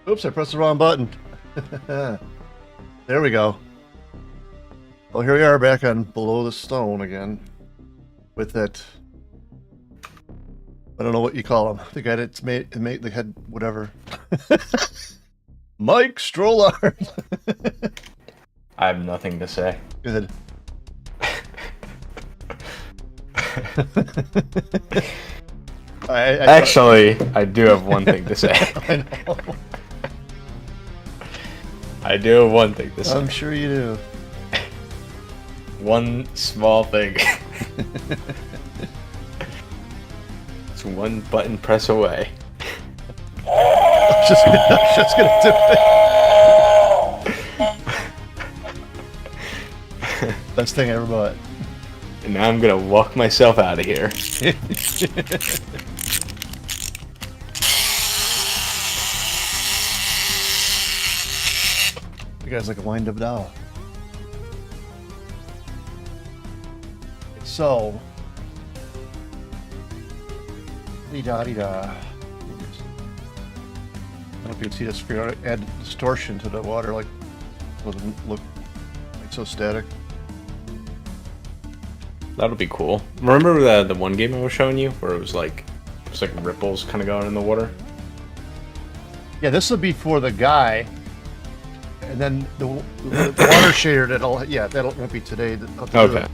Oops, I pressed the wrong button. There we go. Well, here we are back on Below the Stone again. With that, I don't know what you call him. The guy that's made the head, whatever. Mike Strollard. I have nothing to say. Good. Actually, I do have one thing to say. I know. I do have one thing to say. I'm sure you do. One small thing. It's one button press away. I'm just gonna do it. Best thing I ever bought. And now I'm gonna walk myself out of here. You guys like a wind-up doll. So, dee-da-dee-da. I don't know if you can see this. If you add distortion to the water, like, it doesn't look like so static. That'll be cool. Remember the one game I was showing you where it was like ripples kind of going in the water? Yeah, this will be for the guy, and then the water shader that'll won't be today. Okay.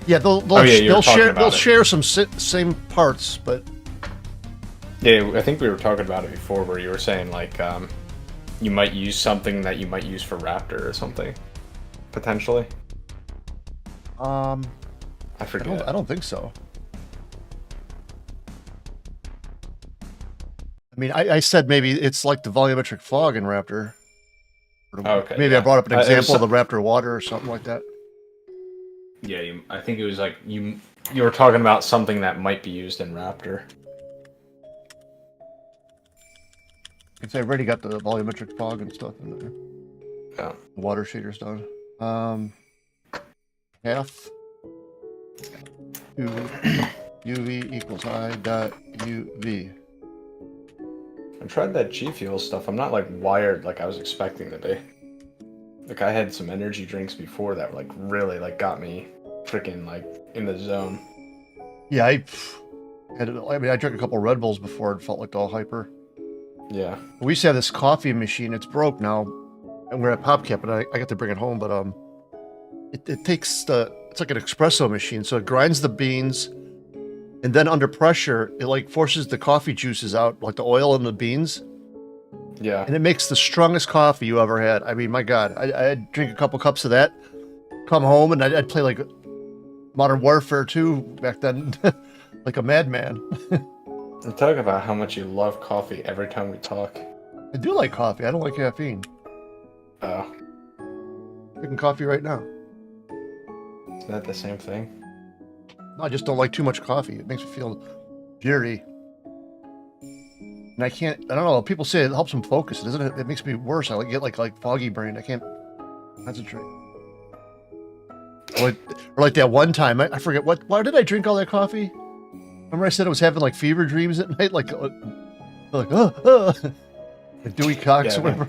Yeah, they'll share some same parts, but yeah, I think we were talking about it before, where you were saying like you might use something that you might use for Raptor or something, potentially. I forget. I don't think so. I mean, I said maybe it's like the volumetric fog in Raptor. Okay. Maybe I brought up an example of the Raptor water or something like that. Yeah, I think it was like you were talking about something that might be used in Raptor. Because I already got the volumetric fog and stuff in there. Yeah. The water shader's done. Half UV equals I dot UV. I tried that G Fuel stuff. I'm not like wired like I was expecting to be. Like I had some energy drinks before that like really like got me freaking like in the zone. Yeah, I drank a couple Red Bulls before and felt like all hyper. Yeah. We used to have this coffee machine. It's broke now, and we're at PopCap, and I got to bring it home. But it takes it's like an espresso machine, so it grinds the beans, and then under pressure, it like forces the coffee juices out, like the oil in the beans. Yeah. And it makes the strongest coffee you ever had. I mean, my God, I'd drink a couple cups of that, come home, and I'd play like Modern Warfare 2 back then, like a madman. And talk about how much you love coffee every time we talk. I do like coffee. I don't like caffeine. Oh. Drinking coffee right now. Isn't that the same thing? No, I just don't like too much coffee. It makes me feel jittery. And I don't know, people say it helps them focus. It makes me worse. I get like foggy brain. I can't concentrate. Or like that one time, I forget why did I drink all that coffee? Remember I said I was having like fever dreams at night? Like like Dewey Cox or whatever.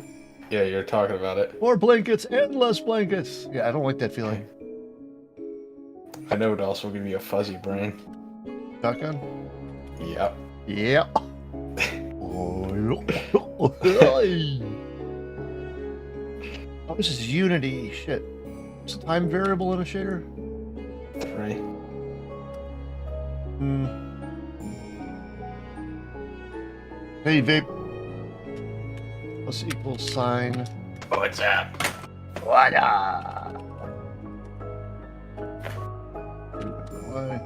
Yeah, you're talking about it. More blankets and less blankets. Yeah, I don't like that feeling. I know it also will give you a fuzzy brain. Shotgun? Yep. Yeah. Oh, this is Unity. Shit. What's the time variable in a shader? 3. Hey, vape. Plus equals sign. What's up? What up? Why?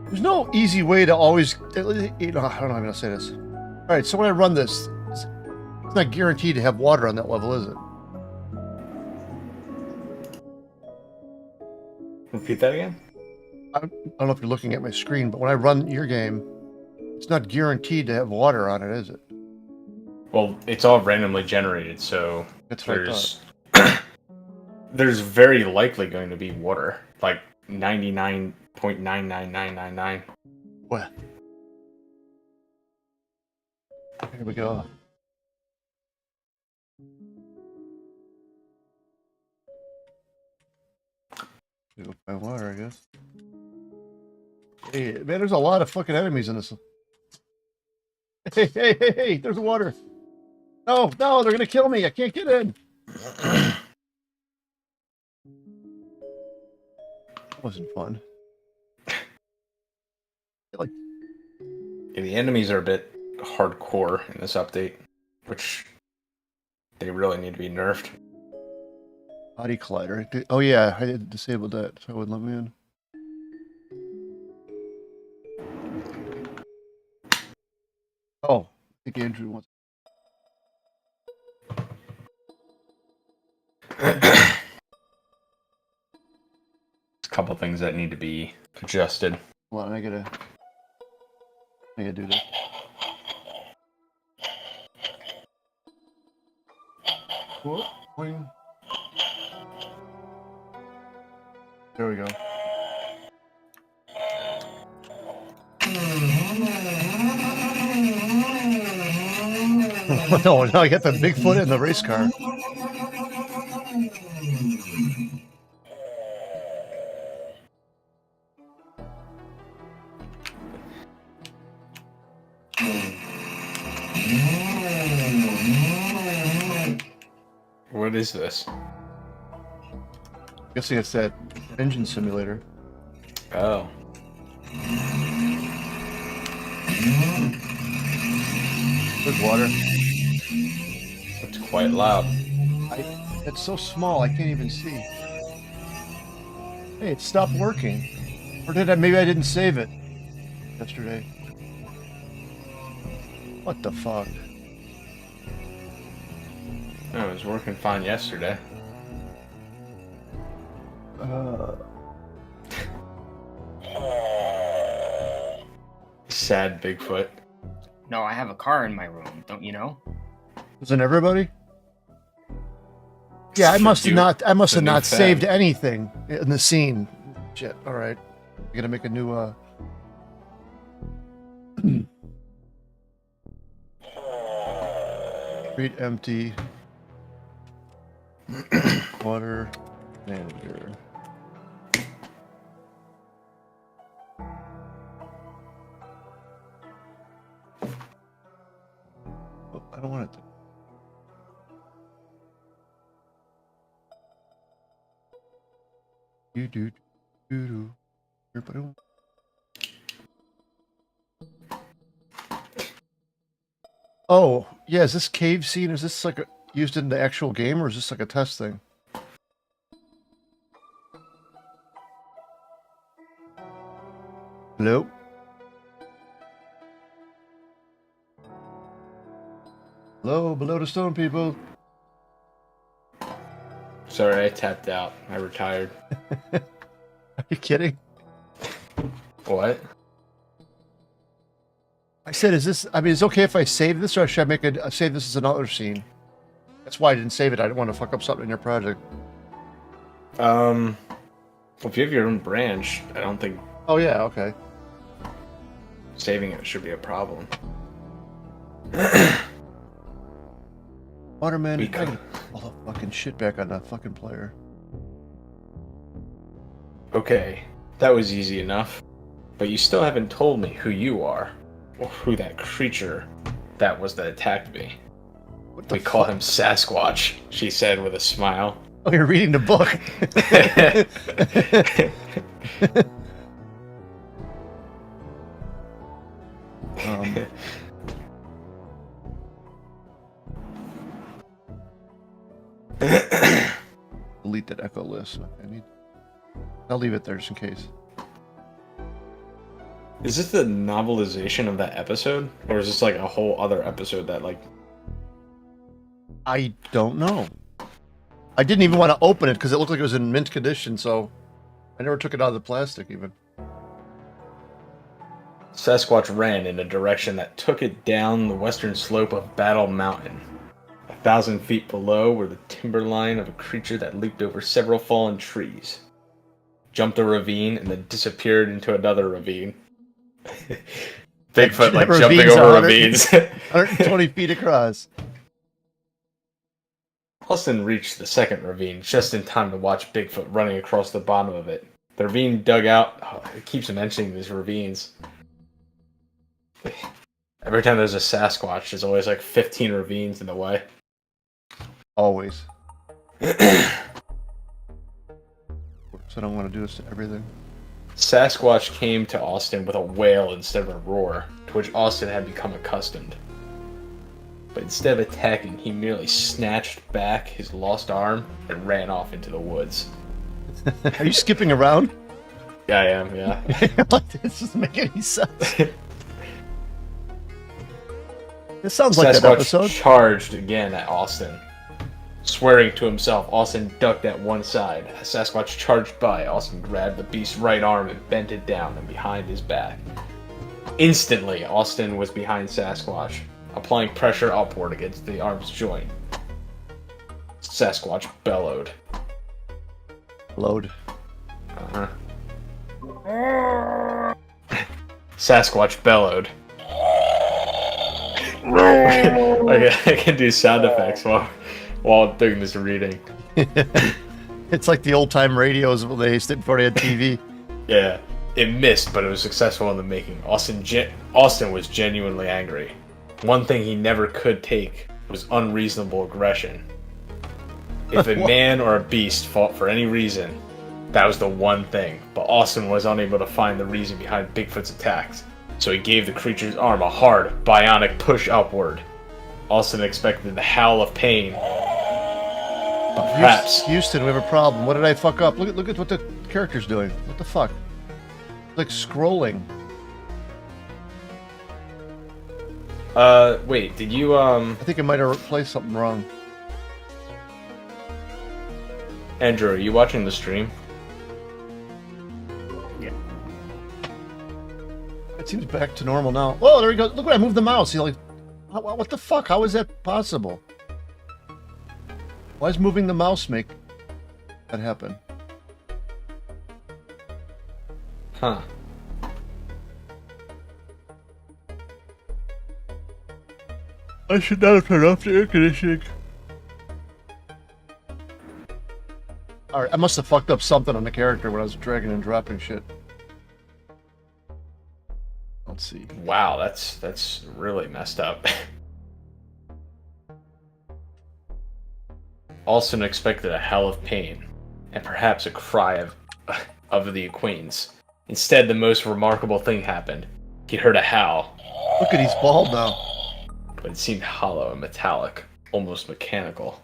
There's no easy way to always, I don't know how I'm going to say this. All right, so when I run this, it's not guaranteed to have water on that level, is it? Repeat that again? I don't know if you're looking at my screen, but when I run your game, It's not guaranteed to have water on it, is it? Well, it's all randomly generated, so That's what I there's there's very likely going to be water, like 99.99999. Well, here we go. Go find water, I guess. Hey, man, there's a lot of fucking enemies in this. Hey, there's water. No, they're gonna kill me. I can't get in. That wasn't fun. Like, Yeah, the enemies are a bit hardcore in this update, which they really need to be nerfed. body collider. Oh yeah, I had disabled that, so it wouldn't let me in. Oh, I think Andrew wants. There's a couple things that need to be adjusted. Hold on, I gotta do this. Whoop, boing. There we go. No, now I got the Bigfoot in the race car. What is this? Guessing it's that engine simulator. Oh. There's water. It's quite loud. It's so small, I can't even see. Hey, it stopped working. Or did I? Maybe I didn't save it yesterday. What the fuck? Oh, it was working fine yesterday. Sad Bigfoot. No, I have a car in my room, don't you know? Wasn't everybody? Yeah, I must have not. I must have not saved anything in the scene. Shit. All right, I'm gonna make a new. Read empty. Water manager. Oh, I don't want it to. Do. Everybody want. Oh, yeah, is this cave scene, is this like used in the actual game, or is this like a test thing? Hello? Hello, below the stone people. Sorry, I tapped out. I retired. Are you kidding? What? I said, is this, I mean, is it okay if I save this, or should I make a save this as another scene? That's why I didn't save it. I didn't want to fuck up something in your project. Well, if you have your own branch, I don't think Oh, yeah, okay. saving it should be a problem. Waterman, We I could- got all the fucking shit back on that fucking player. Okay, that was easy enough. But you still haven't told me who you are, or who that creature that was that attacked me. What the We call fuck? him Sasquatch, she said with a smile. Oh, you're reading the book. Delete that echo list. I'll leave it there just in case. Is this the novelization of that episode? Or is this like a whole other episode that like... I don't know. I didn't even want to open it because it looked like it was in mint condition, so I never took it out of the plastic even. Sasquatch ran in a direction that took it down the western slope of Battle Mountain. 1,000 feet below were the timberline of a creature that leaped over several fallen trees, jumped a ravine, and then disappeared into another ravine. Bigfoot like jumping over ravines. 120 feet across. Austin reached the second ravine just in time to watch Bigfoot running across the bottom of it. The ravine dug out. Oh, it keeps mentioning these ravines. Every time there's a Sasquatch, there's always like 15 ravines in the way. Always. So I don't want to do this to everything. Sasquatch came to Austin with a wail instead of a roar, to which Austin had become accustomed. But instead of attacking, he merely snatched back his lost arm and ran off into the woods. Are you skipping around? Yeah, I am, yeah. Like, this doesn't make any sense. This sounds like that Sasquatch episode. charged again at Austin. Swearing to himself, Austin ducked at one side. As Sasquatch charged by, Austin grabbed the beast's right arm and bent it down and behind his back. Instantly, Austin was behind Sasquatch, applying pressure upward against the arm's joint. Sasquatch bellowed. Load. Uh-huh. Sasquatch bellowed. I can do sound effects while doing this reading. It's like the old time radios when they used it before they had TV. Yeah, it missed, but it was successful in the making. Austin was genuinely angry. One thing he never could take was unreasonable aggression. If a man or a beast fought for any reason, that was the one thing. But Austin was unable to find the reason behind Bigfoot's attacks, so he gave the creature's arm a hard, bionic push upward. Austin expected the howl of pain. But perhaps... Houston, we have a problem. What did I fuck up? Look at what the character's doing. What the fuck? Like scrolling. Wait, did you, I think I might have replaced something wrong. Andrew, are you watching the stream? Yeah. It seems back to normal now. Whoa, there we go. Look when I moved the mouse. You know, like, what the fuck? How is that possible? Why is moving the mouse make that happen? Huh. I should not have turned off the air conditioning. Alright, I must have fucked up something on the character when I was dragging and dropping shit. Let's see. Wow, that's really messed up. Austin expected a howl of pain, and perhaps a cry of the acquaintance. Instead, the most remarkable thing happened. He heard a howl. Look at he's bald now. But it seemed hollow and metallic, almost mechanical.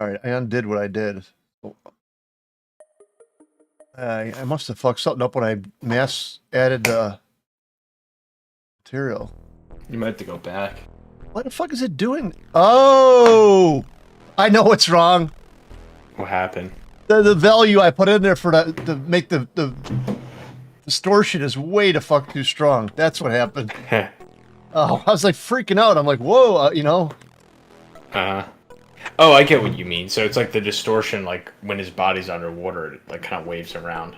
Alright, I undid what I did. I must have fucked something up when I mass added material. You might have to go back. What the fuck is it doing? Oh! I know what's wrong. What happened? The value I put in there for to make the distortion is way the fuck too strong. That's what happened. Oh, I was like freaking out. I'm like, whoa, you know. Oh, I get what you mean. So it's like the distortion, like when his body's underwater, it like kind of waves around.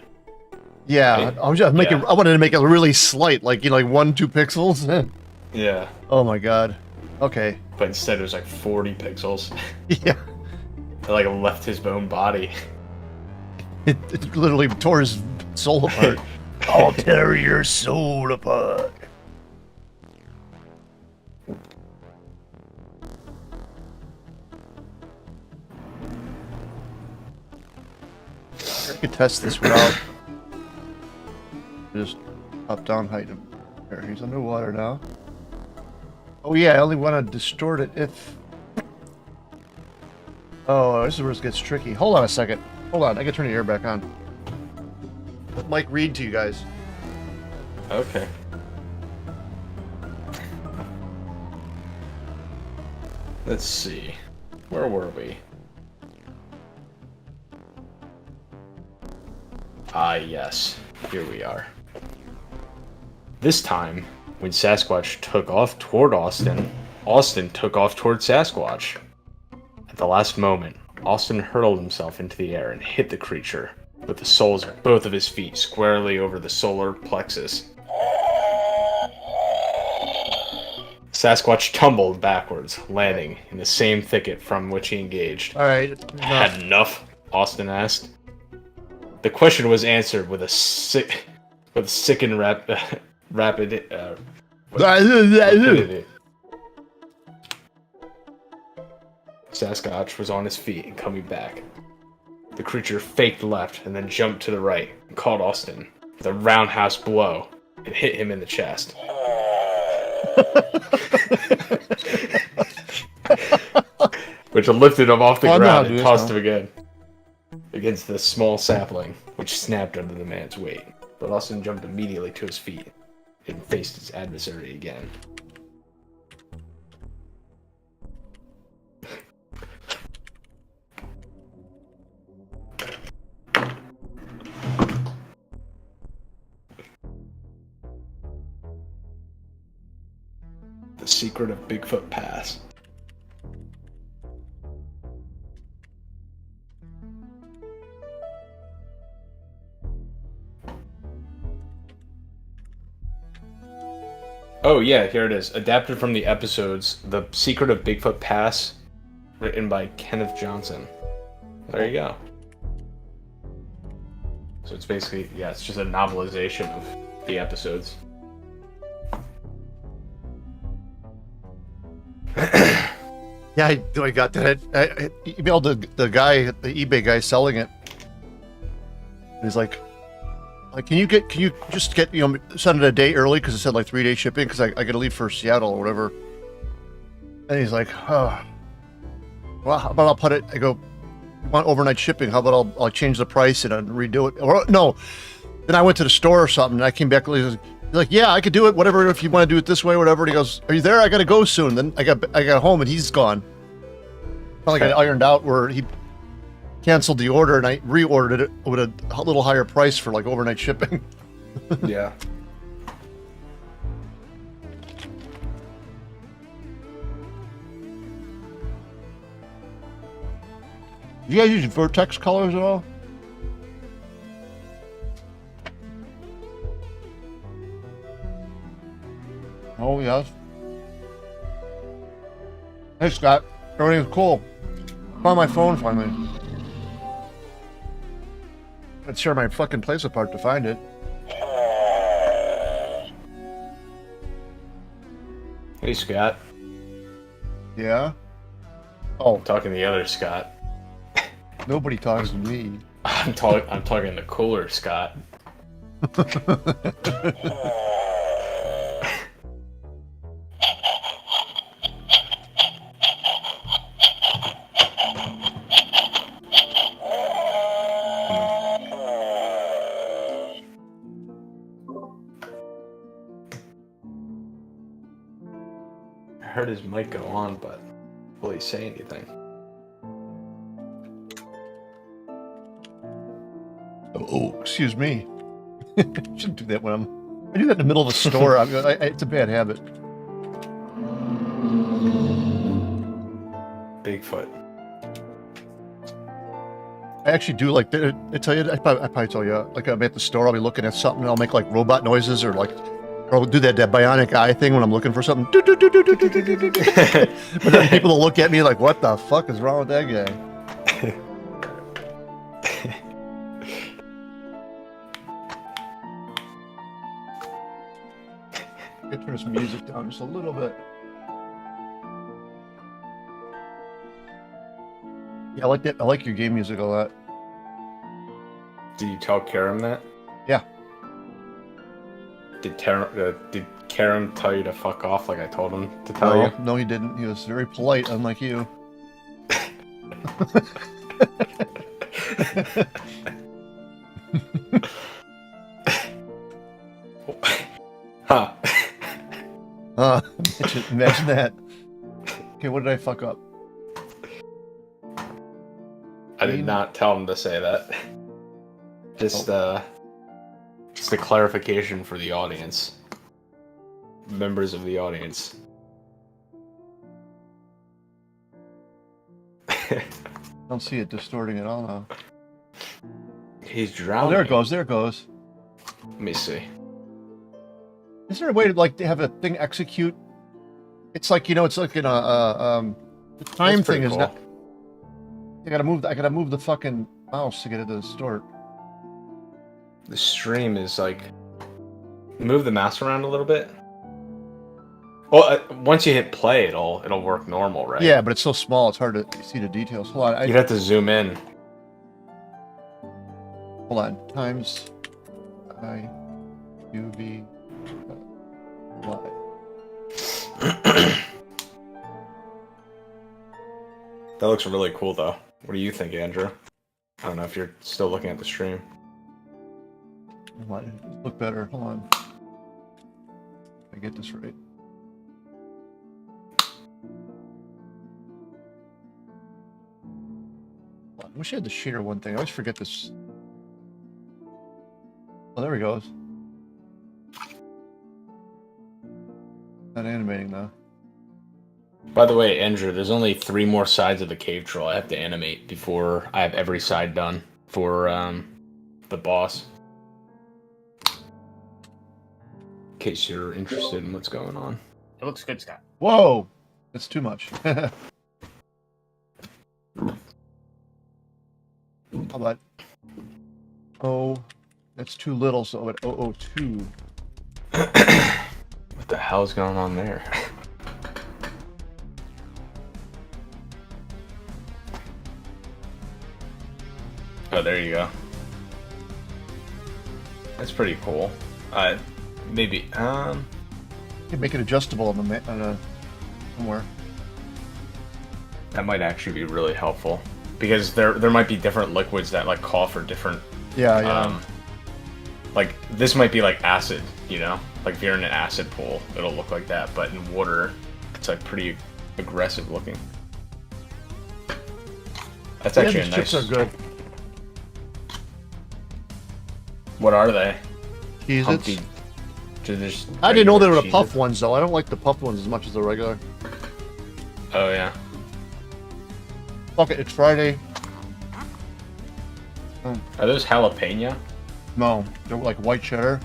Yeah, Right? I was just making. Yeah. I wanted to make it really slight, like, you know, like 1-2 pixels. Yeah. Oh my god. Okay. But instead it was like 40 pixels. Yeah. It like left his own body. It literally tore his soul apart. I'll tear your soul apart. I could test this without just up down height him. There, he's underwater now. Oh yeah, I only want to distort it if... Oh, this is where it gets tricky. Hold on a second. Hold on, I can turn the air back on. Let Mike read to you guys. Okay. Let's see. Where were we? Ah, yes. Here we are. This time, when Sasquatch took off toward Austin, Austin took off toward Sasquatch. At the last moment, Austin hurled himself into the air and hit the creature with the soles of both of his feet squarely over the solar plexus. Sasquatch tumbled backwards, landing in the same thicket from which he engaged. All right. Had enough? Austin asked. The question was answered with a sickened rapidity. Sasquatch was on his feet and coming back. The creature faked left and then jumped to the right and caught Austin with a roundhouse blow and hit him in the chest. Which lifted him off the ground and tossed him again against the small sapling, which snapped under the man's weight. But Austin jumped immediately to his feet and faced his adversary again. The Secret of Bigfoot Pass. Oh yeah, here it is. Adapted from the episodes The Secret of Bigfoot Pass, written by Kenneth Johnson. There you go. So it's basically, yeah, it's just a novelization of the episodes. Yeah, I got that. I emailed the guy, the eBay guy selling it. He's like, can you just get, send it a day early because it said like 3-day shipping because I got to leave for Seattle or whatever. And he's like, oh, well, how about I'll put it? I go, you want overnight shipping? How about I'll change the price and I'll redo it? Or no, then I went to the store or something and I came back. He's like, yeah, I could do it, whatever, if you want to do it this way or whatever. And he goes, are you there? I got to go soon. Then I got home and he's gone. Felt like I ironed out where he canceled the order and I reordered it with a little higher price for like overnight shipping. Yeah. Do you guys use Vertex colors at all? Oh, yes. Hey, Scott. Everything's cool. Found my phone finally. I'd tear my fucking place apart to find it. Hey, Scott. Yeah? Oh, I'm talking to the other Scott. nobody talks to me. I'm talking to cooler Scott. I heard his mic go on, but will he say anything? Oh, excuse me. Shouldn't do that when I do that in the middle of a store. It's a bad habit. Bigfoot. I actually do like, I tell you, I probably tell you, like I'm at the store, I'll be looking at something and I'll make like robot noises or I'll do that bionic eye thing when I'm looking for something. But then people will look at me like, what the fuck is wrong with that guy? I turn this music down just a little bit. Yeah, I like that. I like your game music a lot. Did you tell Karam that? Yeah. Did Karam tell you to fuck off like I told him to tell you? No, he didn't. He was very polite, unlike you. Huh. Imagine that. Okay, what did I fuck up? I did not tell him to say that. Just a clarification for the audience. Members of the audience. Don't see it distorting at all now. He's Oh, drowning. there it goes. There it goes. Let me see. Is there a way to like to have a thing execute? It's like it's like in a the time That's pretty thing is cool. not. I gotta move the fucking mouse to get it to distort. The stream is like... Move the mouse around a little bit. Well, once you hit play, it'll work normal, right? Yeah, but it's so small, it's hard to see the details. Hold on, You'd have to zoom in. hold on. Times I UV Y. That looks really cool, though. What do you think, Andrew? I don't know if you're still looking at the stream. Hold on, look better. Hold on. I get this right. I wish I had the shader one thing. I always forget this. Oh, there he goes. Not animating though. By the way, Andrew, there's only 3 more sides of the cave troll I have to animate before I have every side done for the boss. In case you're interested in what's going on. It looks good, Scott. Whoa! That's too much. How about... Oh, that's too little, so at 002. What the hell's going on there? Oh, there you go. That's pretty cool. Maybe, You can make it adjustable on the somewhere. that might actually be really helpful. Because there might be different liquids that like call for different Yeah. like this might be like acid, you know? Like if you're in an acid pool, it'll look like that, but in water, it's like pretty aggressive looking. That's Yeah, actually these a nice. chips are good. What are they? Cheez-Its. Just I didn't know they were the Cheez-Its? puff ones though. I don't like the puffed ones as much as the regular. Oh yeah. Fuck it, it's Friday. Are those jalapeno? No, they're like white cheddar.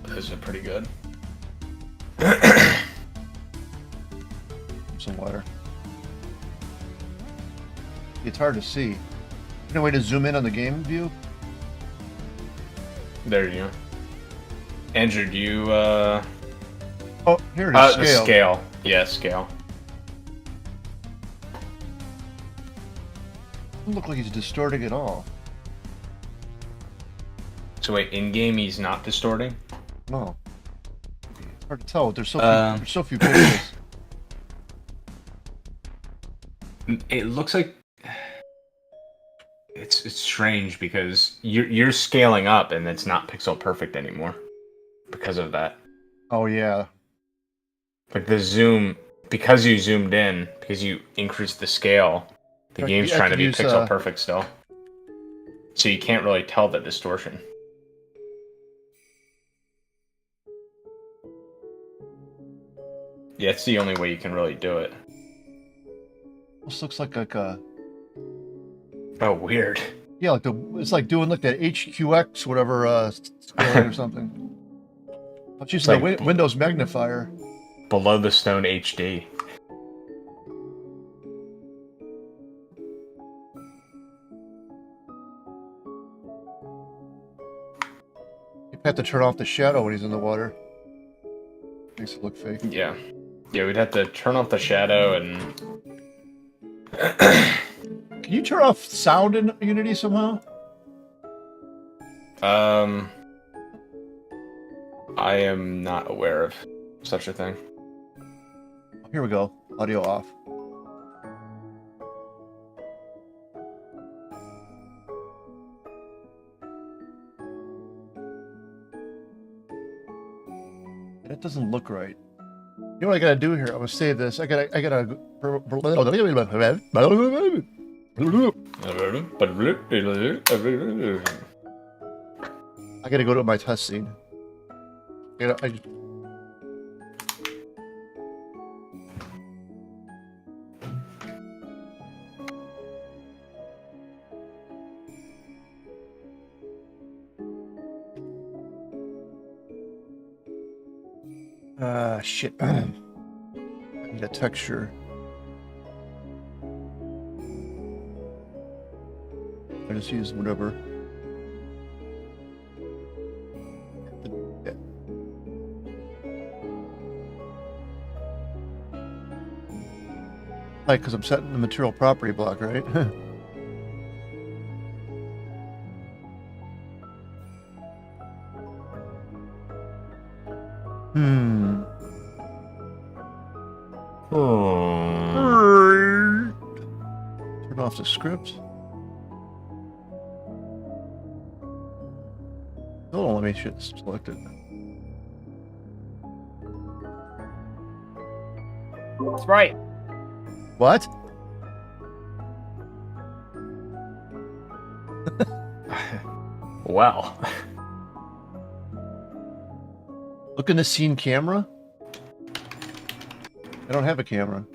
Those are pretty good. Some water. It's hard to see. No way to zoom in on the game view? There you go. Andrew, do you Oh, here it is. the Scale. scale. Yeah, scale. Doesn't look like he's distorting at all. So wait, in game he's not distorting? No. Hard to tell. There's so few pixels. It looks like it's strange because you're scaling up and it's not pixel perfect anymore because of that. Oh yeah. Like the zoom, because you zoomed in, because you increased the scale, the Right, game's you have trying to to be use, pixel perfect still. So you can't really tell the distortion. Yeah, it's the only way you can really do it. This looks like a Oh, weird. yeah, like it's like doing like that HQX whatever scaling or something. I'm using the like- Windows magnifier. Below the Stone HD. You have to turn off the shadow when he's in the water. Makes it look fake. Yeah. Yeah, we'd have to turn off the shadow and... Can you turn off sound in Unity somehow? I am not aware of such a thing. Here we go. Audio off. That doesn't look right. You know what I gotta do here? I'm gonna save this. I gotta. I gotta go to my test scene. I shit. I need a texture. I just use whatever. Right, because I'm setting the material property block, right? Hmm. Turn off the script. Hold on, let me select it. Sprite. What? Well. Look in the scene camera. I don't have a camera.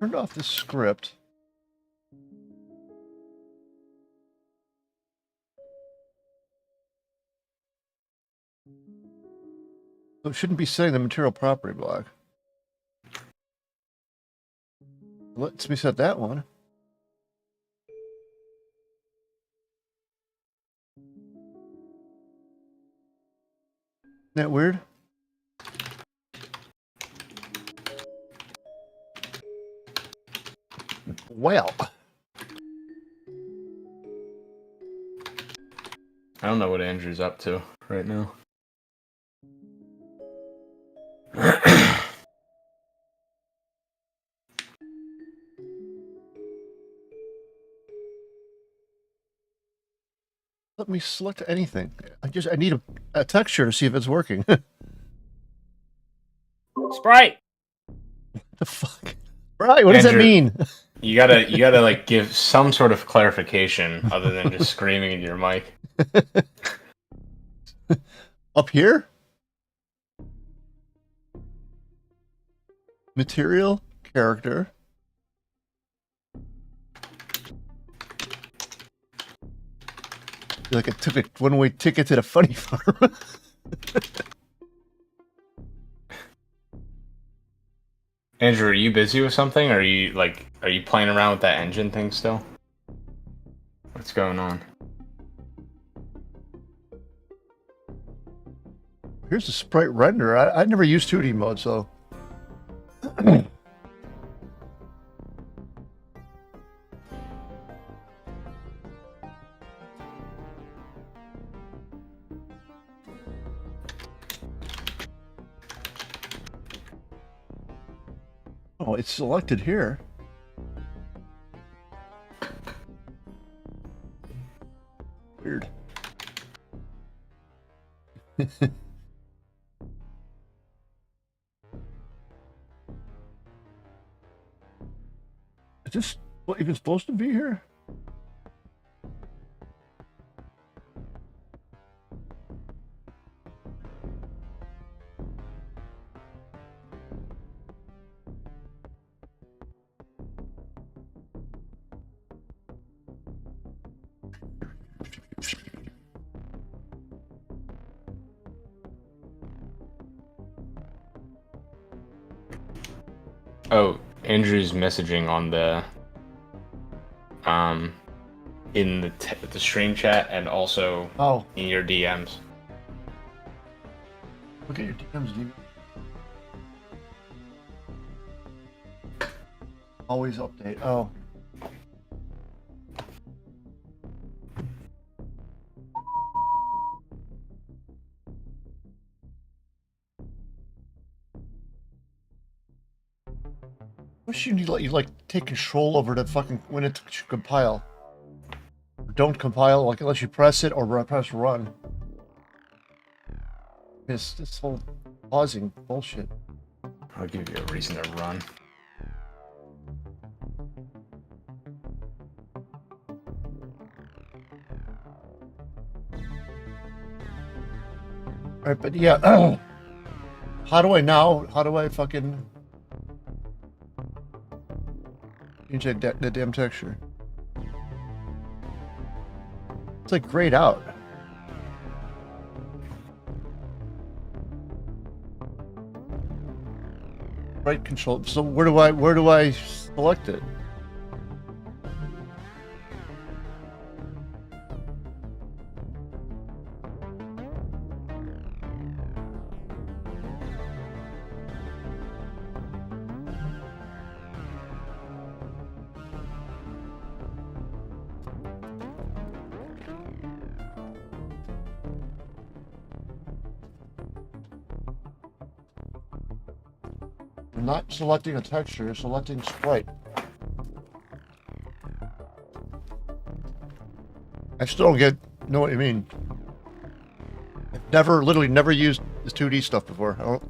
Turned off the script. So it shouldn't be setting the material property block. Let's me set that one. Isn't that weird? Well. I don't know what Andrew's up to right now. Let me select anything. I need a texture to see if it's working. Sprite. The fuck? Right, what does that Andrew. mean? You gotta like give some sort of clarification other than just screaming into your mic. Up here? Material, character. Like I took a one-way ticket to the funny farm. Andrew, are you busy with something? Or are you playing around with that engine thing still? What's going on? Here's the sprite render. I never used 2D mode, so. Oh, it's selected here. Weird. Is this what even supposed to be here? Oh, Andrew's messaging on the in the stream chat and also Oh, in your DMs. look at your DMs, dude. Always update. Oh. Wish you need you take control over the fucking when it should compile. Don't compile like unless you press it or press run. This whole pausing bullshit. I'll give you a reason to run. All right, but yeah, how do I fucking change that damn texture? It's like grayed out. Right control. So where do I select it? I'm not selecting a texture, selecting sprite. I still don't know what you mean. I've literally never used this 2D stuff before. I don't...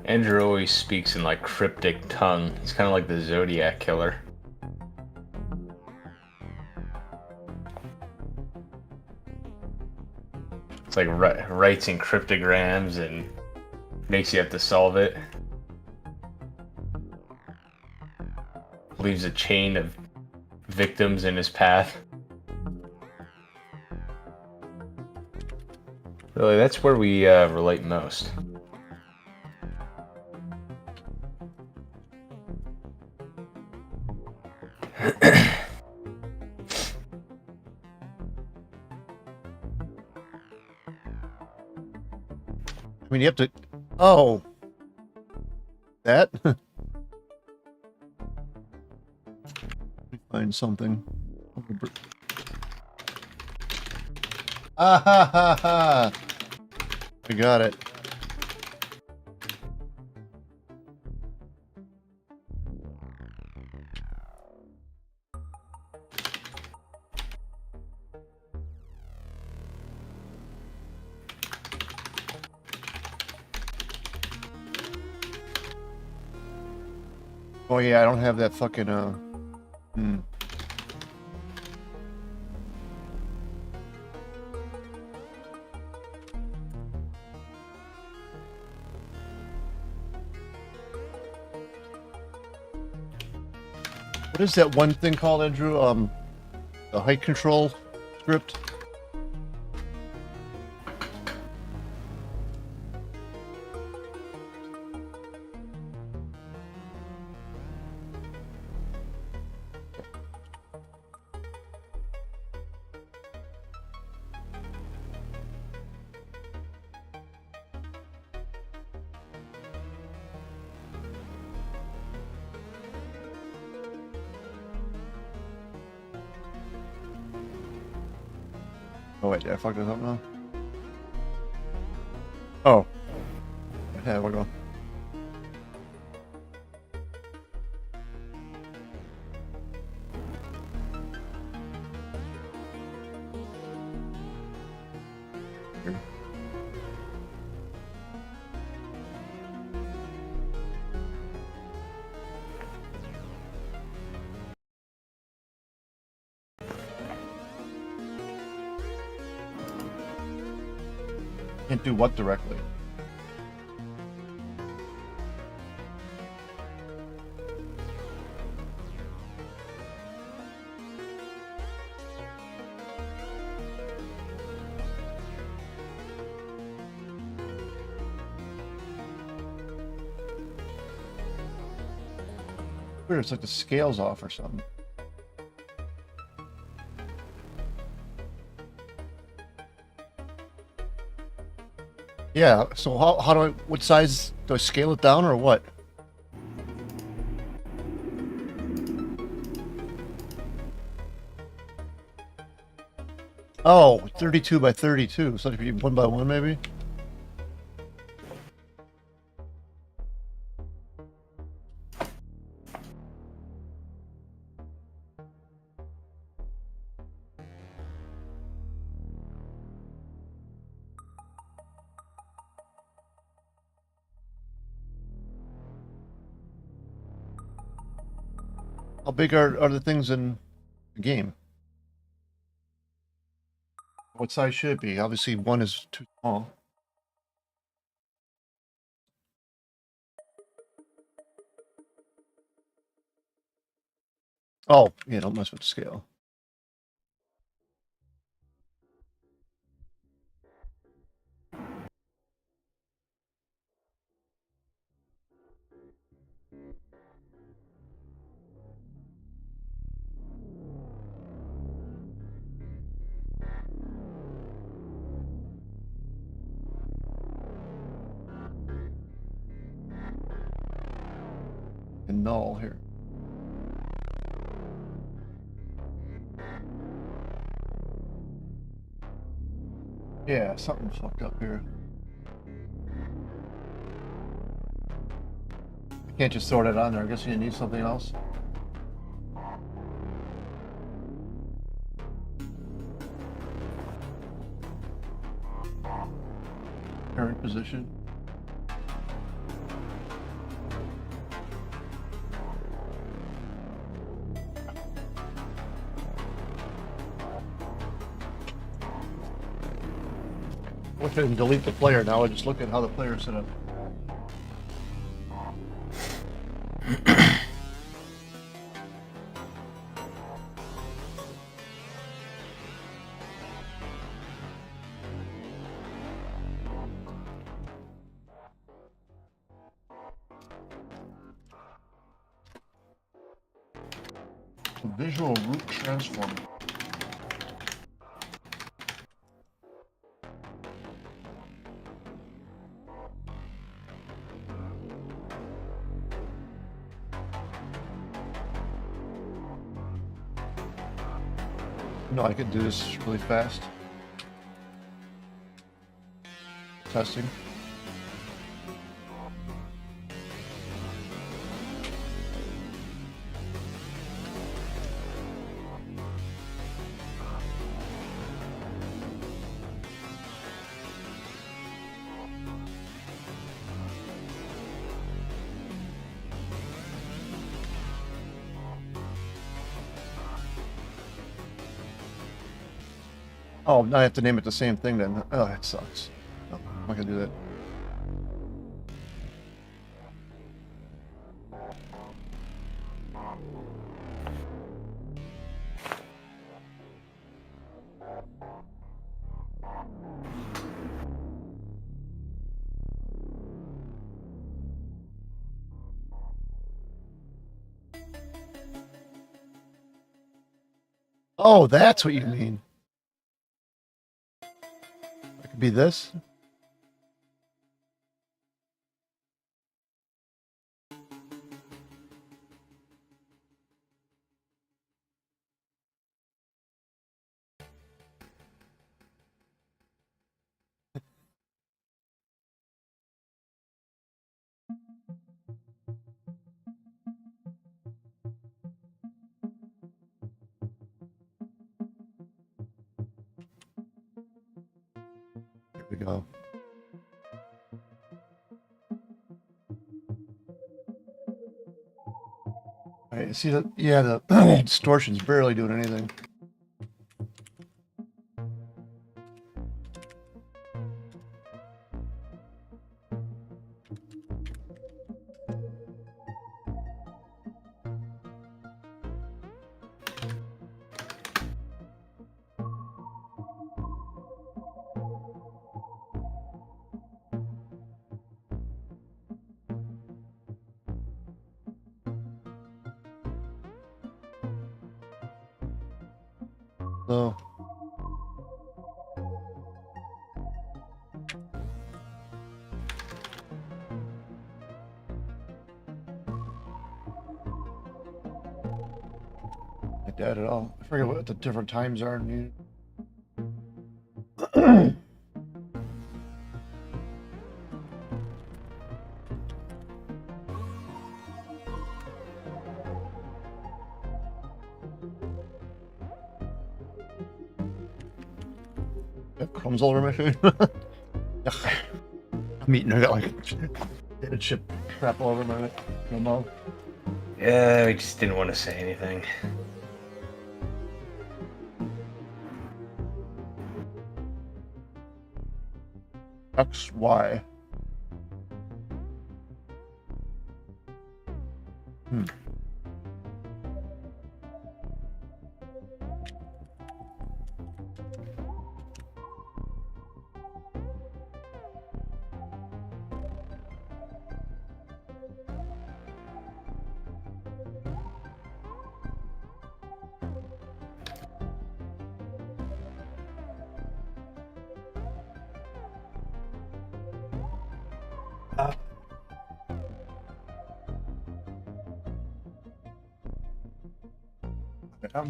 Andrew always speaks in like cryptic tongue. He's kind of like the Zodiac killer. It's like writes in cryptograms and makes you have to solve it. Leaves a chain of victims in his path. Really, that's where we relate most. I mean, you have to... Oh. That? Let me find something. Ah ha ha ha! We got it. Oh yeah, I don't have that fucking What is that one thing called, Andrew? The height control script? Oh wait, did I fuck this up now? Oh. Yeah, we'll go. Can't do what directly? Weird, it's like the scale's off or something. Yeah, so how do what size, do I scale it down or what? Oh, 32 by 32, so it could be 1 by 1 maybe? How big are the things in the game? What size should it be? Obviously, one is too small. Oh, yeah, don't mess with the scale. And null here. Yeah, something fucked up here. I can't just throw that on there. I guess you need something else. Current position. I can delete the player now. I just look at how the player's set up. Visual root transform. No, I could do this really fast. Testing. Oh, now I have to name it the same thing then. Oh, that sucks. No, I'm not gonna do that. Oh, that's what you mean. It could be this. Here we go. All right, see that? Yeah, the distortion's barely doing anything. So. Like that at all. I forget what the different times are needed. Got crumbs all over my food. Ugh. I'm eating. I got like dead chip crap all over my mouth. Yeah, we just didn't want to say anything. XY. Hmm.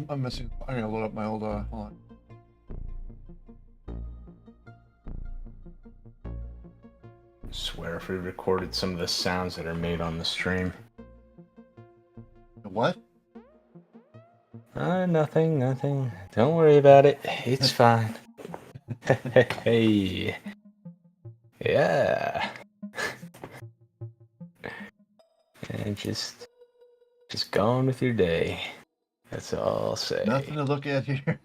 I'm missing. I'm gonna load up my old. Hold on. Swear if we recorded some of the sounds that are made on the stream. What? Nothing. Don't worry about it. It's fine. Hey. Yeah. And just go on with your day. That's all I'll say. Nothing to look at here.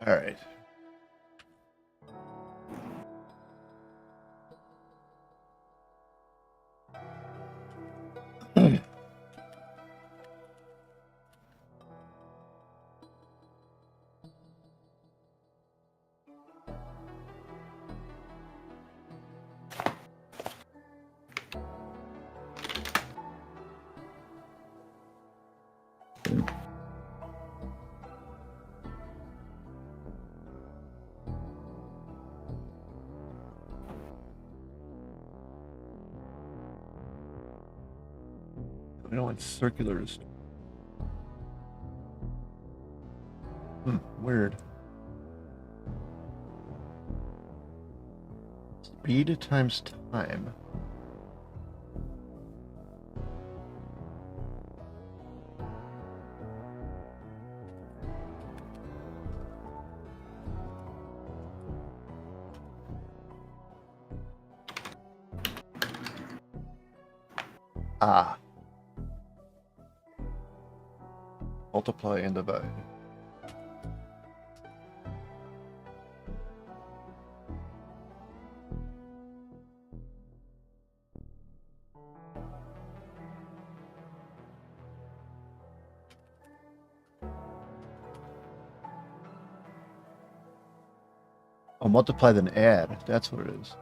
All right. I know it's circular. Weird. Speed times time. Ah. Multiply and divide. Oh, multiply then add. That's what it is.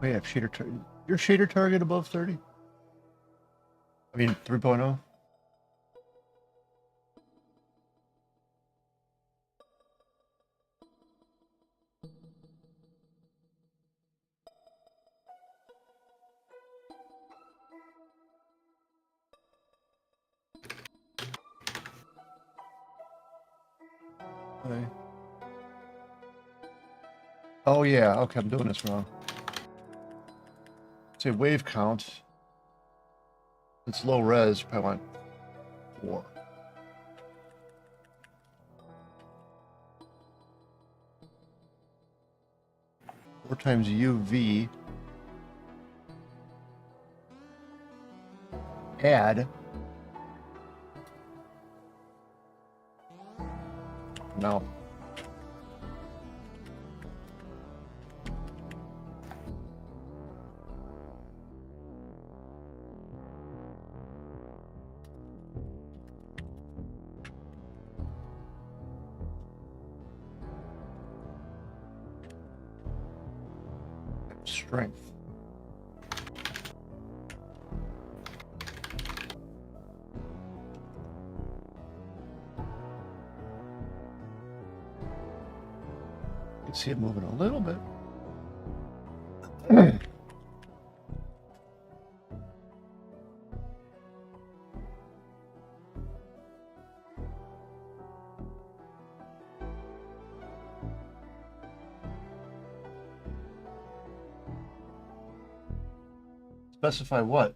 Oh yeah, shader target. Your shader target above 30? I mean 3.0? Okay. Oh yeah, okay, I'm doing this wrong. Say wave count. It's low res, you probably want 4. Four times UV. Add. No. Strength. You can see it moving a little bit. Specify what?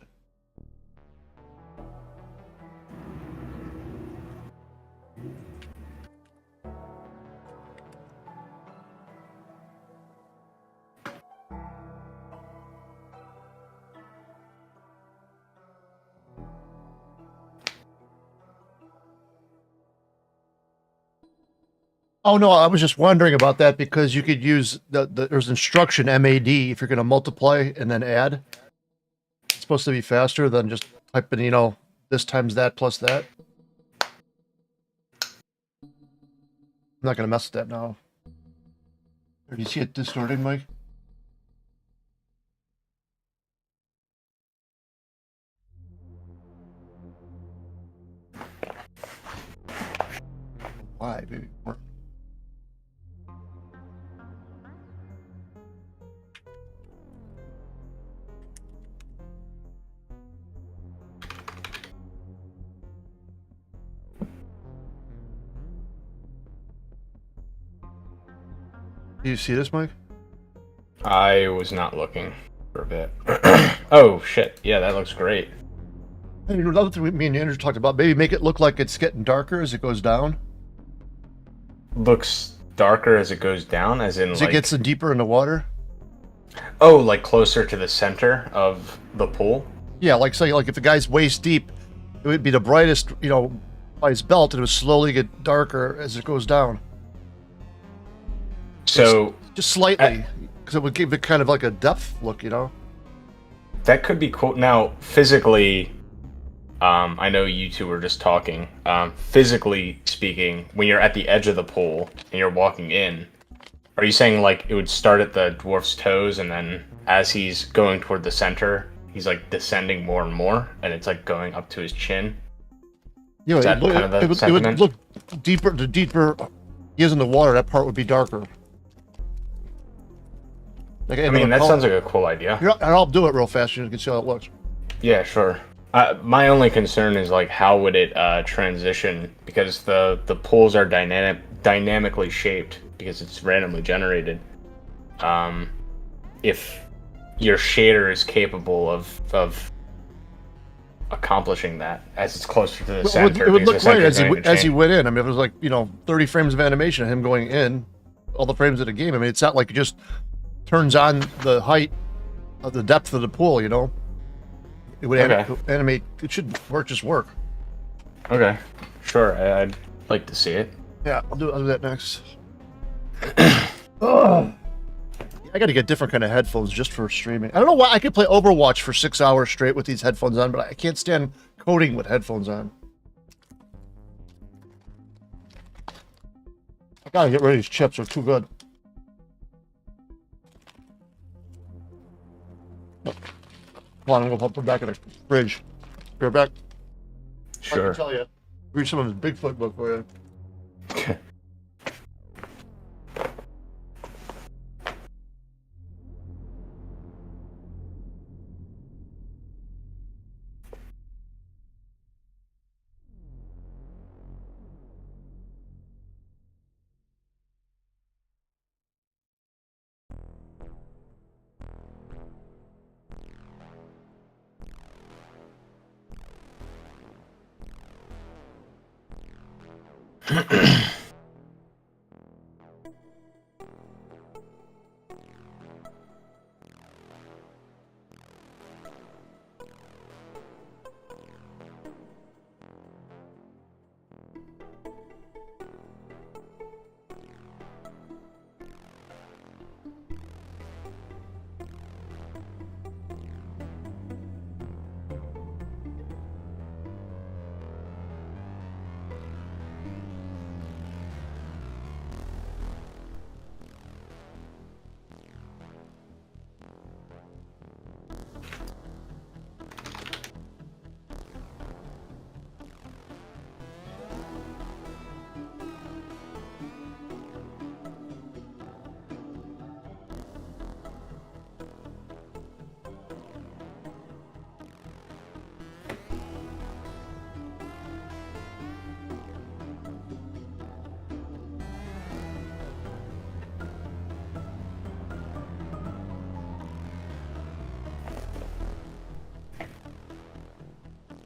Oh no, I was just wondering about that because you could use there's instruction MAD if you're going to multiply and then add. It's supposed to be faster than just typing, this times that plus that. I'm not going to mess with that now. Do you see it distorting, Mike? Why, baby? Do you see this, Mike? I was not looking for a bit. Oh shit! Yeah, that looks great. And another thing me and Andrew talked about, maybe make it look like it's getting darker as it goes down. Looks darker as it goes down, as in As like it gets deeper in the water. oh, like closer to the center of the pool. Yeah, like say, like if the guy's waist deep, it would be the brightest, by his belt, and it would slowly get darker as it goes down. So Just slightly, because it would give it kind of like a depth look, that could be cool. Now, physically, I know you two were just talking. Physically speaking, when you're at the edge of the pool and you're walking in, are you saying like it would start at the dwarf's toes and then as he's going toward the center, he's like descending more and more, and it's like going up to his chin? Yeah, Is that kind of the it would sentiment? look deeper. The deeper he is in the water, that part would be darker. Like, I mean, that sounds like a cool idea. And I'll do it real fast so you can see how it looks. Yeah, sure. My only concern is like how would it transition, because the pools are dynamically shaped because it's randomly generated. If your shader is capable of accomplishing that as it's closer to the center, It would because look the great center's as going to he change. went in. I mean, if it was like 30 frames of animation of him going in, all the frames of the game. I mean, it's not like it just turns on the height of the depth of the pool. It would Okay. animate. It should just work. Okay, sure. I'd like to see it. Yeah, I'll do that next. Ugh. I got to get different kind of headphones just for streaming. I don't know why I could play Overwatch for 6 hours straight with these headphones on, but I can't stand coding with headphones on. I gotta get rid of these chips. They're too good. Hold on, I'm gonna put them back in the fridge. Be right back. I Sure. can tell you. Read some of his Bigfoot book for you.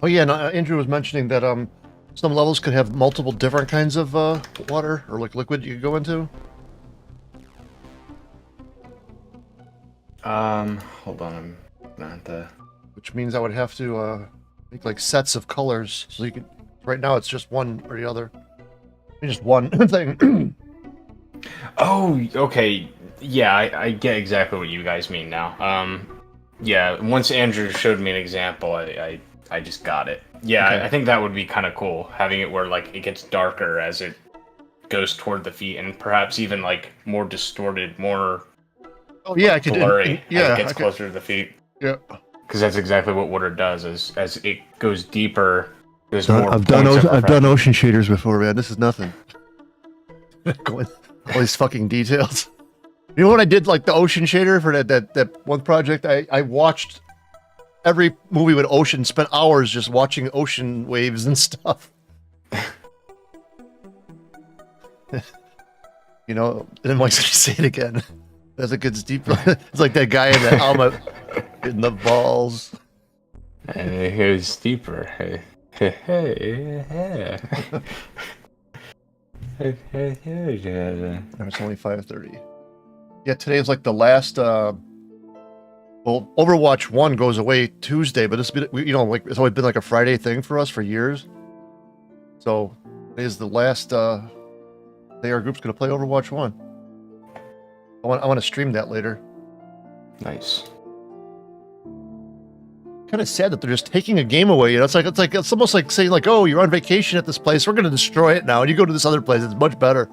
Oh yeah, and Andrew was mentioning that some levels could have multiple different kinds of water or like liquid you could go into. Hold on, I'm not the. Which means I would have to make like sets of colors so you could. Right now it's just one or the other. I mean, just one thing. Oh, okay. Yeah, I get exactly what you guys mean now. Yeah, once Andrew showed me an example, I just got it. Yeah, Okay. I think that would be kind of cool, having it where like it gets darker as it goes toward the feet, and perhaps even like more distorted, more Oh yeah, I could. blurry Yeah, as it gets I could, closer to the feet. yeah. Because that's exactly what water does. As it goes deeper, there's more. I've done points of refraction. ocean shaders before, man. This is nothing. Going all these fucking details. You know what I did, like the ocean shader for that one project? I watched every movie with ocean, spent hours just watching ocean waves and stuff. You know, and then Mike's gonna say it again. As it gets deeper, it's like that guy in the helmet in the balls. And it goes deeper. Hey, hey, hey, hey. Hey, hey, hey, yeah. It's only 5:30. Yeah, today's like the last. Well, Overwatch 1 goes away Tuesday, but like it's always been like a Friday thing for us for years. So today's the last day our group's gonna play Overwatch 1. I want to stream that later. Nice. Kind of sad that they're just taking a game away. You know, it's almost like saying like, oh, you're on vacation at this place, we're gonna destroy it now, and you go to this other place, it's much better.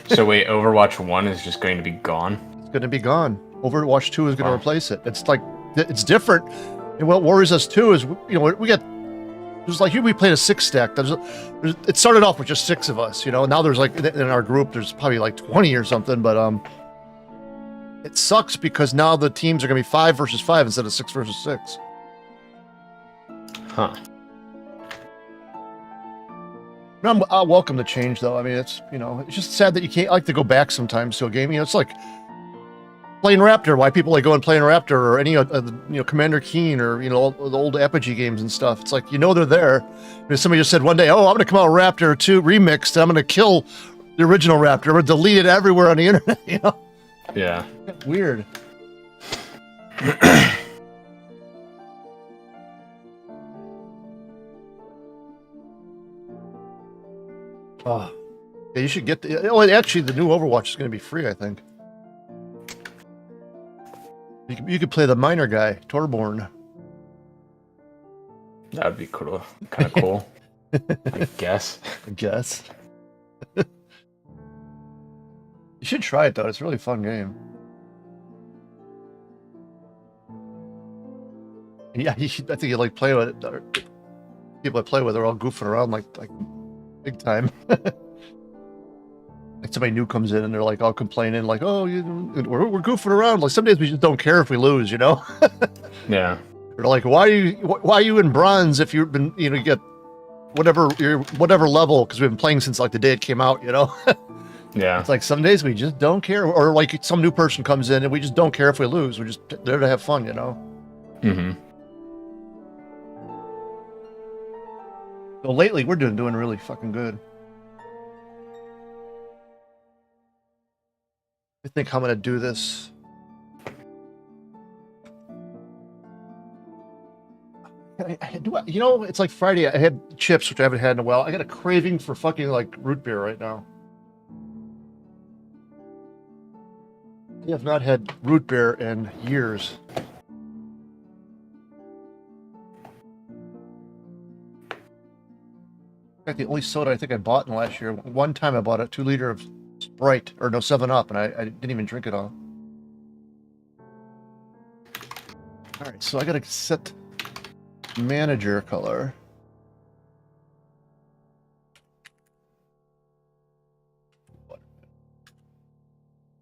So wait, Overwatch 1 is just going to be gone? It's gonna be gone. Overwatch 2 is gonna Wow. replace it. It's like it's different. And what worries us too is we got. There's like we played a 6-stack. It started off with just 6 of us, you know. Now there's like in our group there's probably like 20 or something, but it sucks because now the teams are gonna be 5 versus 5 instead of 6 versus 6. Huh. I welcome the change though. I mean, it's it's just sad that you can't like to go back sometimes to a game. You know, it's like playing Raptor. Why people like going playing Raptor or any Commander Keen or the old Apogee games and stuff. It's like they're there. And somebody just said one day, "Oh, I'm going to come out with Raptor 2 remixed. And I'm going to kill the original Raptor. I'm going to delete it everywhere on the internet." You know, Yeah. weird. Oh, yeah, you should get the. Oh, actually, the new Overwatch is going to be free. I think. You could play the miner guy, Torborn. That would be cool. Kind of cool. I guess. I guess. You should try it though. It's a really fun game. Yeah, I think you like play with it. Or people I play with are all goofing around like big time. Like somebody new comes in and they're like all complaining, like, "Oh, we're goofing around." Like some days we just don't care if we lose, you know. Yeah. They're like, why are you in bronze if you've been you get whatever level, because we've been playing since like the day it came out, you know. Yeah. It's like some days we just don't care, or like some new person comes in and we just don't care if we lose. We're just there to have fun, you know. Mm-hmm. So lately we're doing really fucking good. I think I'm gonna do this. It's like Friday. I had chips, which I haven't had in a while. I got a craving for fucking like root beer right now. I have not had root beer in years. In fact, the only soda I think I bought in the last year. One time I bought a 2-liter of Sprite, or no, 7-Up, and I didn't even drink it all. All right, so I gotta set manager color.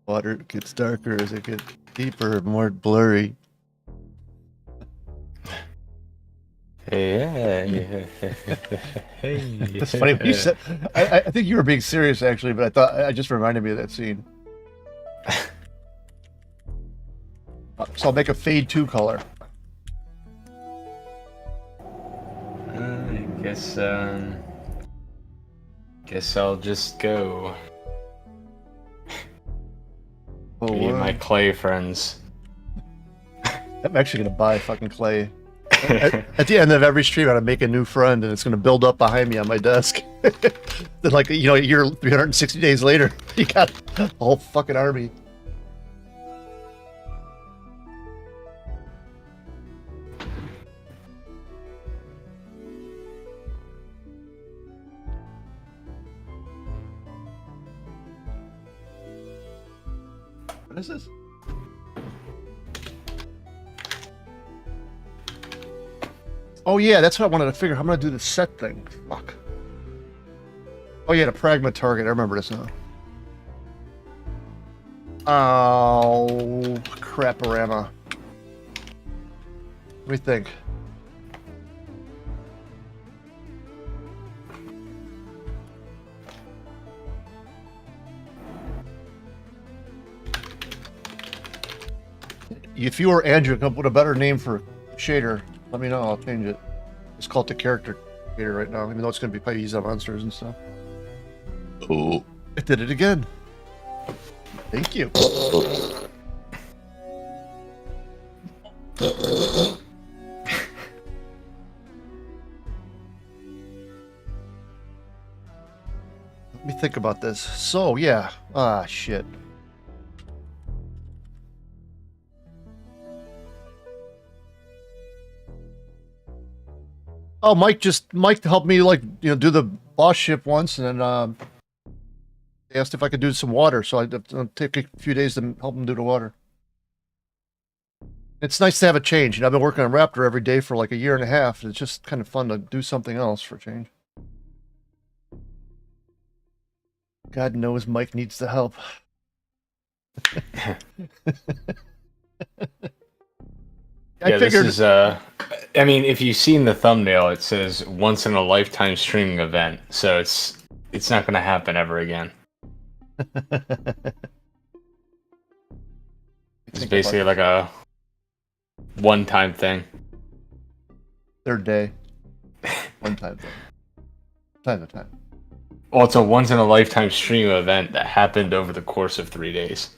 Water gets darker as it gets deeper, more blurry. Hey. It's funny when you said. I think you were being serious actually, but I thought I just reminded me of that scene. So I'll make a fade 2 color. guess I'll just go. Oh, Me and my clay friends. I'm actually gonna buy fucking clay. At the end of every stream, I'm gonna make a new friend, and it's gonna build up behind me on my desk. Then, like, you know, a year, 360 days later, you got a whole fucking army. What is this? Oh yeah, that's what I wanted to figure. How I'm gonna do the set thing. Fuck. Oh yeah, the pragma target. I remember this now. Oh, craporama. What do you think? If you or Andrew come up with a better name for shader, let me know. I'll change it. It's called the character shader right now, even though it's going to be probably used on monsters and stuff. Oh, it did it again. Thank you. Let me think about this. So, yeah. Ah, shit. Oh, Mike helped me, like, you know, do the boss ship once, and then he asked if I could do some water, so I'll take a few days to help him do the water. It's nice to have a change. You know, I've been working on Raptor every day for like a year and a half. It's just kind of fun to do something else for a change. God knows Mike needs the help. Yeah, this is, I mean, if you've seen the thumbnail, it says once in a lifetime streaming event, so it's not going to happen ever again. It's basically like a one-time thing. Third day. One time thing. Time to time. Well, it's a once in a lifetime stream event that happened over the course of 3 days.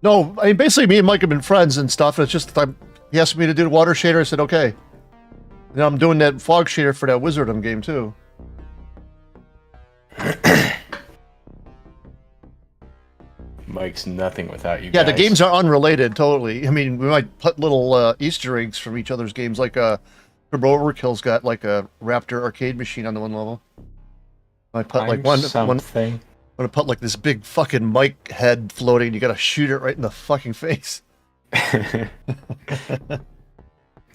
No, I mean, basically me and Mike have been friends and stuff, and it's just, he asked me to do the water shader, I said, okay. And I'm doing that fog shader for that Wizardom game, too. Mike's nothing without you Yeah, guys. the games are unrelated, totally. I mean, we might put little Easter eggs from each other's games, like Turbo Overkill's got like a Raptor arcade machine on the one level. I put like one something. I'm gonna put like this big fucking mic head floating. You gotta shoot it right in the fucking face.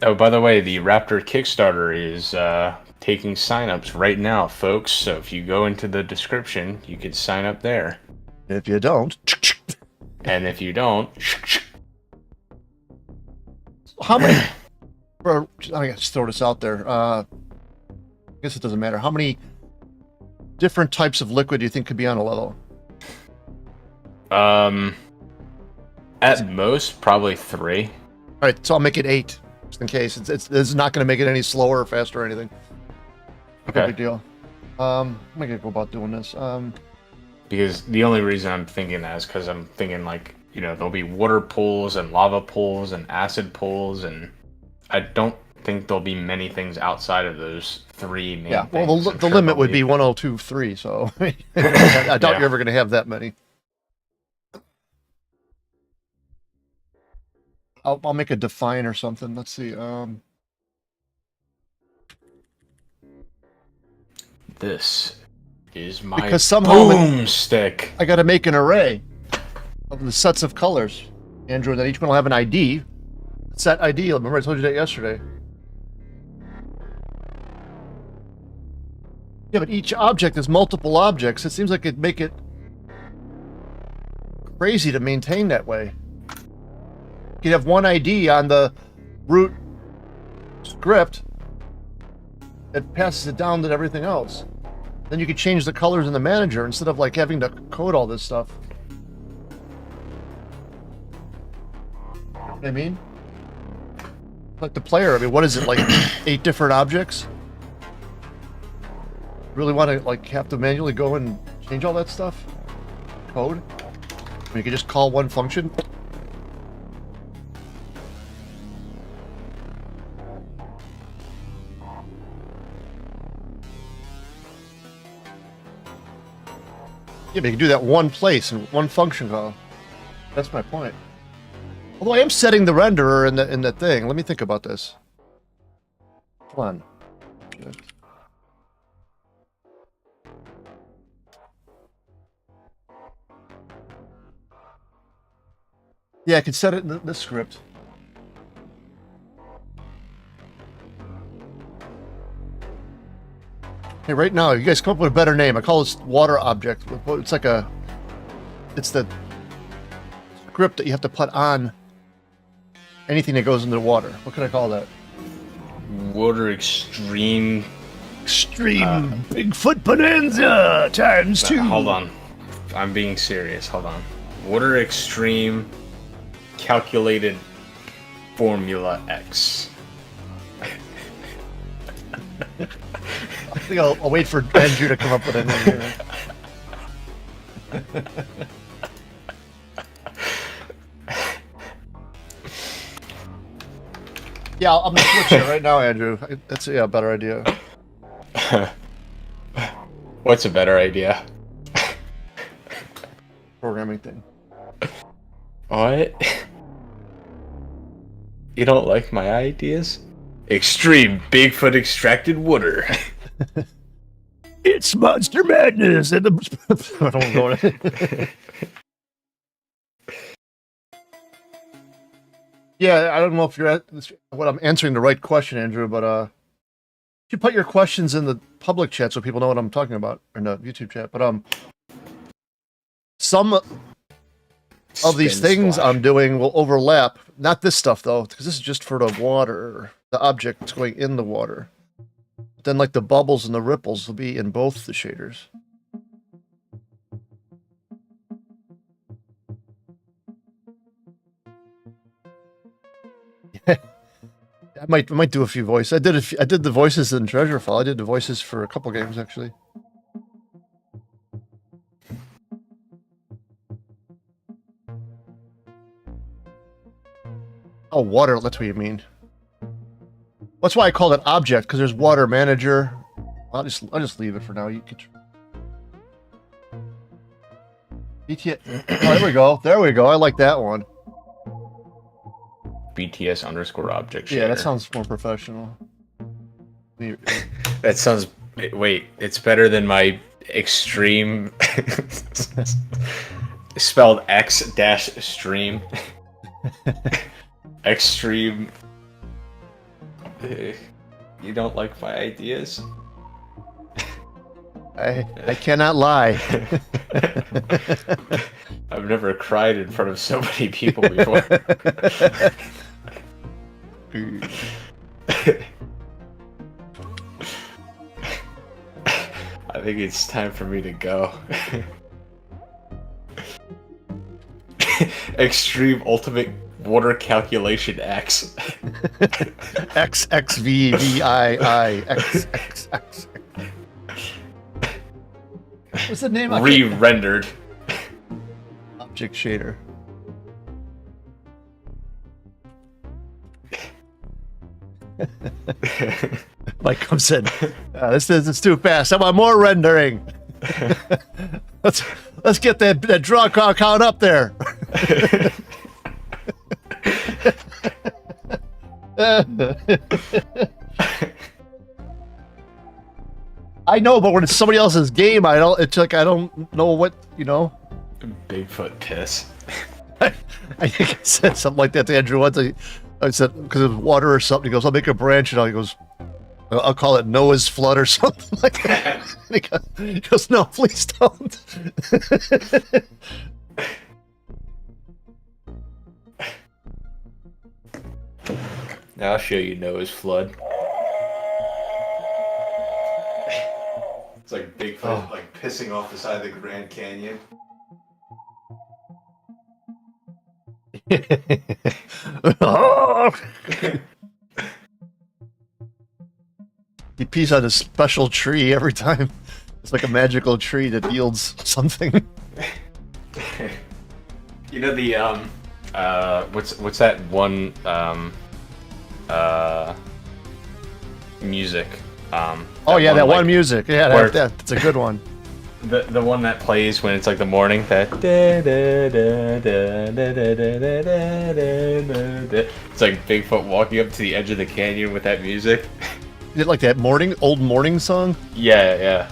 Oh, by the way, the Raptor Kickstarter is taking signups right now, folks. So if you go into the description, you can sign up there. If you don't, and if you don't, how many? I gotta just throw this out there. I guess it doesn't matter. How many different types of liquid do you think could be on a level? At most, probably 3. All right, so I'll make it 8, just in case. It's not going to make it any slower or faster or anything. Okay. No big deal. I'm gonna go about doing this. Because the only reason I'm thinking that is because I'm thinking, like, you know, there'll be water pools and lava pools and acid pools, and I don't think there'll be many things outside of those 3 main Yeah, things. well, the limit would be 1023, so I doubt you're ever going to have that many. I'll make a define or something. Let's see. This is my Because somehow boomstick. I got to make an array of the sets of colors, Andrew, and then each one will have an ID. Set ID. Remember I told you that yesterday. Yeah, but each object is multiple objects. It seems like it'd make it crazy to maintain that way. You'd have one ID on the root script that passes it down to everything else. Then you could change the colors in the manager instead of like having to code all this stuff. You know what I mean? Like the player, I mean, what is it, like 8 different objects? Really want to like have to manually go and change all that stuff? Code? I mean, you can just call one function. Yeah, but you can do that one place and one function call. That's my point. Although I am setting the renderer in the thing. Let me think about this. Come on. Good. Yeah, I can set it in the script. Hey, right now, you guys come up with a better name. I call this water object. It's like a... It's the script that you have to put on anything that goes into the water. What could I call that? Water extreme. Extreme Bigfoot Bonanza times 2. Hold on. I'm being serious. Hold on. Water extreme calculated formula X. I think I'll wait for Andrew to come up with a name here. Yeah, I'm gonna switch it right now, Andrew. That's a better idea. What's a better idea? Programming thing. What? You don't like my ideas? Extreme Bigfoot extracted water. It's Monster Madness and the. I don't know. Yeah, I don't know if you're at what I'm answering the right question, Andrew, but you put your questions in the public chat so people know what I'm talking about, or in the YouTube chat. But some of these things I'm doing will overlap. Not this stuff though, because this is just for the water, the object going in the water. Then like the bubbles and the ripples will be in both the shaders. I might do a few voices. I did the voices in Treasurefall. I did the voices for a couple games actually. Oh, water. That's what you mean. That's why I called it object, because there's water manager. I'll just leave it for now. You could. BTS. Oh, there we go. There we go. I like that one. BTS underscore object shader. Yeah, that sounds more professional. That sounds. Wait, it's better than my extreme. Spelled X dash stream. Extreme. You don't like my ideas? I cannot lie. I've never cried in front of so many people before. I think it's time for me to go. Extreme ultimate water calculation X. X X V V I X X X. What's the name? Re-rendered. Object shader. Mike comes in. This is too fast. I want more rendering. let's get that draw count up there. I know, but when it's somebody else's game, I don't. It's like I don't know what you know. Bigfoot piss. I think I said something like that to Andrew once. I said because it was water or something. He goes, "I'll make a branch," and he goes, "I'll call it Noah's flood or something like that." And he goes, "No, please don't." Now I'll show you Noah's flood. It's like Bigfoot, like pissing off the side of the Grand Canyon. He pees on a special tree every time. It's like a magical tree that yields something. You know the what's that one music? Oh yeah, that one like, music. Yeah, where- that's a good one. the one that plays when it's like the morning. That it's like Bigfoot walking up to the edge of the canyon with that music. Is it like that old morning song? Yeah, yeah,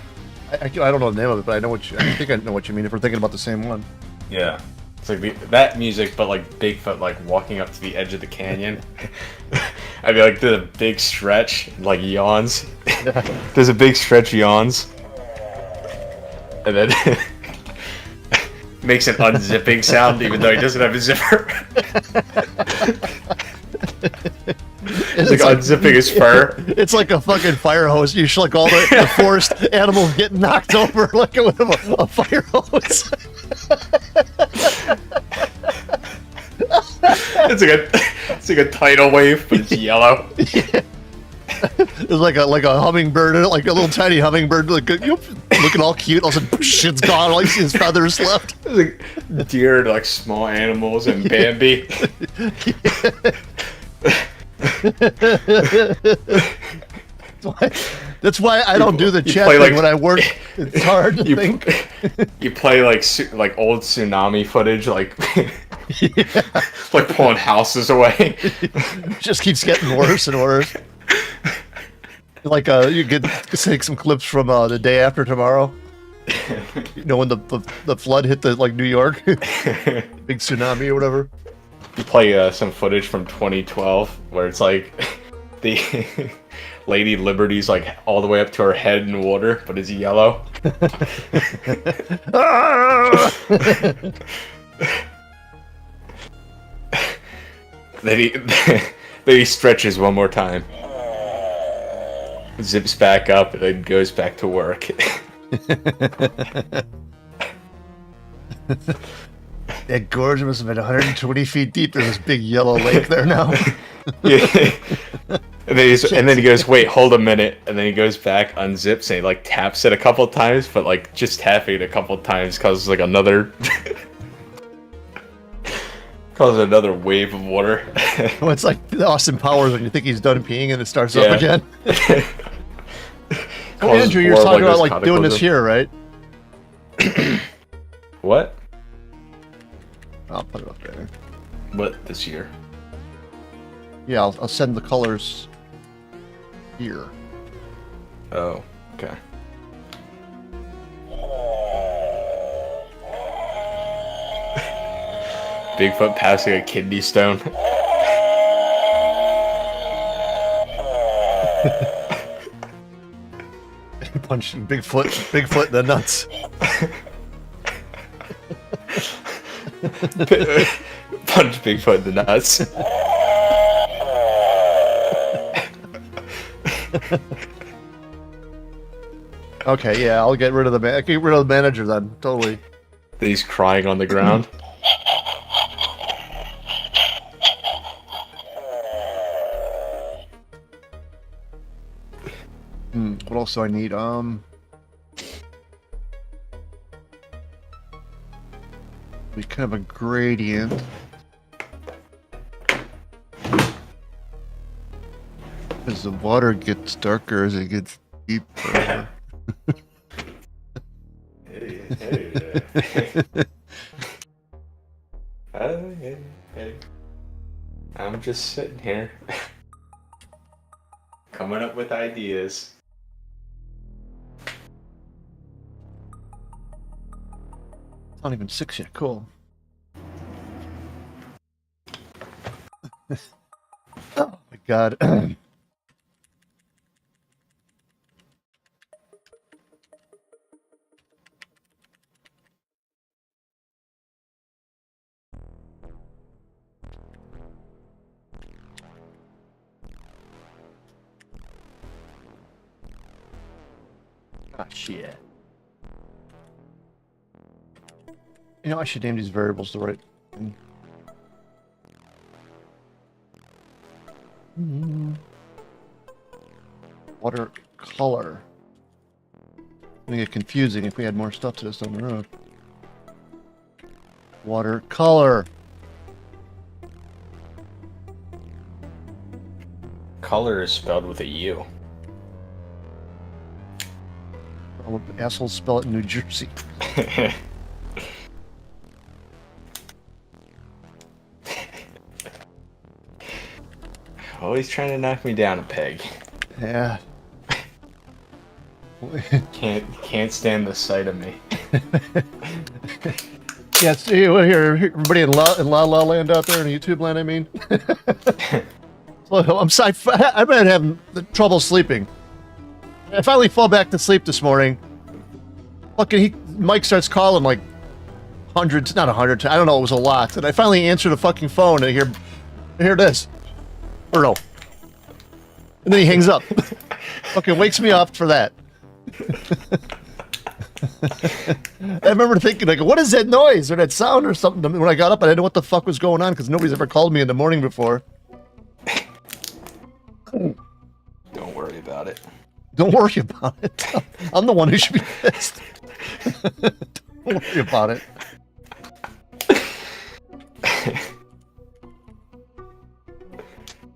I don't know the name of it, but I think I know what you mean if we're thinking about the same one. yeah. It's like that music, but like Bigfoot like walking up to the edge of the canyon. I'd be like, did a big stretch, like yawns. There's a big stretch, yawns, and then makes an unzipping sound, even though he doesn't have a zipper. He's like unzipping his fur. It's like a fucking fire hose. You should like all the forest animals get knocked over like with a fire hose. It's like a tidal wave, but it's yellow. Yeah. It's like a hummingbird, like a little tiny hummingbird, looking all cute. All of a sudden, shit's gone. All you see is feathers left. It's like deer and like small animals and Bambi. That's why I don't do the chat play, thing like- when I work. It's hard to You, think. you play like old tsunami footage, like like pulling houses away. Just keeps getting worse and worse. Like you could take some clips from the day after tomorrow. You know when the flood hit the like New York, big tsunami or whatever. You play some footage from 2012 where it's like the Lady Liberty's like all the way up to her head in water, but it's yellow. Then he stretches one more time, zips back up, and then goes back to work. That gorge must have been 120 feet deep. There's this big yellow lake there now. Yeah. And then he goes, wait, hold a minute, and then he goes back, unzips, and he like taps it a couple times, but like just tapping it a couple times causes like another wave of water. Well, it's like Austin Powers when you think he's done peeing and it starts Yeah. up again. Oh, Causes Andrew, you're more of, talking about this like doing this cataclysm. here, right? What? I'll put it up there. What this year? Yeah, I'll send the colors here. Oh, okay. Bigfoot passing a kidney stone. Punching Bigfoot in the nuts. Punch Bigfoot in the nuts. Okay, yeah, I'll get rid of the manager then. Totally. Then he's crying on the ground. What else do I need? We kind of a gradient. As the water gets darker as it gets deeper. Hey. I'm just sitting here. Coming up with ideas. It's not even 6 yet. Cool. Oh my god. Ah, shit. You know, I should name these variables the right thing. Water Watercolor. Gonna get confusing if we had more stuff to this down the road. Watercolor. Color is spelled with a U. All the assholes spell it in New Jersey. Always trying to knock me down a peg. Yeah. Can't stand the sight of me. Yeah, see, well, here, everybody in La La Land out there in YouTube land, I mean. I've been having trouble sleeping. I finally fall back to sleep this morning. Mike starts calling like hundreds, not 100, I don't know, it was a lot. And I finally answer the fucking phone and I hear this. Or no. And then he hangs up. Fucking wakes me up for that. I remember thinking, like, what is that noise or that sound or something? When I got up, I didn't know what the fuck was going on because nobody's ever called me in the morning before. Don't worry about it. Don't worry about it. I'm the one who should be pissed. Don't worry about it.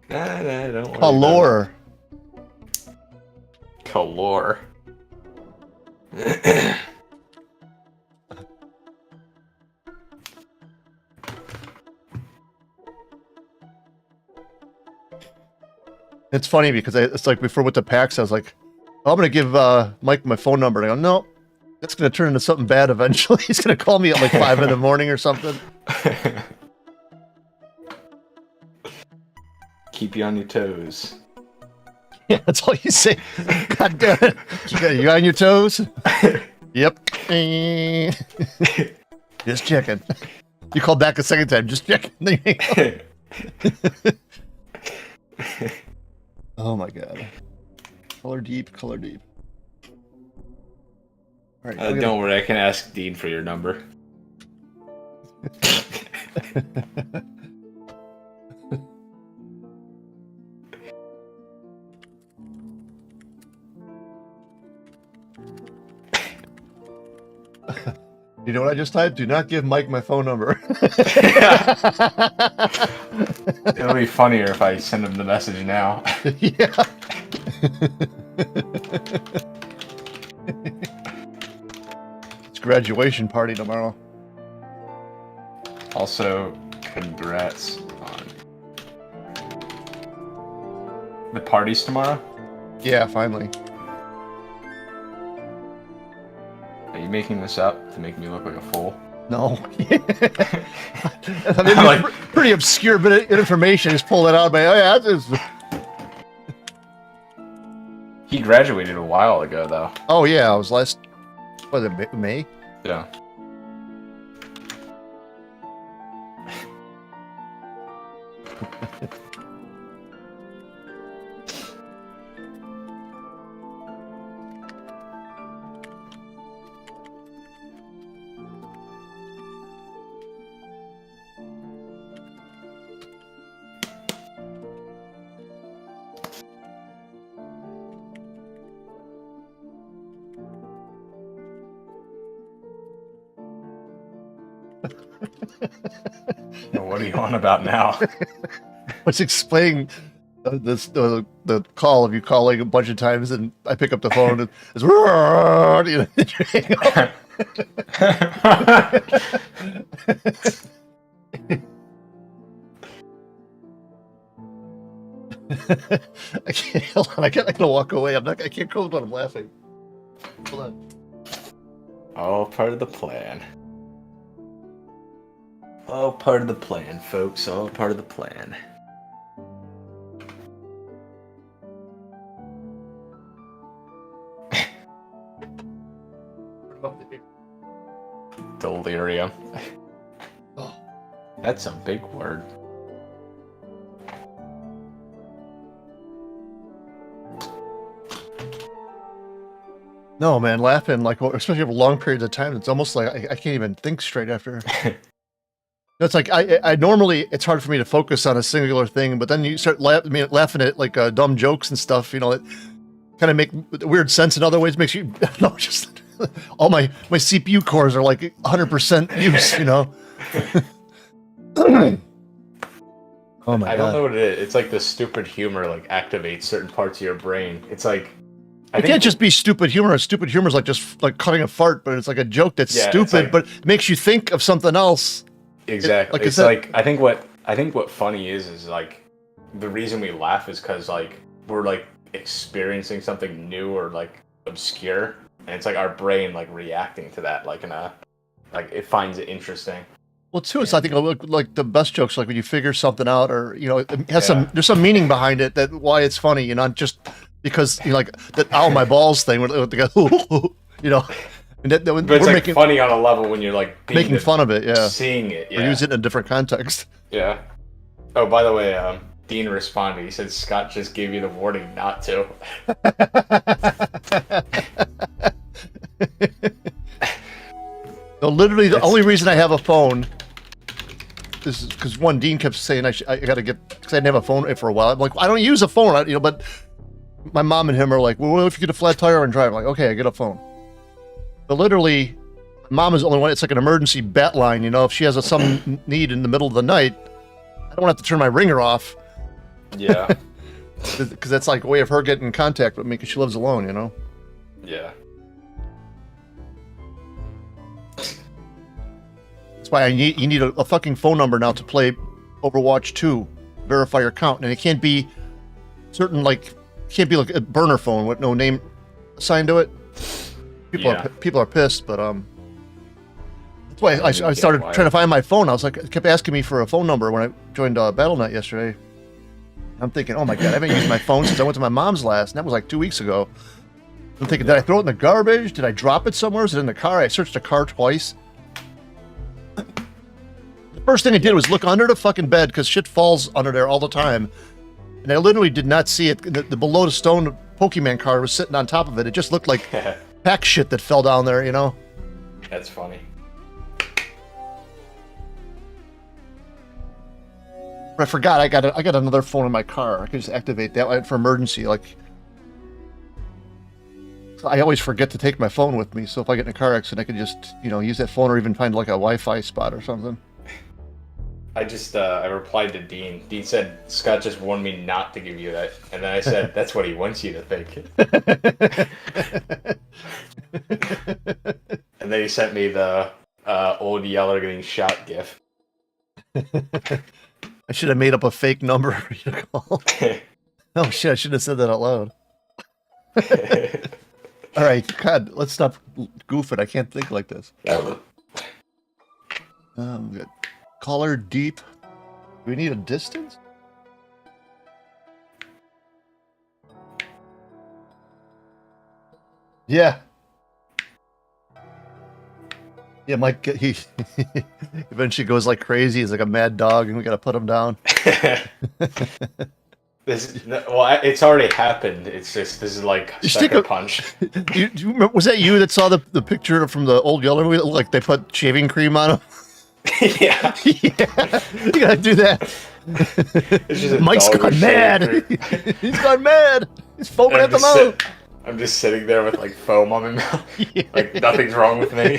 Nah, don't worry. Color. Color. It's funny because it's like before with the PAX, I was like, oh, I'm going to give Mike my phone number. And I go, no, that's going to turn into something bad eventually. He's going to call me at like 5 in the morning or something. Keep you on your toes. Yeah, that's all you say. God damn it. You on your toes? Yep. Just checking. You call back a second time, just checking. Oh my god. Color deep, color deep. All right, Don't worry, I can ask Dean for your number. You know what I just typed? Do not give Mike my phone number. It'll be funnier if I send him the message now. Yeah. It's graduation party tomorrow. Also, congrats on the parties tomorrow. Yeah, finally. Are you making this up to make me look like a fool? No. I mean, Like- pretty obscure bit of information. Just pull it out. Oh yeah, that's just... He graduated a while ago, though. Oh yeah, I was last. Was it May? Yeah. What are you on about now? Let's explain the call. If you call like a bunch of times and I pick up the phone and it's you know, you hang up. I can't. Hold on. I gotta walk away. I can't close when I'm laughing. Hold on. All part of the plan. All part of the plan, folks. All part of the plan. Delirium. Oh. That's a big word. No, man, laughing like especially over long periods of time. It's almost like I can't even think straight after. It's like I normally it's hard for me to focus on a singular thing, but then you start laughing at like dumb jokes and stuff. You know, kind of make weird sense in other ways. Makes you no, just all my CPU cores are like 100% use. You know. Oh my I don't god! know what it is. It's like the stupid humor like activates certain parts of your brain. It's like I It think can't just be stupid humor. Stupid humor is like just like cutting a fart, but it's like a joke that's Yeah, it's stupid, like- but it makes you think of something else. exactly. like I It's said- like I think what funny is like the reason we laugh is because like we're like experiencing something new or like obscure, and it's like our brain like reacting to that like in a like it finds it interesting. Well, too, it's I think like the best jokes, like when you figure something out, or you know, it has Yeah. there's some meaning behind it that why it's funny, you know, not just because you know, like that "ow my balls" thing with the guy, you know, and that But it's we're like making funny on a level when you're like making fun of it, yeah, seeing it, or yeah. use it in a different context. Yeah. Oh, by the way, Dean responded. He said Scott just gave you the warning not to. No, literally, the It's- only reason I have a phone is because one Dean kept saying I got to get because I didn't have a phone for a while. I'm like, I don't use a phone, you know. But my mom and him are like, well, what if you get a flat tire and drive? I'm like, okay, I get a phone. But literally, mom is the only one. It's like an emergency bat line, you know. If she has some need in the middle of the night, I don't have to turn my ringer off Yeah. because that's like a way of her getting in contact with me because she lives alone, you know. Yeah. That's why you need a fucking phone number now to play Overwatch 2, verify your account, and it can't be certain like a burner phone with no name assigned to it. People are pissed, but that's why I started trying to find my phone. I was like, it kept asking me for a phone number when I joined BattleNet yesterday. I'm thinking, oh my god, I haven't used my phone since I went to my mom's last, and that was like 2 weeks ago. I'm thinking, did I throw it in the garbage? Did I drop it somewhere? Is it in the car? I searched the car twice. The first thing I did was look under the fucking bed because shit falls under there all the time. And I literally did not see it. The below the stone Pokemon card was sitting on top of it. It just looked like pack shit that fell down there, you know? That's funny. But I forgot I got another phone in my car. I could just activate that for emergency. Like, so I always forget to take my phone with me. So if I get in a car accident, I could just use that phone or even find like a Wi-Fi spot or something. I just I replied to Dean. Dean said Scott just warned me not to give you that, and then I said that's what he wants you to think. And then he sent me the old Yeller getting shot gif. I should have made up a fake number for you to call. Oh shit! I should have said that out loud. All right, God, let's stop goofing. I can't think like this. Good. Caller deep. Do we need a distance? Yeah. Yeah, Mike, he eventually goes like crazy. He's like a mad dog, and we gotta put him down. It's already happened. It's just this is like You stick sucker a- punch. Do you remember, was that you that saw the picture from the old Yeller movie? Like they put shaving cream on him? Yeah, Yeah, you gotta do that. it's just a Mike's dog gone with mad. shaving cream. He's gone mad. He's foaming at the mouth. I'm just sitting there with like foam on my mouth. Yeah. Like nothing's wrong with me.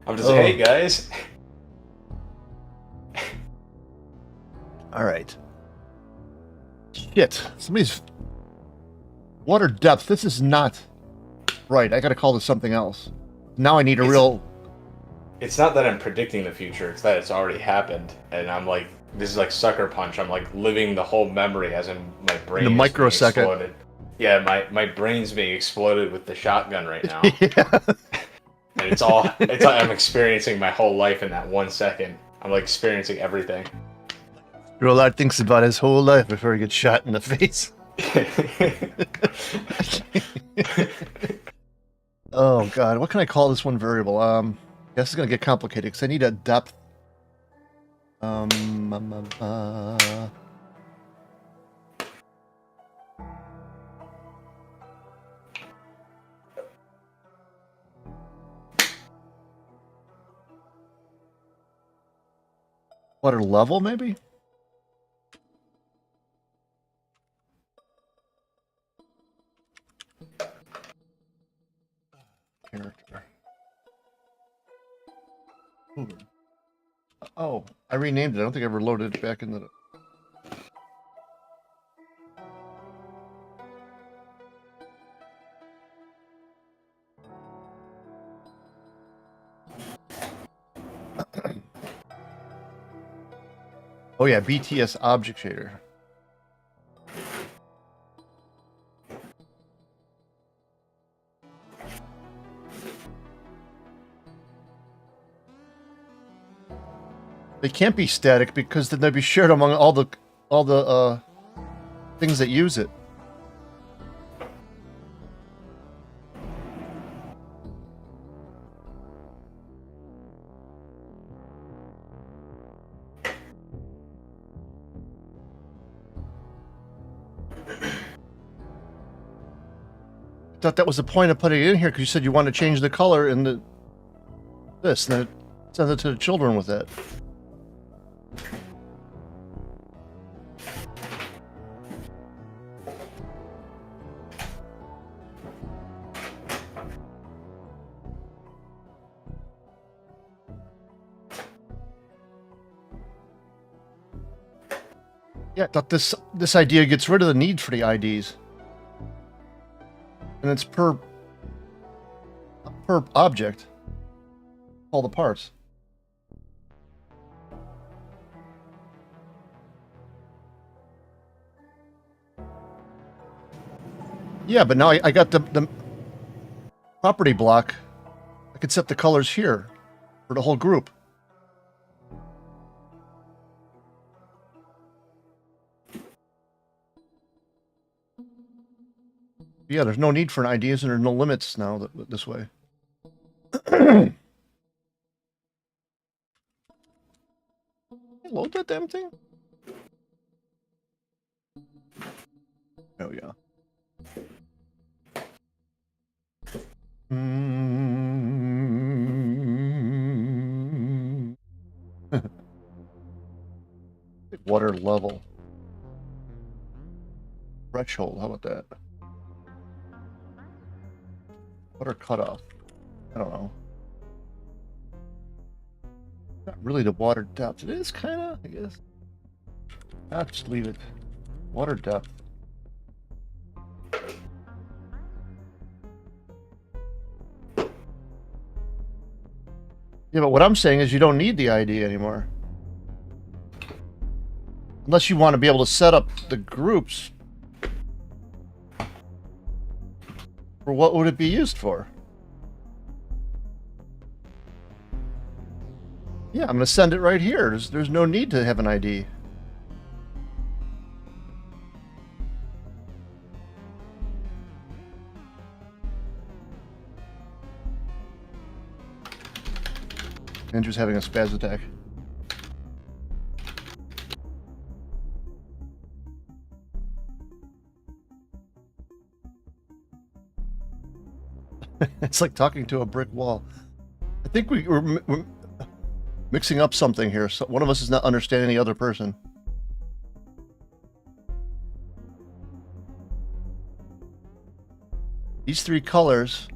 I'm just Oh. hey guys. All right. Shit. Somebody's water depth. This is not right. I gotta call this something else. Now I need a real. It's not that I'm predicting the future, it's that it's already happened. And I'm like, this is like sucker punch. I'm like living the whole memory as in my brain. In a is being microsecond. exploded. Yeah, my brain's being exploded with the shotgun right now. Yeah. And it's like I'm experiencing my whole life in that 1 second. I'm like experiencing everything. Rolard thinks about his whole life before he gets shot in the face. Oh god, what can I call this one variable? This is gonna get complicated because I need a depth. Water level, maybe? Ooh. Oh, I renamed it. I don't think I ever loaded it back into the... Oh yeah, BTS Object Shader. They can't be static because then they'd be shared among all the things that use it. I thought that was the point of putting it in here because you said you want to change the color in this, and then it sends it to the children with that. Yeah, I thought this idea gets rid of the need for the IDs. And it's per object. All the parts. Yeah, but now I got the property block. I can set the colors here for the whole group. Yeah, there's no need for an IDs and there's no limits now this way. Load that damn thing? Oh yeah. Water level. Threshold, how about that? Water cutoff. I don't know. Not really the water depth. It is kind of, I guess. I'll just leave it. Water depth. Yeah, but what I'm saying is you don't need the ID anymore. Unless you want to be able to set up the groups. For what would it be used for? Yeah, I'm going to send it right here. There's no need to have an ID. Andrew's having a spaz attack. It's like talking to a brick wall. I think we're mixing up something here. So one of us is not understanding the other person. These three colors,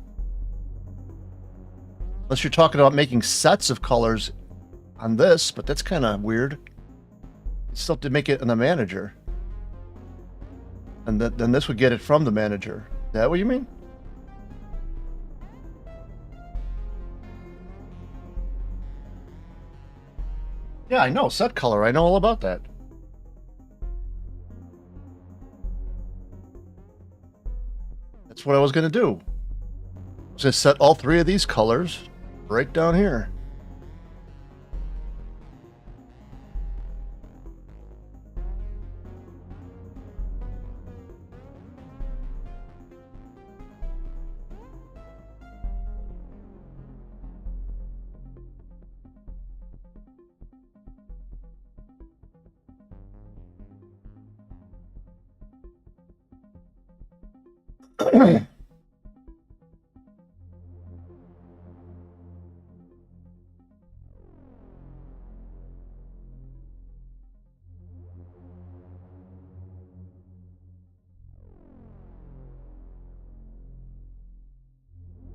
unless you're talking about making sets of colors on this, but that's kind of weird. You still have to make it in the manager. And then this would get it from the manager. Is that what you mean? Yeah, I know. Set color. I know all about that. That's what I was going to do. I was going to set all three of these colors right down here.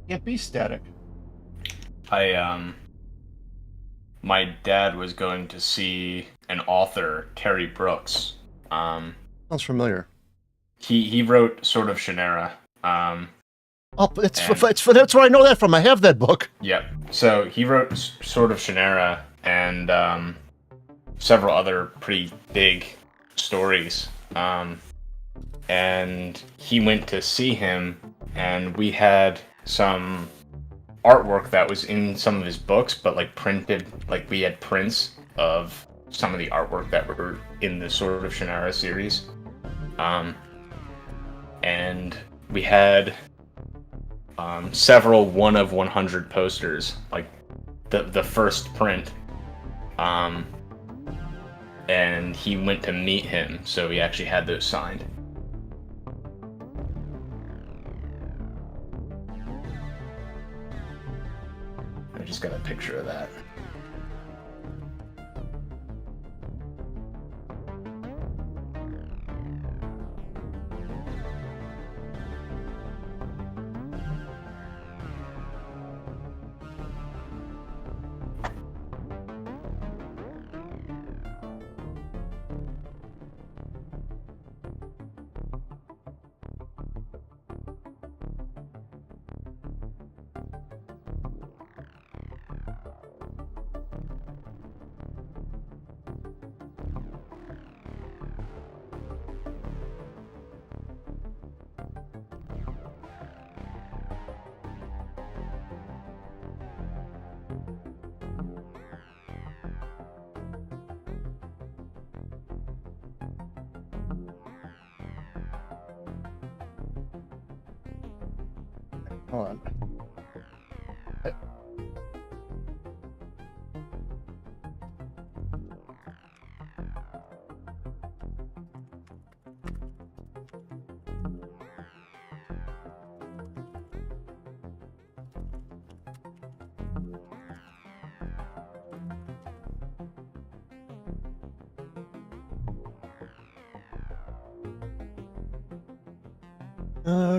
Can't be static. I my dad was going to see an author, Terry Brooks. Sounds familiar. He wrote Sword of Shannara. Oh, And- that's where I know that from. I have that book. Yep. So he wrote Sword of Shannara and several other pretty big stories. And he went to see him, and we had some artwork that was in some of his books, but like printed, like we had prints of some of the artwork that were in the Sword of Shannara series. And we had several 1 of 100 posters, like the first print. And he went to meet him, so he actually had those signed. I just got a picture of that. Hold on.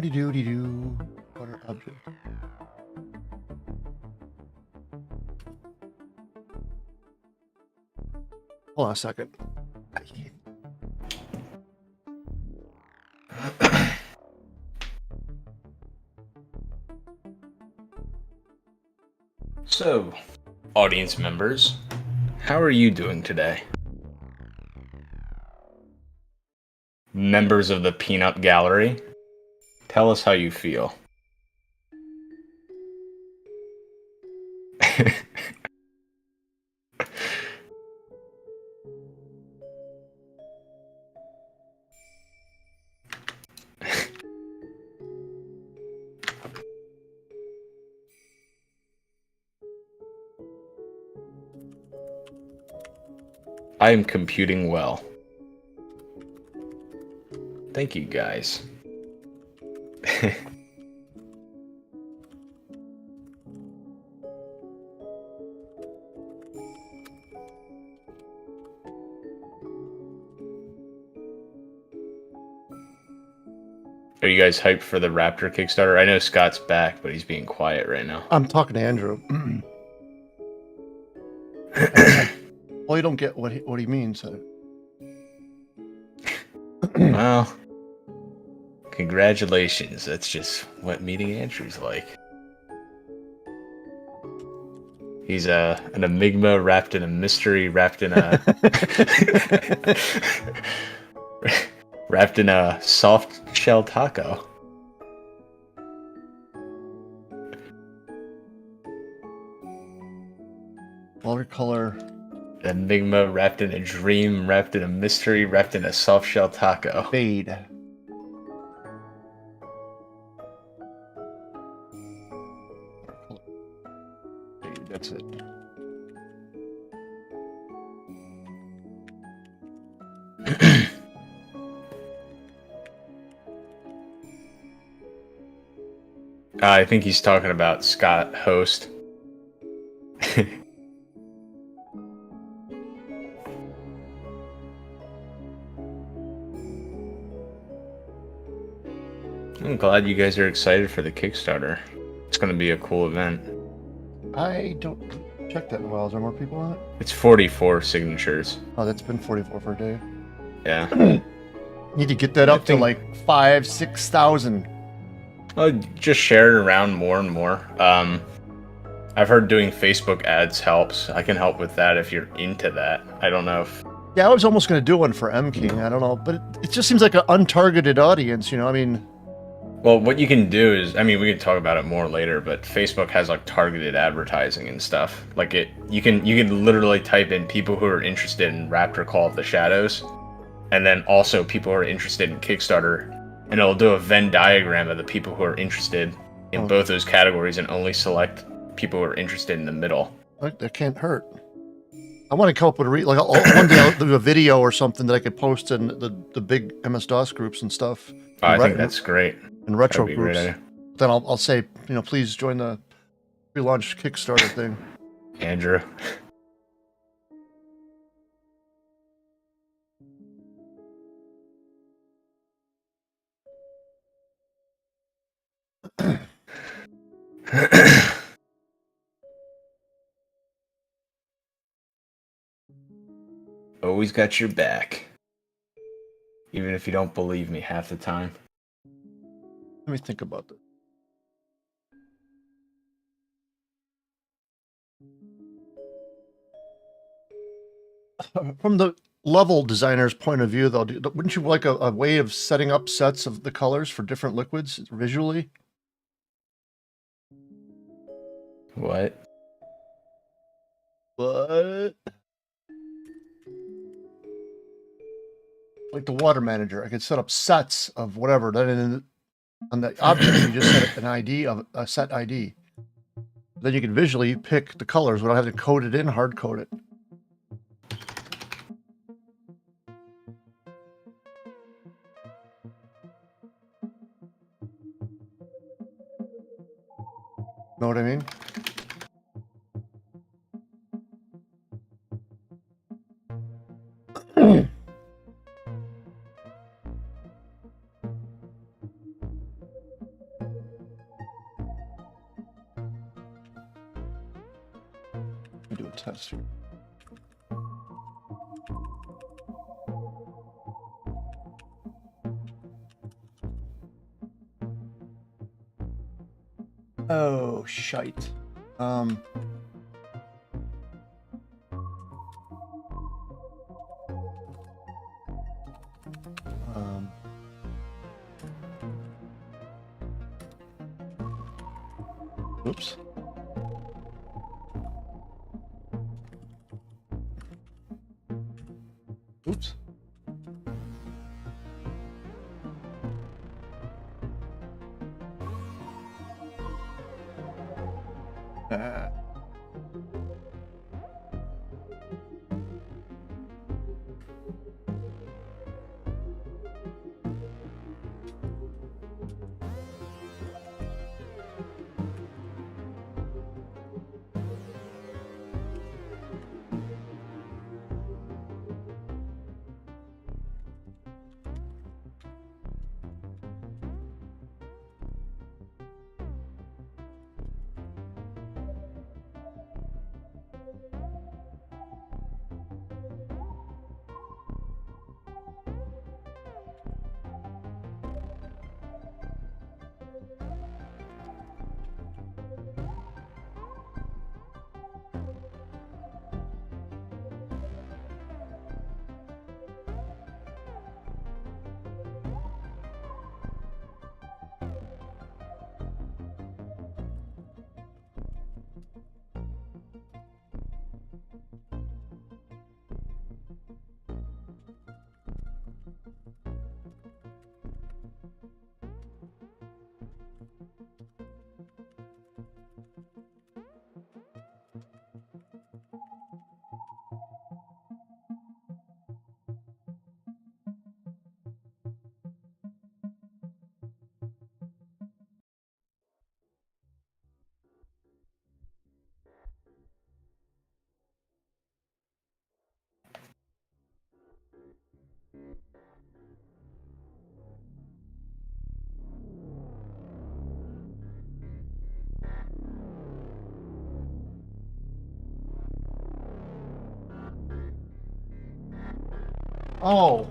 Doo-doo-doo. Water object. Hold on a second. So, audience members, how are you doing today? Members of the Peanut Gallery, tell us how you feel. I am computing well. Thank you, guys. Are you guys hyped for the Raptor Kickstarter? I know Scott's back, but he's being quiet right now. I'm talking to Andrew. Well, you don't get what he means. Well, congratulations. That's just what meeting Andrew's like. He's an enigma wrapped in a mystery, wrapped in a wrapped in a soft shell taco. Watercolor. Enigma wrapped in a dream, wrapped in a mystery, wrapped in a soft shell taco. Fade. Fade, that's it. I think he's talking about Scott Host. I'm glad you guys are excited for the Kickstarter. It's going to be a cool event. I don't. Check that in a while. Is there more people on it? It's 44 signatures. Oh, that's been 44 for a day. Yeah. Need to get that I up to think- like 5,000, 6,000. Well, just share it around more and more. I've heard doing Facebook ads helps. I can help with that if you're into that. I don't know if Yeah, I was almost going to do one for M King. I don't know, but it just seems like an untargeted audience. You know, I mean, well, what you can do is, I mean, we can talk about it more later, but Facebook has like targeted advertising and stuff. Like you can literally type in people who are interested in Raptor Call of the Shadows, and then also people who are interested in Kickstarter, and it'll do a Venn diagram of the people who are interested in both those categories, and only select people who are interested in the middle. that can't hurt. I want to come up with one day I'll do a video or something that I could post in the big MS DOS groups and stuff. I think that's great. And retro That'd be a great groups. idea. Then I'll say, please join the pre-launch Kickstarter thing. Andrew. Always got your back. Even if you don't believe me half the time. Let me think about that. From the level designer's point of view, though, wouldn't you like a way of setting up sets of the colors for different liquids visually? What? What? Like the water manager, I could set up sets of whatever. Then on the object, you just set an ID of a set ID. Then you can visually pick the colors without having to code it in, hard code it. Know what I mean? Let me do a test here. Oh, shite. Oops. Oops. Oh.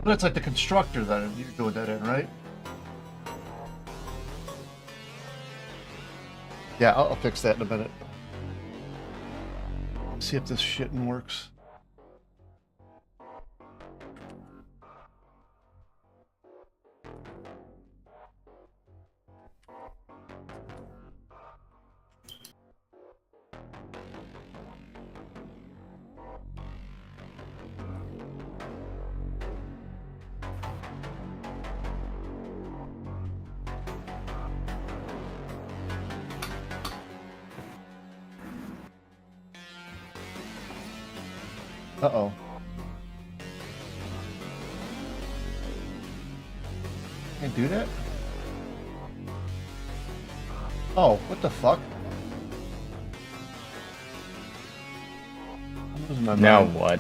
That's like the constructor that you're doing that in, right? Yeah, I'll fix that in a minute. See if this shitting works. Uh-oh. Can't do that? Oh, what the fuck? I'm losing my Now mind. what?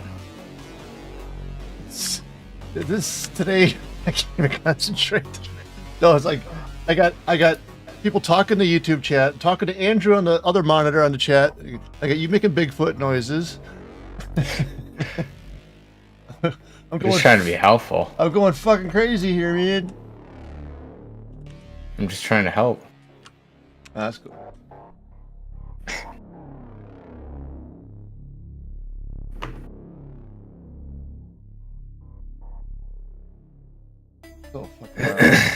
This today I can't even concentrate. No, it's like I got people talking to YouTube chat, talking to Andrew on the other monitor on the chat. I got you making Bigfoot noises. I'm Just trying to be helpful. I'm going fucking crazy here, man. I'm just trying to help. That's cool. So fucking loud.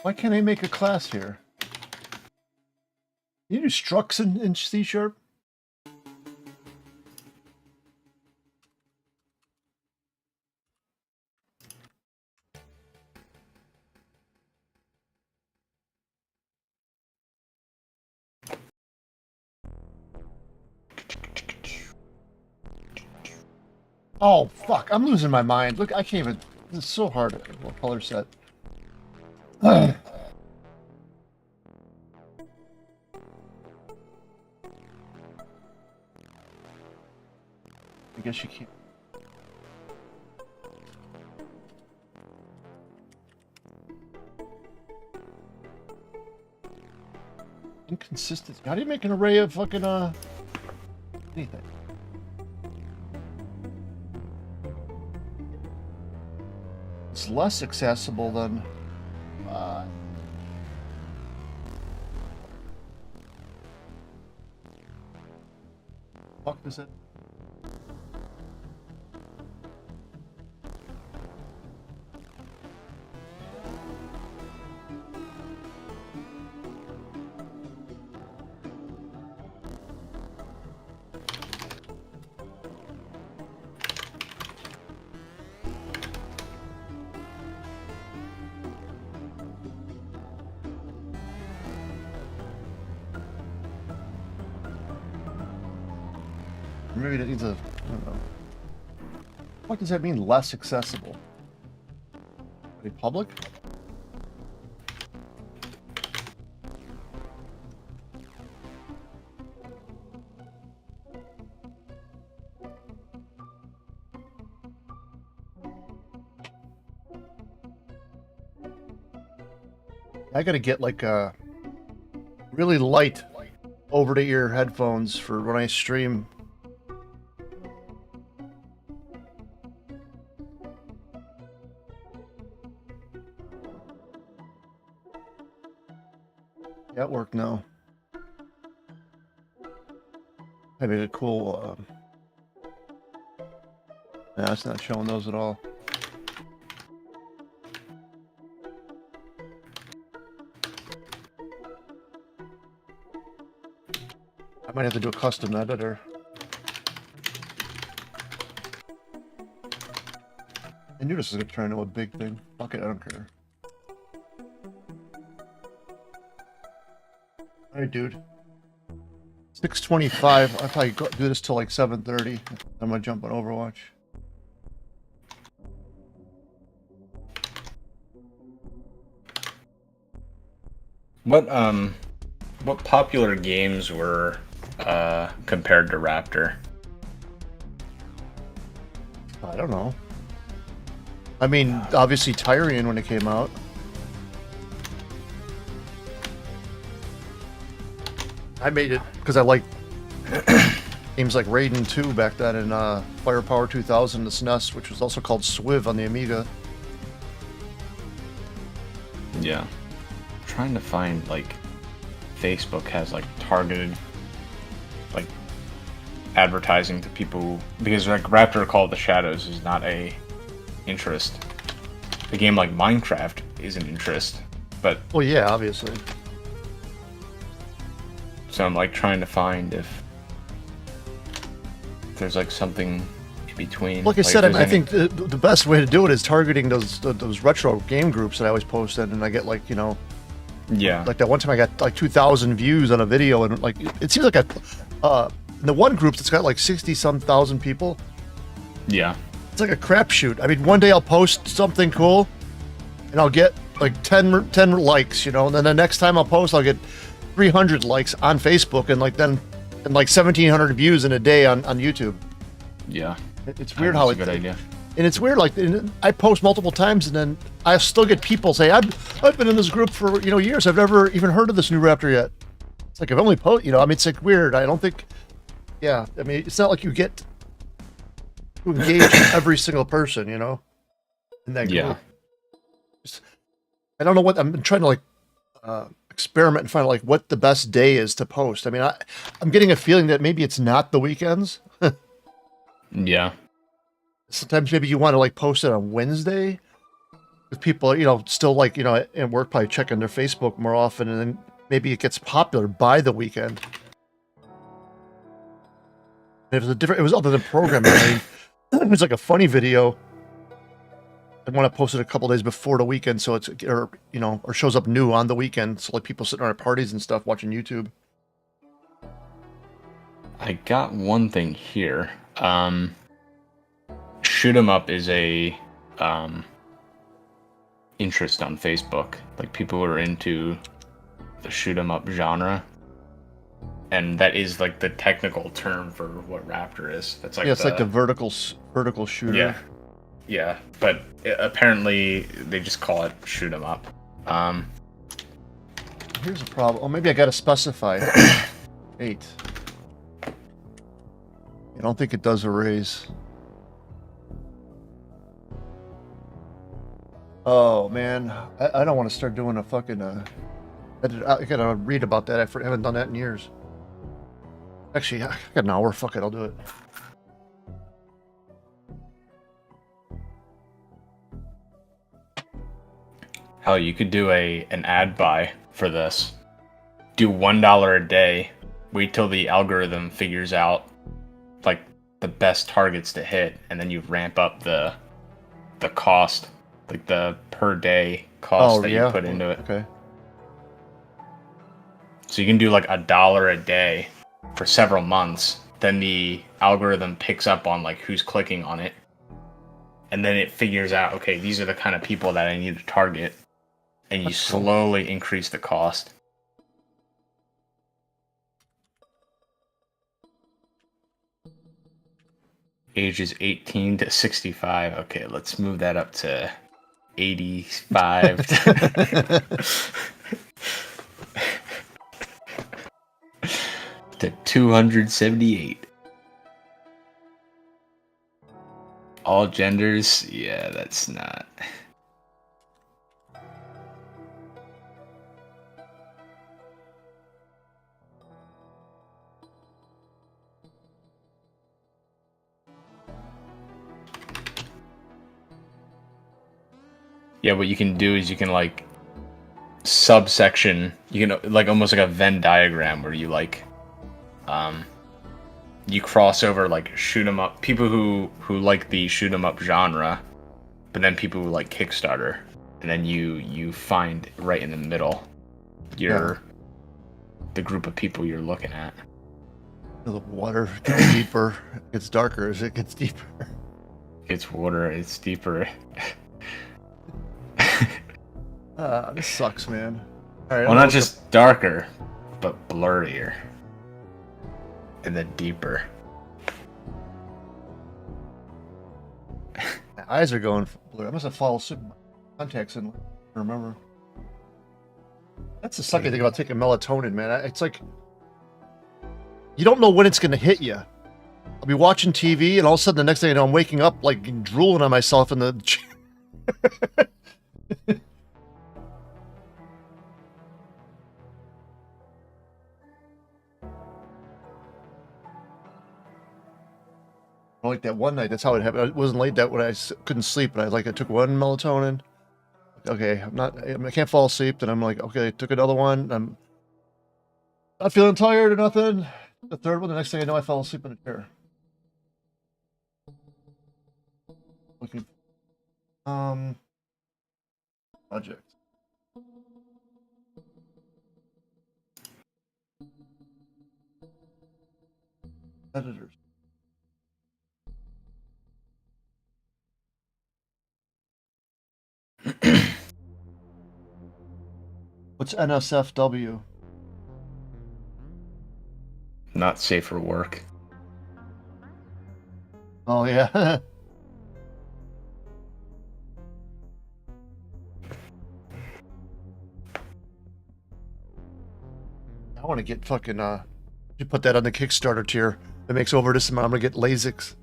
Why can't I make a class here? You do structs in C#? Oh fuck! I'm losing my mind. Look, I can't even. This is so hard. What color set? I guess you can't. Inconsistency. How do you make an array of fucking anything? It's less accessible than fuck is it? Maybe that needs a. I don't know. What does that mean? Less accessible? Are they public? I gotta get like a really light over-the-ear headphones for when I stream. That work now. Maybe a cool. Nah, it's not showing those at all. I might have to do a custom editor. I knew this was gonna turn into a big thing. Fuck it, I don't care. Alright, dude. 6:25. I'll probably do this till like 7:30. I'm gonna jump on Overwatch. What popular games were compared to Raptor? I don't know. I mean, obviously Tyrion when it came out. I made it because I liked games like Raiden 2 back then and Firepower 2000, the SNES, which was also called Swiv on the Amiga. Yeah. I'm trying to find like Facebook has like targeted like advertising to people because like Raptor Call of the Shadows is not a interest. A game like Minecraft is an interest, but Well, yeah, obviously. so I'm like trying to find if there's like something in between. Like I if said, there's I any- think the best way to do it is targeting those retro game groups that I always post in, and I get like, you know, yeah, like that one time I got like 2,000 views on a video, and like it seems like in the one group that's got like 60-some thousand people. yeah, It's like a crapshoot. I mean, one day I'll post something cool, and I'll get like 10 likes, you know, and then the next time I'll post, I'll get 300 likes on Facebook, and like 1,700 views in a day on YouTube. yeah. It's weird That's how a good idea. And it's weird, like I post multiple times, and then I still get people say, "I've been in this group for years. I've never even heard of this new Raptor yet." It's like I've only I mean, it's like weird. I don't think, yeah. I mean, it's not like you get to engage every single person, in that group. Yeah. I don't know what I'm trying to like experiment and find like what the best day is to post. I mean, I'm getting a feeling that maybe it's not the weekends. Yeah. Sometimes maybe you want to like post it on Wednesday with people, still like, at work probably checking their Facebook more often, and then maybe it gets popular by the weekend. It was other than programming. I mean, it was like a funny video. I want to post it a couple days before the weekend, so or shows up new on the weekend. So like people sitting around at parties and stuff watching YouTube. I got one thing here. Shoot 'em up is a interest on Facebook. Like people are into the shoot 'em up genre, and that is like the technical term for what Raptor is. That's like It's like the vertical shooter. Yeah. But apparently they just call it shoot 'em up. Here's a problem. Oh, maybe I got to specify 8. I don't think it does erase. Oh man, I don't want to start doing a fucking I gotta read about that. I haven't done that in years. Actually, I got an hour. Fuck it, I'll do it. Hell, you could do an ad buy for this. Do $1 a day. Wait till the algorithm figures out like the best targets to hit, and then you ramp up the cost, like the per day cost that you put into it. Okay. So you can do like $1 a day for several months. Then the algorithm picks up on like who's clicking on it, and then it figures out, okay, these are the kind of people that I need to target, and you slowly increase the cost. Ages 18 to 65. Okay, let's move that up to 85. To 278. All genders? Yeah, that's not. Yeah, what you can do is you can like subsection, you can like almost like a Venn diagram where you like You cross over like shoot 'em up people who like the shoot 'em up genre, but then people who like Kickstarter, and then you find right in the middle the group of people you're looking at. The water gets deeper. It gets darker as it gets deeper. It's water. It's deeper. This sucks, man. All right, Well, not just darker, but blurrier. And then deeper. My eyes are going blurry. I must have fallen asleep with my contacts in. Remember? That's the sucky thing about taking melatonin, man. It's like you don't know when it's going to hit you. I'll be watching TV, and all of a sudden, the next thing I know, I'm waking up like drooling on myself in the. Like that one night, that's how it happened. It wasn't late that when I couldn't sleep, and I took one melatonin. Okay, I can't fall asleep. Then I'm like, okay, I took another one. I'm not feeling tired or nothing. The third one, the next thing I know, I fell asleep in a chair. Looking, project. Editors. What's NSFW? Not safe for work. Oh, yeah. I want to get fucking, you put that on the Kickstarter tier. It makes over this amount. I'm going to get LASIKs.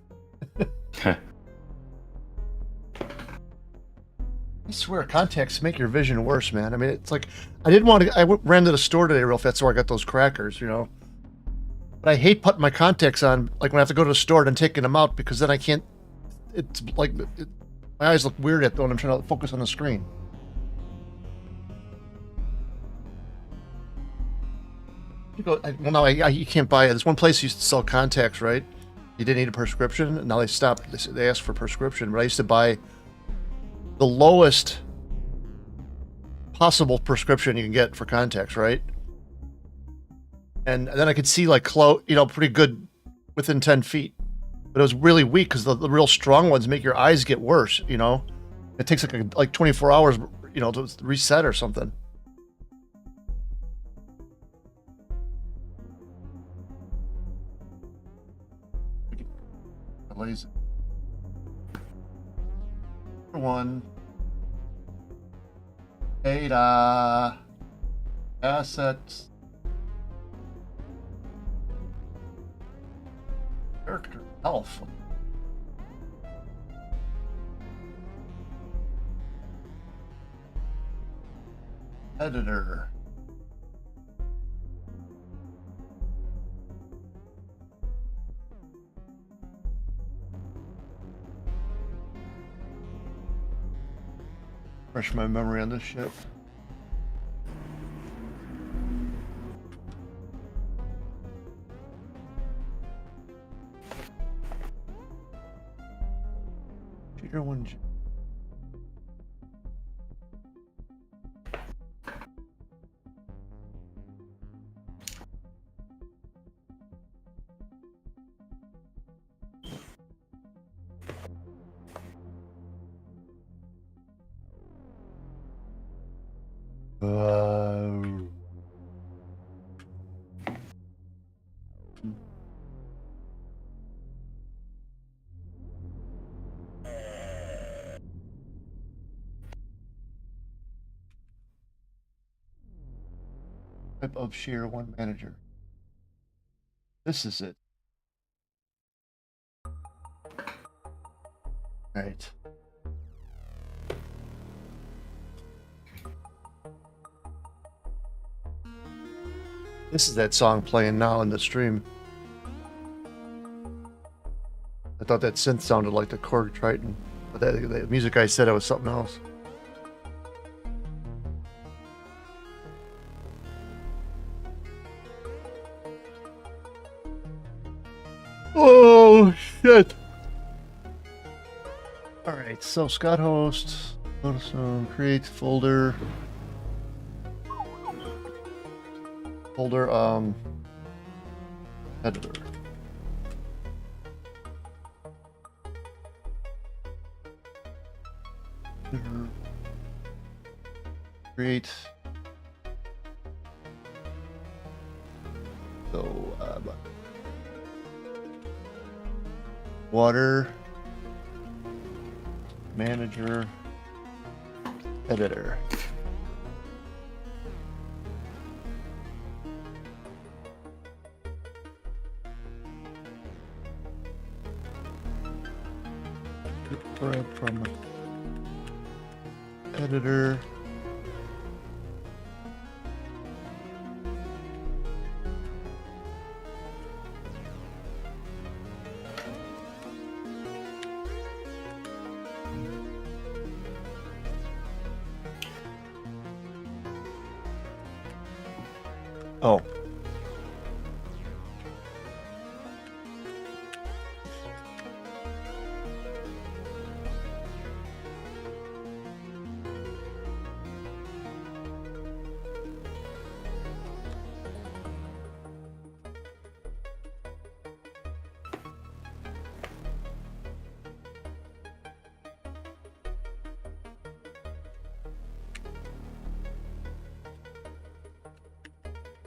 I swear, contacts make your vision worse, man. I mean, it's like, I didn't want to, ran to the store today real fast, so I got those crackers, you know. But I hate putting my contacts on, like when I have to go to the store and then taking them out, because then I can't, it's like, my eyes look weird when I'm trying to focus on the screen. You go, well, no, you can't buy it. There's one place used to sell contacts, right? You didn't need a prescription, and now they stopped. They asked for prescription, but I used to buy the lowest possible prescription you can get for contacts, right? And then I could see like pretty good within 10 feet, but it was really weak because the real strong ones make your eyes get worse. You know, it takes like 24 hours, you know, to reset or something. Lazy. One. Data. Assets. Character. Health. Editor. Refresh my memory on this shit. Cheater one. Type of shear one manager. This is it. Right. This is that song playing now in the stream. I thought that synth sounded like the Korg Triton, but the music guy said it was something else. Oh shit! All right, so Scott host, notice create folder, editor. Create. So water manager editor. Grab from editor. Oh.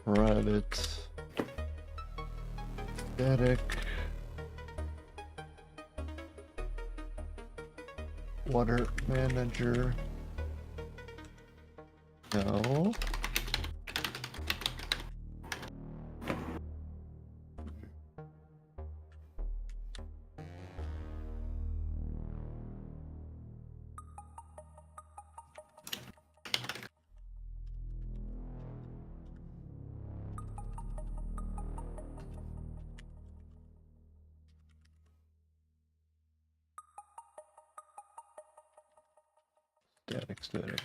Private static water manager. No. Static.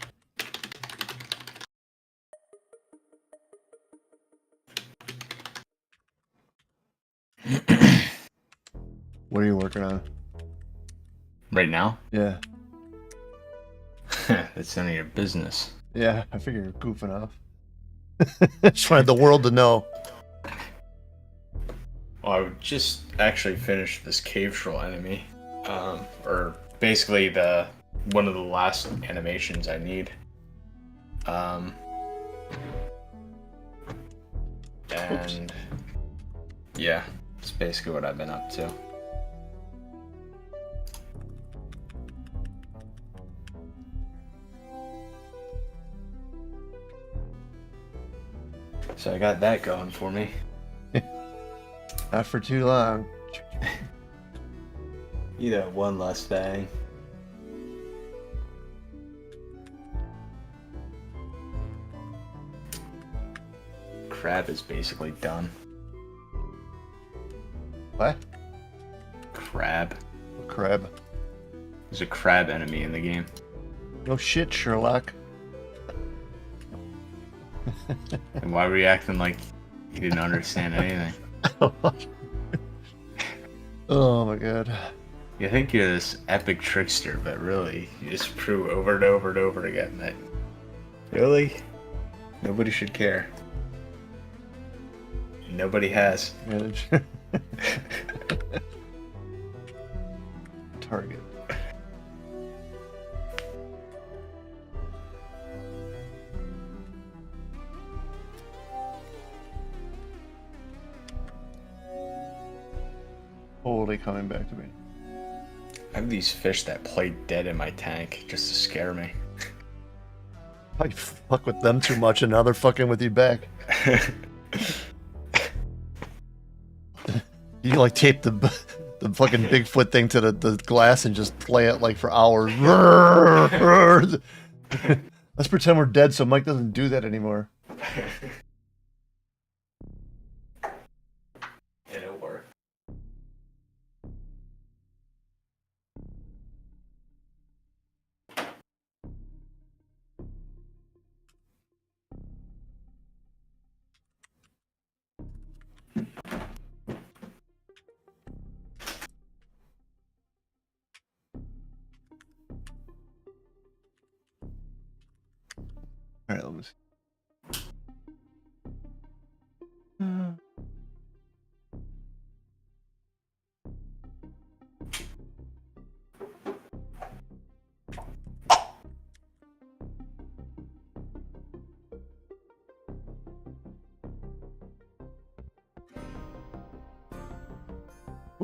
What are you working on? Right now? Yeah. That's none of your business. Yeah, I figure you're goofing off. Just wanted the world to know. Well, I just actually finished this cave troll enemy. Or basically one of the last animations I need. And yeah, it's basically what I've been up to. So I got that going for me. Not for too long. You know, one less thing. Crab is basically done. What? Crab. Crab. There's a crab enemy in the game. No shit, Sherlock. And why were you acting like you didn't understand anything? Oh my god. You think you're this epic trickster, but really, you just prove over and over and over again that really nobody should care. Nobody has. Manager. Target. Totally coming back to me. I have these fish that play dead in my tank just to scare me. I fuck with them too much and now they're fucking with you back. You like tape the fucking Bigfoot thing to the glass and just play it like for hours. Let's pretend we're dead so Mike doesn't do that anymore. It'll work.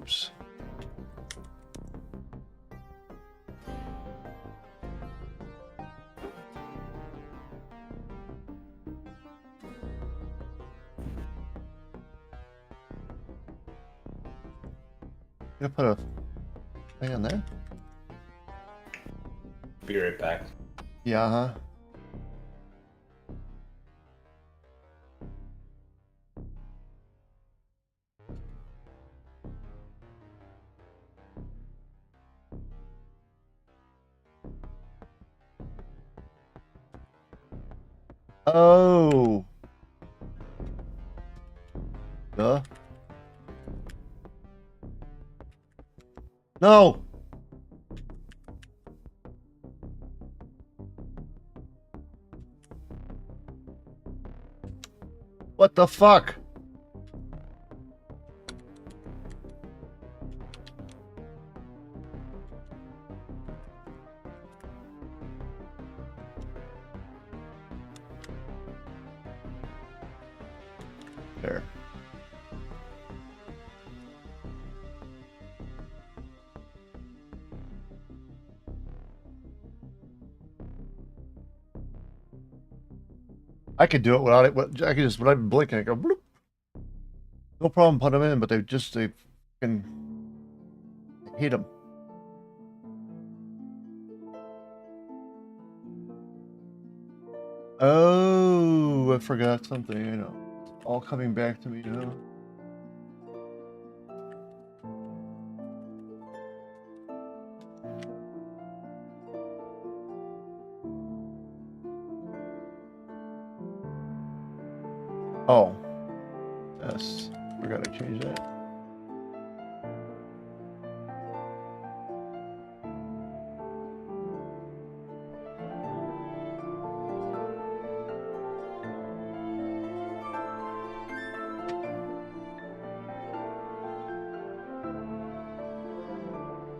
Oops. Gonna put a thing on there? Be right back. Yeah, huh? Oh. Duh. No. What the fuck? There. I could do it without it. I could just, without even blinking, I go bloop. No problem, put them in, but they can hate them. Oh, I forgot something. You know, it's all coming back to me now. Oh, yes, forgot to change that.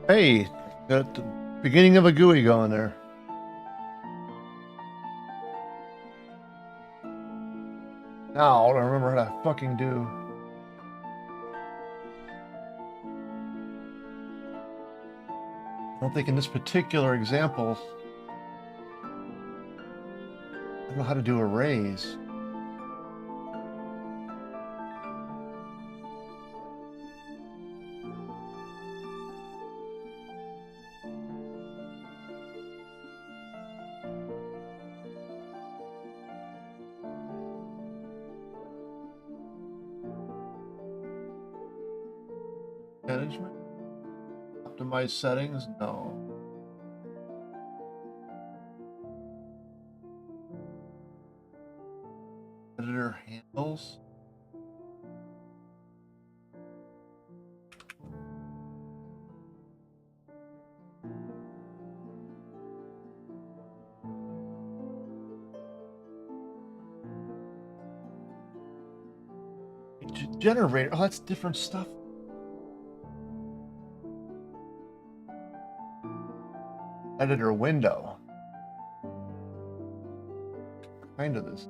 Hey, got the beginning of a GUI going there. Now I don't remember how to fucking do. I don't think in this particular example, I don't know how to do arrays. Management? Optimize settings? No. Editor handles? Generator. Oh, that's different stuff. Editor window. Kind of this.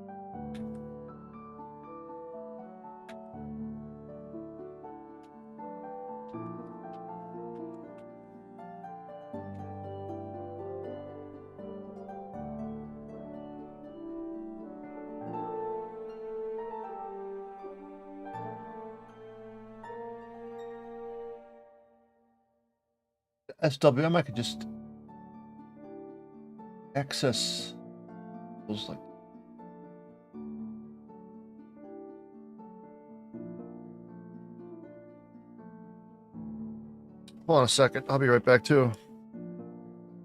SWM, I could just access those like. Hold on a second. I'll be right back too.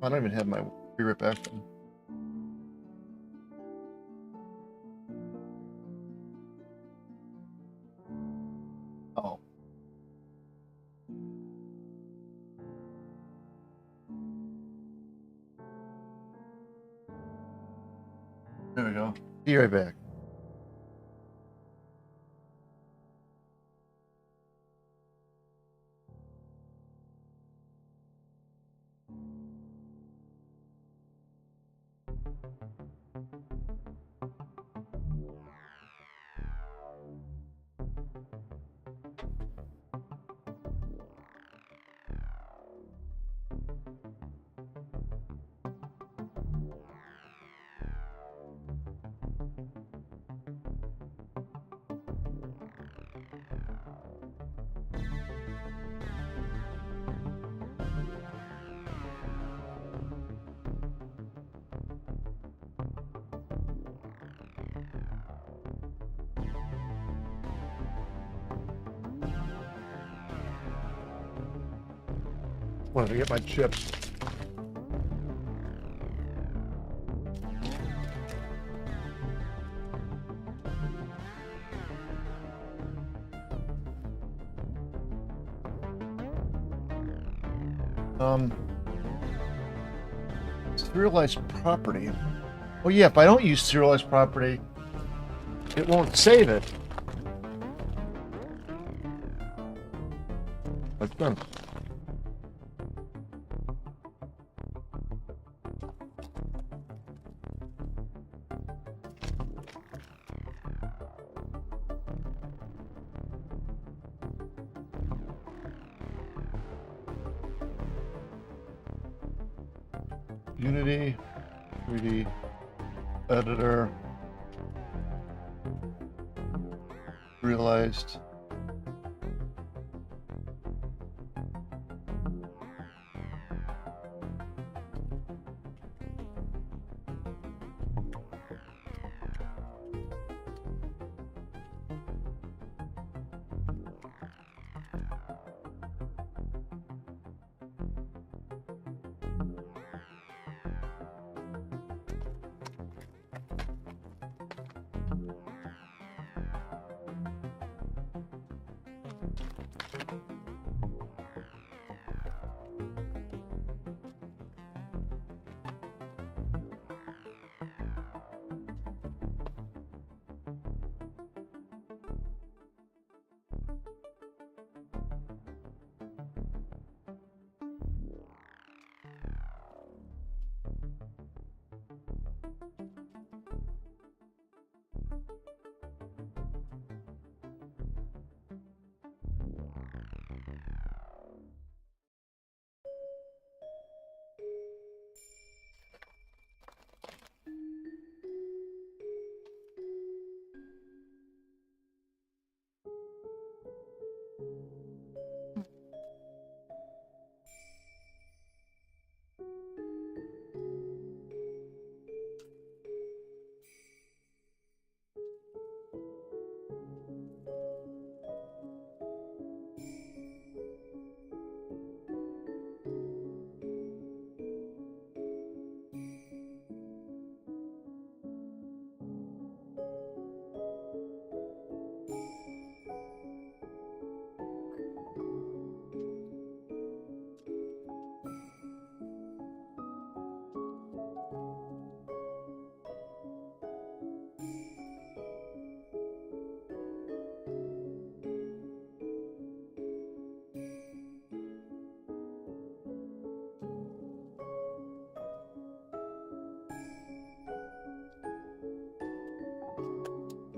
I don't even have my be right back button. Oh. There we go. Be right back. Wanted to get my chips. Serialized property. Oh yeah, if I don't use serialized property, it won't save it. That's done. Unity, 3D, editor, realized.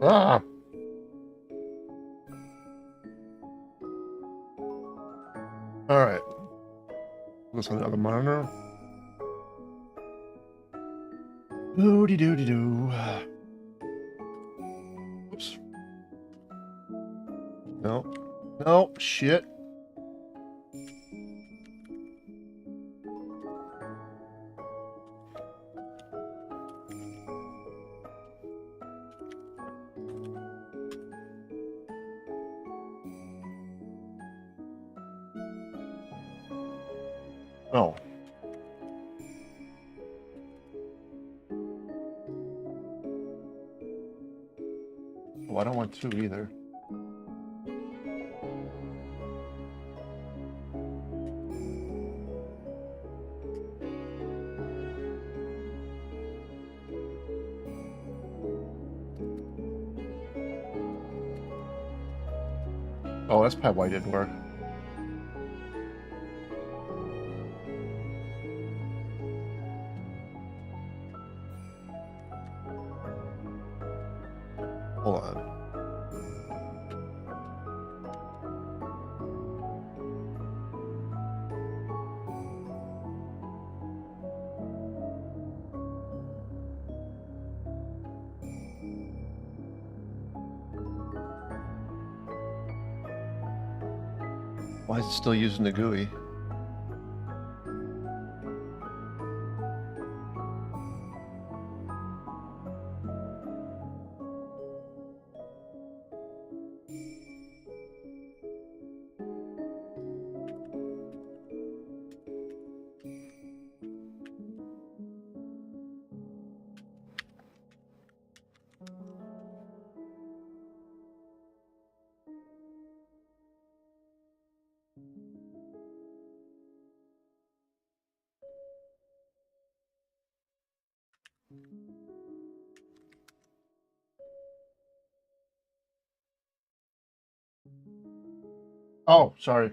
Ah! Alright. This on the other monitor. Doody-doody-doo. Oops. No. No, shit. Oh. Oh, I don't want two either. Oh, that's probably why it didn't work. Hold on. Why is it still using the GUI? Oh, sorry.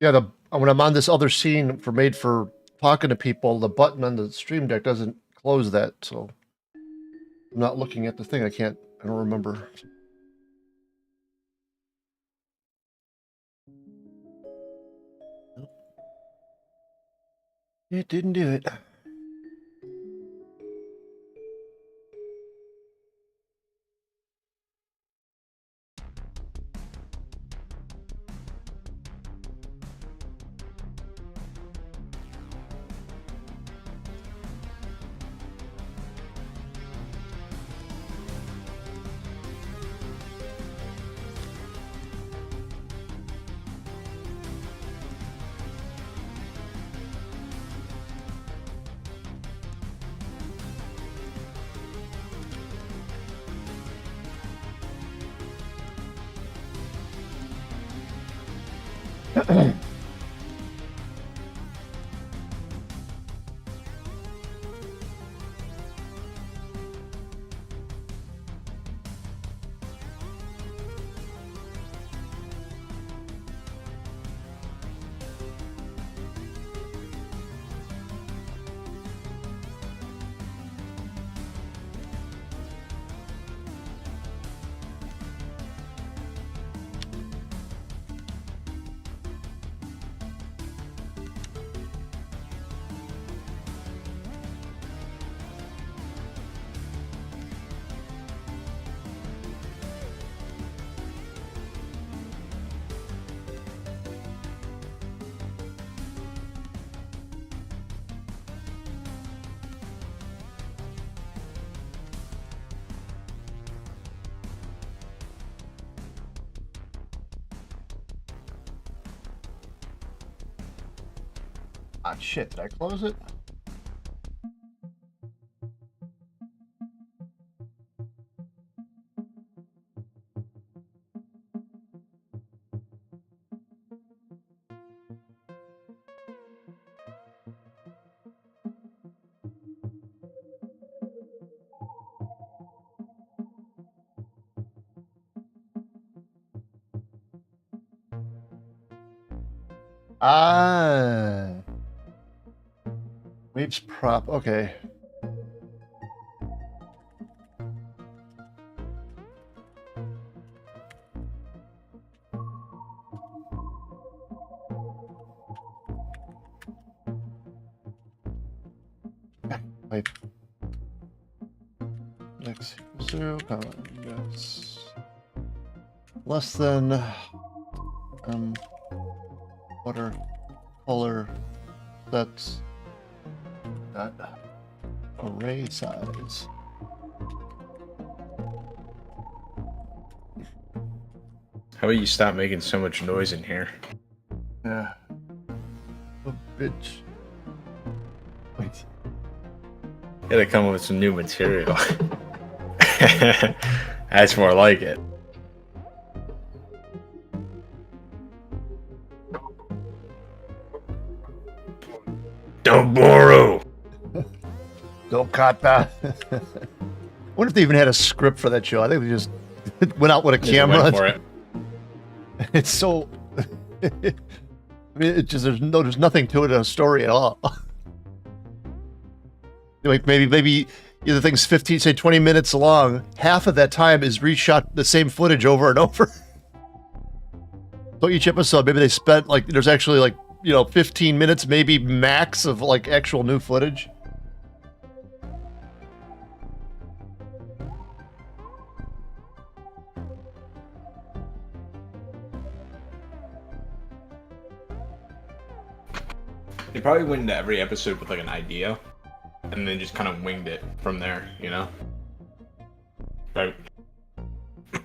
Yeah, when I'm on this other scene for made for talking to people, the button on the stream deck doesn't close that, so I'm not looking at the thing. I don't remember. Nope. It didn't do it. Ah, shit. Did I close it? Ah. Waves prop. Okay. Wait. X equals 0, comma, yes. Less than water color that's that array size. How about you stop making so much noise in here? Yeah. Oh, bitch. Wait. Gotta come up with some new material. That's more like it. Don't borrow. Don't cut that. I wonder if they even had a script for that show. I think they just went out with a Just camera. went for it. It's so. I mean, it just there's nothing to it in a story at all. Like maybe the thing's 15, say 20 minutes long. Half of that time is reshot the same footage over and over. So each episode, maybe they spent like there's actually like 15 minutes maybe max of like actual new footage. They probably went into every episode with like an idea, and then just kind of winged it from there, you know? Right.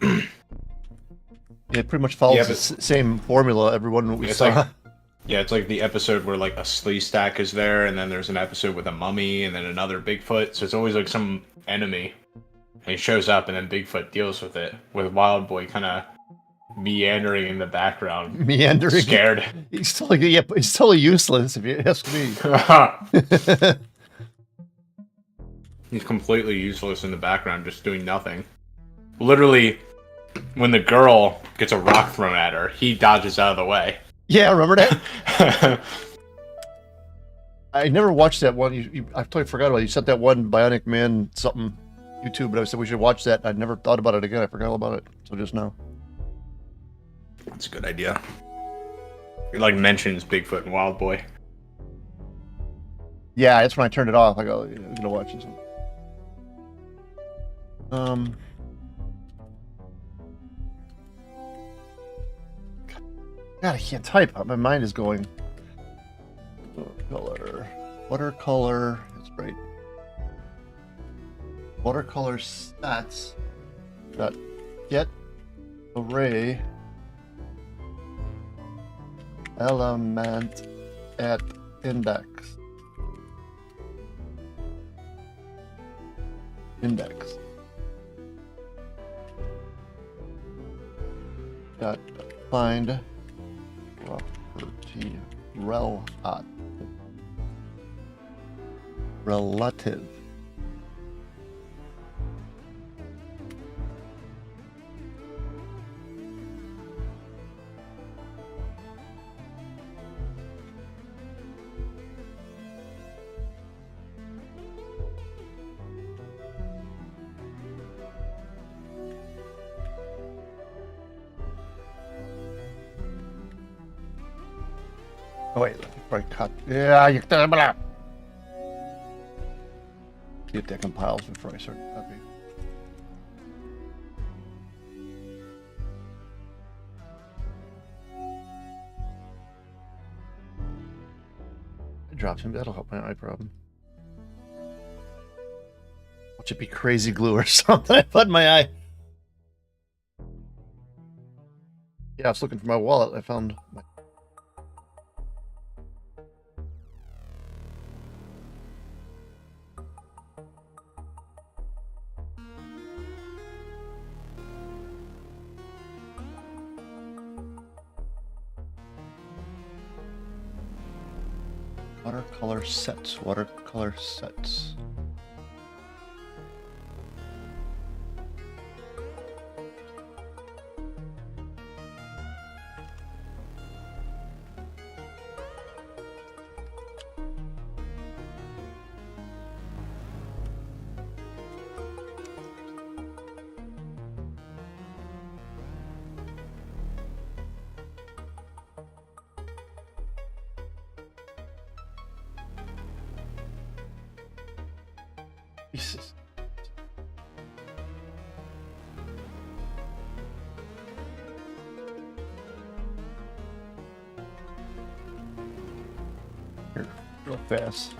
Yeah, it pretty much follows Yeah, the but- same formula. Everyone we It's saw. like- Yeah, it's like the episode where like a Slee stack is there, and then there's an episode with a mummy, and then another Bigfoot. So it's always like some enemy, and he shows up, and then Bigfoot deals with it. With Wild Boy kind of meandering in the background, Meandering. scared. He's totally useless if you ask me. He's completely useless in the background, just doing nothing. Literally, when the girl gets a rock thrown at her, he dodges out of the way. Yeah, remember that? I never watched that one. I totally forgot about it. You sent that one Bionic Man something YouTube, but I said we should watch that. I never thought about it again. I forgot all about it. So just now. That's a good idea. It like mentions Bigfoot and Wild Boy. Yeah, that's when I turned it off. I go, yeah, I'm gonna watch this one. God, I can't type. My mind is going. Watercolor. That's right. Watercolor stats. Got get array element at index. Got find property relative. Oh wait, let me probably cut. Yeah, you blah. See if that compiles before I start copying. It drops him. That'll help my eye problem. Watch it be crazy glue or something. I put in my eye. Yeah, I was looking for my wallet. I found my. Watercolor sets. Jesus. Here, real fast.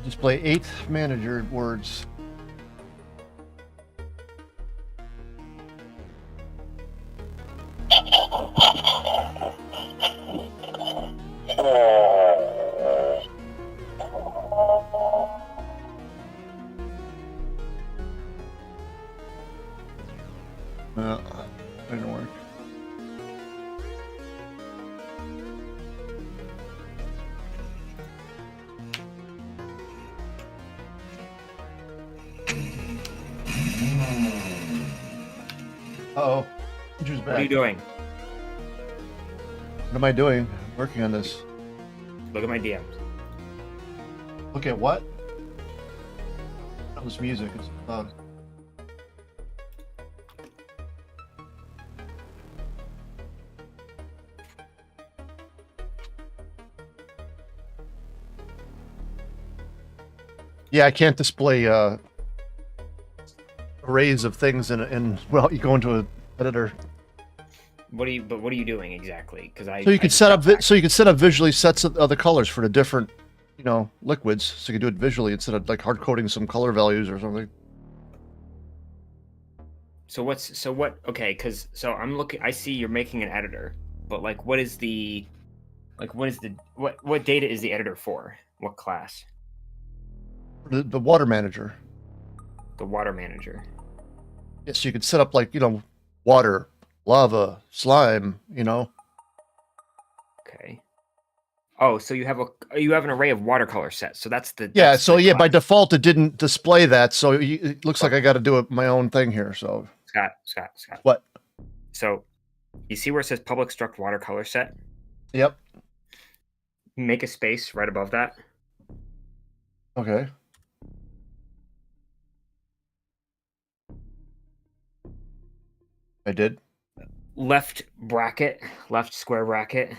Display 8 manager words. Didn't work. Uh-oh. Andrew's back. What are you doing? What am I doing? Working on this. Look at my DMs. Look at what? That was music. It's loud. Yeah, I can't display arrays of things in well, you go into an editor. What are you doing exactly? Because So you could set up visually sets of the colors for the different, liquids. So you can do it visually instead of like hard coding some color values or something. Okay, because I'm looking. I see you're making an editor, but what data is the editor for? What class? The water manager. The water manager. Yeah, so you could set up like, water, lava, slime, Okay. Oh, so you have an array of watercolor sets. So that's the Yeah, that's so the yeah, by class. default it didn't display that, so it looks like I got to do my own thing here. So Scott. what? So you see where it says public struct watercolor set? Yep. Make a space right above that. Okay. I did. Left square bracket.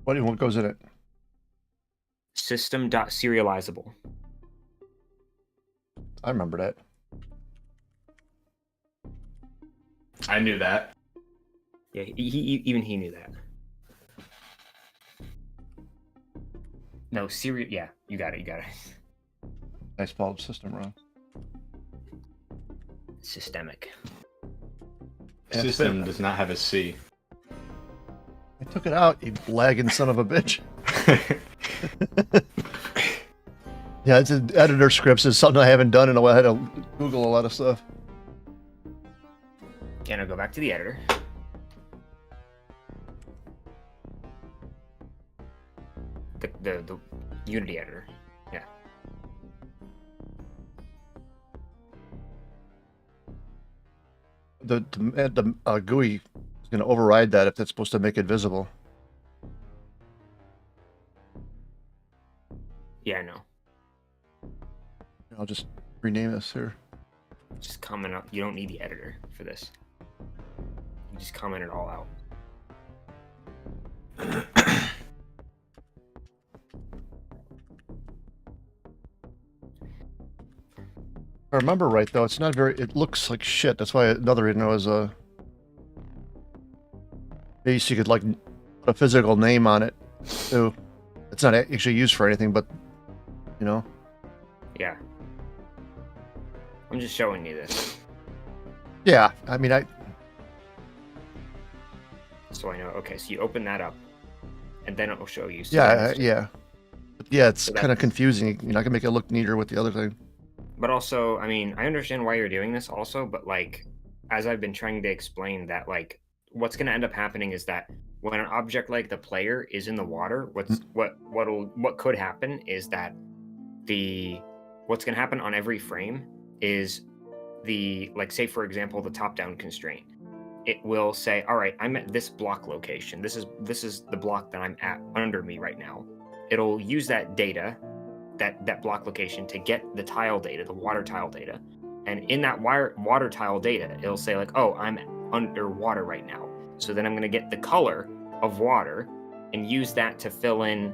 What goes in it? System.serializable. I remember that. I knew that. Yeah, even he knew that. No, yeah, you got it. I spelled system wrong. Systemic. Yeah, System does not have a C. I took it out, you lagging son of a bitch. Yeah, it's an editor scripts. It's something I haven't done in a while. I had to Google a lot of stuff. Okay, now go back to the editor. The Unity editor. Yeah. The GUI is going to override that if that's supposed to make it visible. Yeah, I know. I'll just rename this here. Just comment out. You don't need the editor for this. You just comment it all out. If I remember right, though, it's not very. It looks like shit. That's why another reason was maybe so you could like put a physical name on it too. It's not actually used for anything, but Yeah. I'm just showing you this, Yeah, I mean, so I know. Okay, so you open that up, and then it will show you. So yeah, then it's- yeah. It's So kind of confusing. You're not gonna make it look neater with the other thing. But also, I mean, I understand why you're doing this also, but like, as I've been trying to explain that, like, what's going to end up happening is that when an object like the player is in the water, what could happen is that what's going to happen on every frame is like, say for example, the top-down constraint. It will say, all right, I'm at this block location. This is the block that I'm at under me right now. It'll use that data, that block location, to get the tile data, the water tile data. And in that water tile data, it'll say like, oh, I'm underwater right now. So then I'm going to get the color of water and use that to fill in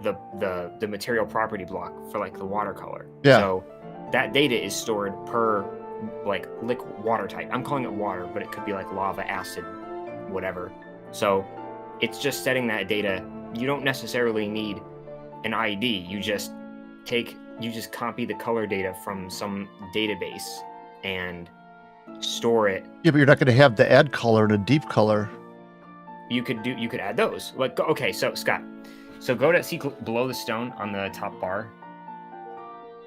the material property block for like the watercolor. Yeah. So that data is stored per like liquid water type. I'm calling it water, but it could be like lava, acid, whatever. So it's just setting that data. You don't necessarily need an ID. You just copy the color data from some database and store it. Yeah, but you're not gonna have the add color and a deep color. You could add those. Like, okay, so Scott, go to see below the stone on the top bar.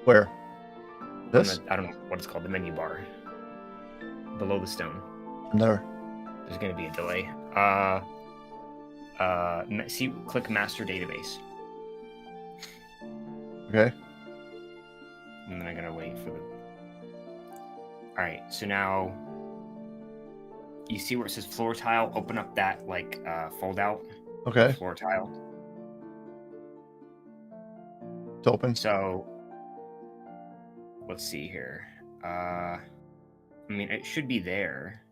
Where? This? I don't know what it's called, the menu bar. Below the stone. There. There's gonna be a delay. Click master database. Okay. And then I'm gonna wait for the. All right, so now you see where it says floor tile. Open up that like fold out. Okay. Floor tile. It's open. So let's see here. I mean, it should be there.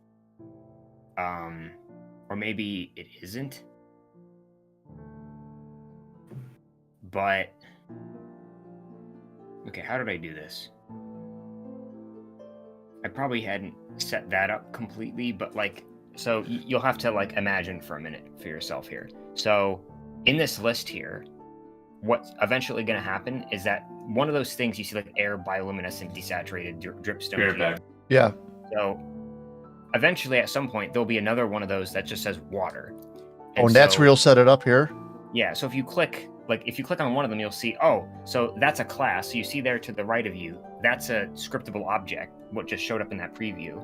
Or maybe it isn't. But okay, how did I do this? I probably hadn't set that up completely, but like, so you'll have to like imagine for a minute for yourself here. So in this list here, what's eventually going to happen is that one of those things you see like air, bioluminescent, desaturated, dripstone. Yeah. So eventually at some point, there'll be another one of those that just says water. And that's where you'll set it up here? Yeah, so if you click like if you click on one of them, you'll see, oh, so that's a class. So you see there to the right of you, that's a scriptable object, what just showed up in that preview.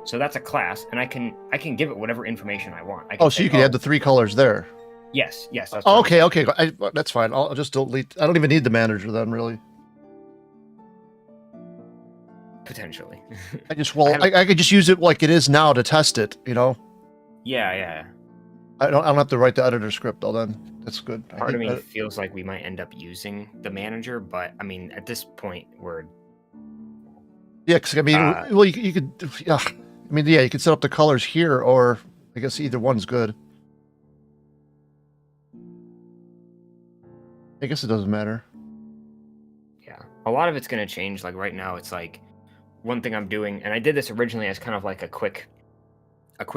So that's a class, and I can give it whatever information I want. I can Oh, so say, you can add the 3 colors there. yes. That's Oh, what I'm okay. That's fine. I'll just delete. I don't even need the manager then, really. potentially. I just I I could just use it like it is now to test it. You know, yeah. I don't have to write the editor script. Though then that's good. I Part hate of me edit- feels like we might end up using the manager, but I mean, at this point, we're Yeah, because I mean, well, you could. Yeah, I mean, yeah, you could set up the colors here, or I guess either one's good. I guess it doesn't matter. yeah. A lot of it's going to change. Like right now, it's like one thing I'm doing, and I did this originally as kind of like a quick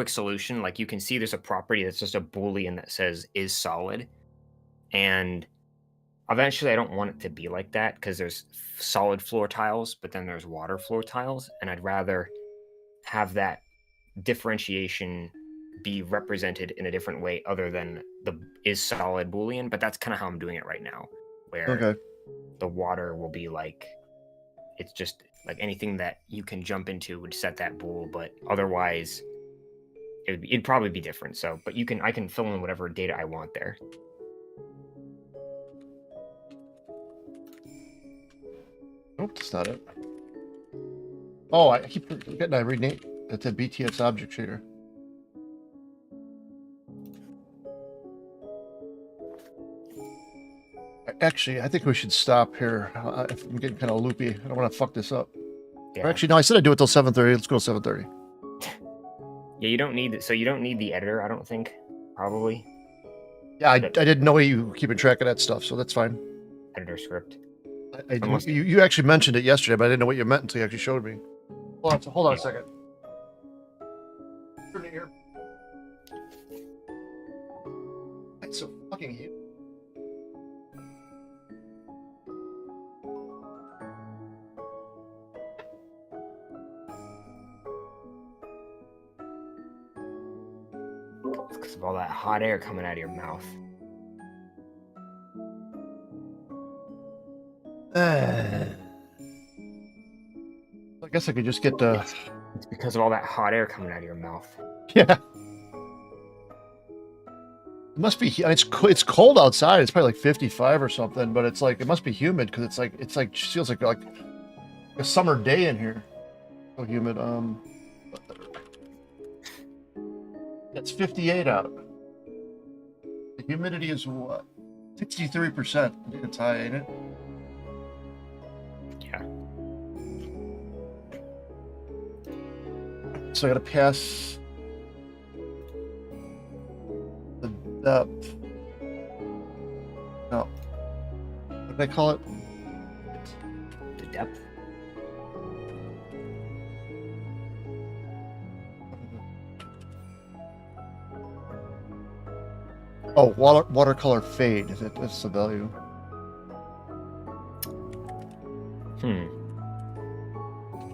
solution. Like you can see there's a property that's just a Boolean that says is solid, and eventually I don't want it to be like that because there's solid floor tiles, but then there's water floor tiles, and I'd rather have that differentiation be represented in a different way other than the is solid Boolean. But that's kind of how I'm doing it right now, where Okay. the water will be like, it's just like anything that you can jump into would set that bool, but otherwise it'd probably be different. So, but I can fill in whatever data I want there. Nope, that's not it. Oh, I keep forgetting I rename it to BTS object shader. Actually, I think we should stop here. I'm getting kind of loopy. I don't want to fuck this up. Yeah. Or actually, no, I said I'd do it till 7:30. Let's go 7:30. Yeah, you don't need it. So you don't need the editor, I don't think. Probably Yeah, I didn't know you were keeping track of that stuff, so that's fine. editor script. Unless you actually mentioned it yesterday, but I didn't know what you meant until you actually showed me. Hold on a second. Turn it here. It's so fucking huge. It's because of all that hot air coming out of your mouth. I guess I could just get the. It's because of all that hot air coming out of your mouth. Yeah. It must be. It's cold outside. It's probably like 55 or something, but it's like it must be humid because it's like feels like a summer day in here. So humid. It's 58 out. The humidity is what? 63%. I think it's high, ain't it? Yeah. So I gotta pass the depth. No. What did I call it? The depth. Oh, watercolor fade. That's the value.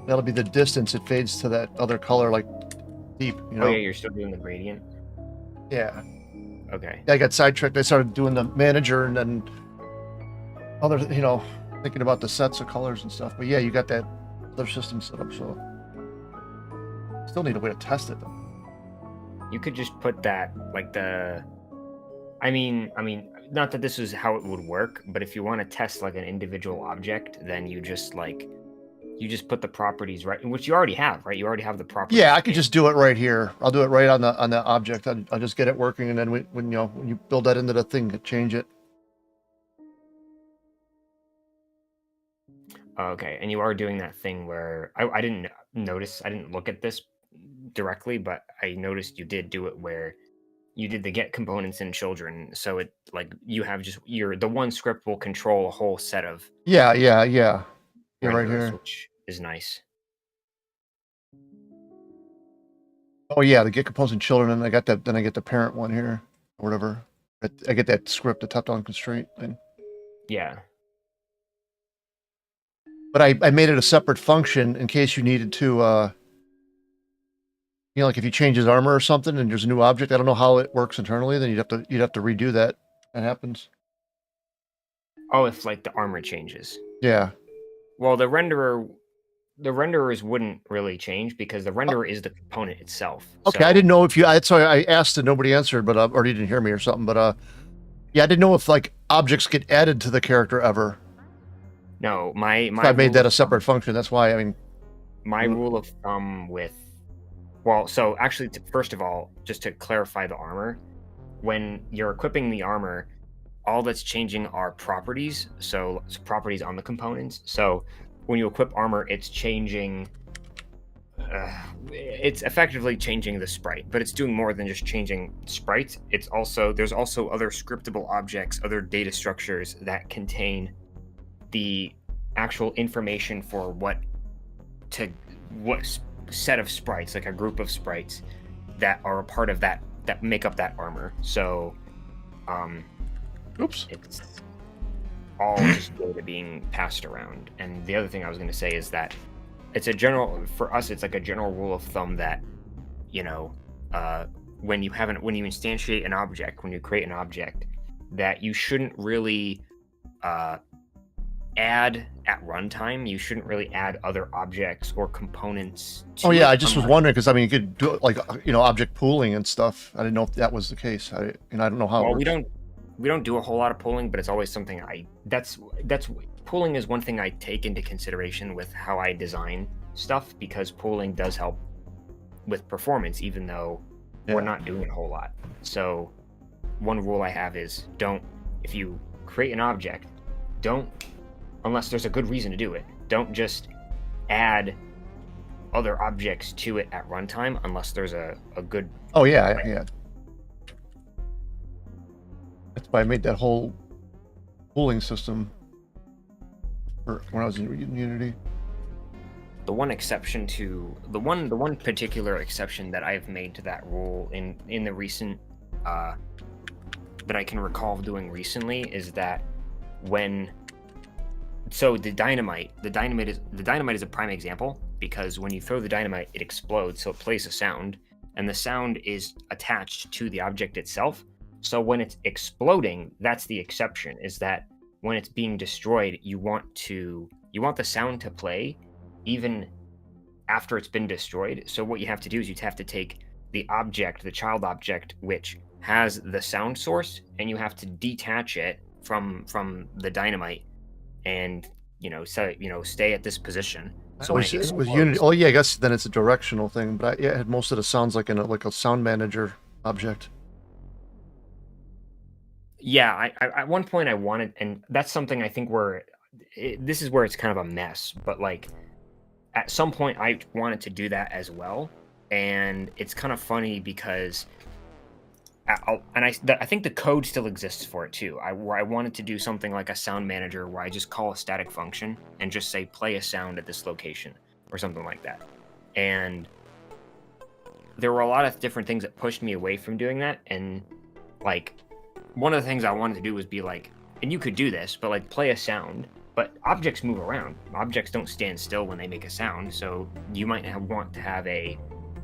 That'll be the distance it fades to that other color, like deep. You know? Oh yeah, you're still doing the gradient. Yeah. Okay. I got sidetracked. I started doing the manager and then other, thinking about the sets of colors and stuff. But yeah, you got that other system set up, so still need a way to test it though. You could just put that like I mean, not that this is how it would work, but if you want to test like an individual object, then you just put the properties right, which you already have, right? You already have the properties. Yeah, I could just do it right here. I'll do it right on the object. I'll just get it working, and then when you build that into the thing, change it. Okay, and you are doing that thing where I didn't notice, I didn't look at this directly, but I noticed you did do it where you did the get components in children. So it like you have just the one script will control a whole set of Yeah. Yeah, right renderers, here. which is nice. Oh yeah, the get composing children, and I got that. Then I get the parent one here, or whatever. I get that script, the top-down constraint thing. Yeah. But I made it a separate function in case you needed to, like if you change his armor or something, and there's a new object. I don't know how it works internally. Then you'd have to redo that. That happens. Oh, if like the armor changes. Yeah. Well, the renderers wouldn't really change because the renderer is the component itself. Okay, I didn't know if you. That's why I asked and nobody answered, but or you didn't hear me or something. But yeah, I didn't know if like objects get added to the character ever. No, my So I made rule that a of separate function. That's why. I mean, my rule of thumb with, well, so actually, first of all, just to clarify the armor, when you're equipping the armor, all that's changing are properties. So it's properties on the components. So when you equip armor, it's changing. It's effectively changing the sprite, but it's doing more than just changing sprites. There's also other scriptable objects, other data structures that contain the actual information for what set of sprites, like a group of sprites that are a part of that make up that armor. So oops. it's all just data being passed around. And the other thing I was going to say is that it's for us it's like a general rule of thumb that, you know, when you instantiate an object, when you create an object, that you shouldn't really add at runtime. You shouldn't really add other objects or components to Oh yeah, it I just was wondering because I mean you could do like object pooling and stuff. I didn't know if that was the case. I don't know how. Well, it works. we don't do a whole lot of pooling, but it's always something that's pooling is one thing I take into consideration with how I design stuff, because pooling does help with performance, even though we're not doing a whole lot. So one rule I have is if you create an object, unless there's a good reason to do it, don't just add other objects to it at runtime unless there's a good. Oh yeah. That's why I made that whole pooling system when I was in Unity. The one particular exception that I've made to that rule in the recent that I can recall doing recently is that the dynamite is a prime example, because when you throw the dynamite, it explodes, so it plays a sound, and the sound is attached to the object itself. So when it's exploding, that's the exception, is that when it's being destroyed, you want the sound to play even after it's been destroyed. So what you have to do is you have to take the child object, which has the sound source, and you have to detach it from the dynamite, and stay at this position. So when it with Unity. Oh yeah, I guess then it's a directional thing. But it had most of the sounds like a sound manager object. Yeah, I at one point I wanted, and that's something I think this is where it's kind of a mess, but like at some point I wanted to do that as well, and it's kind of funny because I think the code still exists for it too. Where I wanted to do something like a sound manager, where I just call a static function and just say play a sound at this location or something like that. And there were a lot of different things that pushed me away from doing that. And like one of the things I wanted to do was be like, and you could do this, but like play a sound. But objects move around. Objects don't stand still when they make a sound. So you might want to have a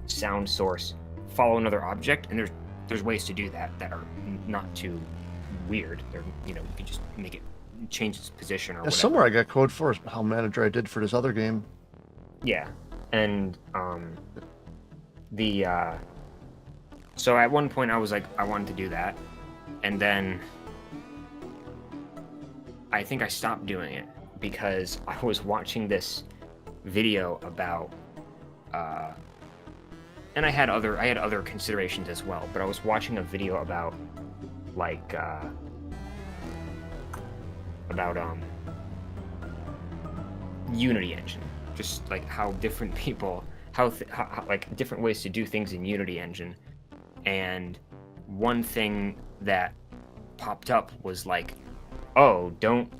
sound source follow another object, and there's ways to do that are not too weird. You can just make it change its position or whatever. Somewhere I got code for how manager I did for this other game. Yeah, and so at one point I was like, I wanted to do that, and then I think I stopped doing it because I was watching this video about and I had other considerations as well, but I was watching a video about Unity Engine, just like how different people how different ways to do things in Unity Engine. And one thing that popped up was like, oh, don't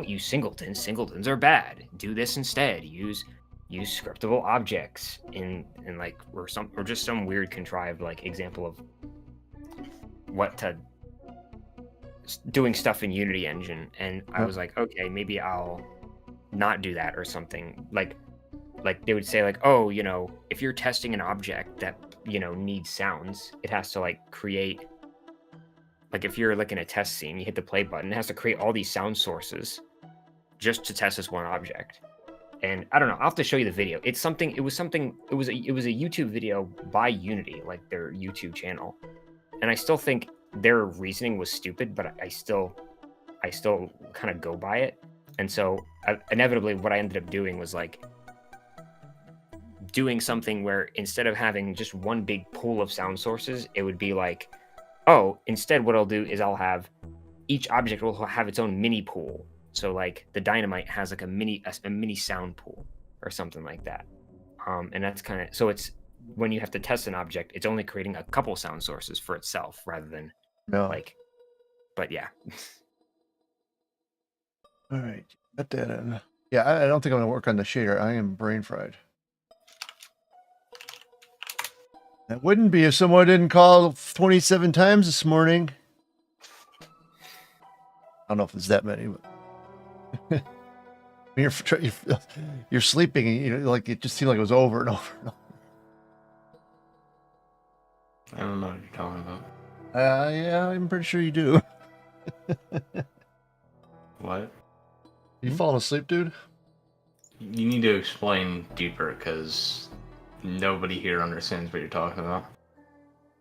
use singletons. Singletons are bad. Do this instead. Use scriptable objects or just some weird contrived like example of doing stuff in Unity Engine. And I was like, okay, maybe I'll not do that or something. Like they would say like, oh, if you're testing an object that needs sounds, it has to like create like if you're like in a test scene, you hit the play button, it has to create all these sound sources just to test this one object. And I don't know, I'll have to show you the video. It was a YouTube video by Unity, like their YouTube channel. And I still think their reasoning was stupid, but I still kind of go by it. And so inevitably what I ended up doing was like doing something where instead of having just one big pool of sound sources, it would be like, oh, instead what I'll do is I'll have each object will have its own mini pool. So like the dynamite has like a mini sound pool or something like that. And that's kind of, so it's when you have to test an object, it's only creating a couple sound sources for itself rather than like, but yeah. All right, got that in. Yeah, I don't think I'm gonna work on the shader. I am brain fried. That wouldn't be if someone didn't call 27 times this morning. I don't know if it's that many, but when you're sleeping, and you know, like it just seemed like it was over and over and over. I don't know what you're talking about. Yeah, I'm pretty sure you do. What? You falling asleep, dude? You need to explain deeper because nobody here understands what you're talking about.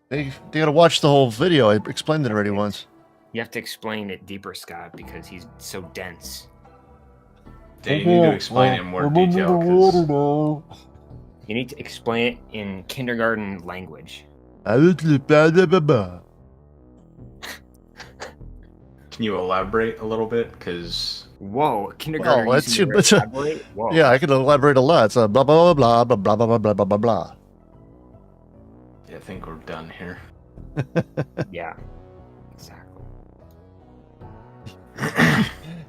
They gotta watch the whole video. I explained it already once. You have to explain it deeper, Scott, because he's so dense. Yeah, you need to explain it in more detail. 'Cause You need to explain it in kindergarten language. can you elaborate a little bit? Because Whoa, kindergarten. Well, Whoa. yeah, I can elaborate a lot. It's a blah blah blah blah blah blah blah blah blah blah blah. I think we're done here. Yeah. Exactly.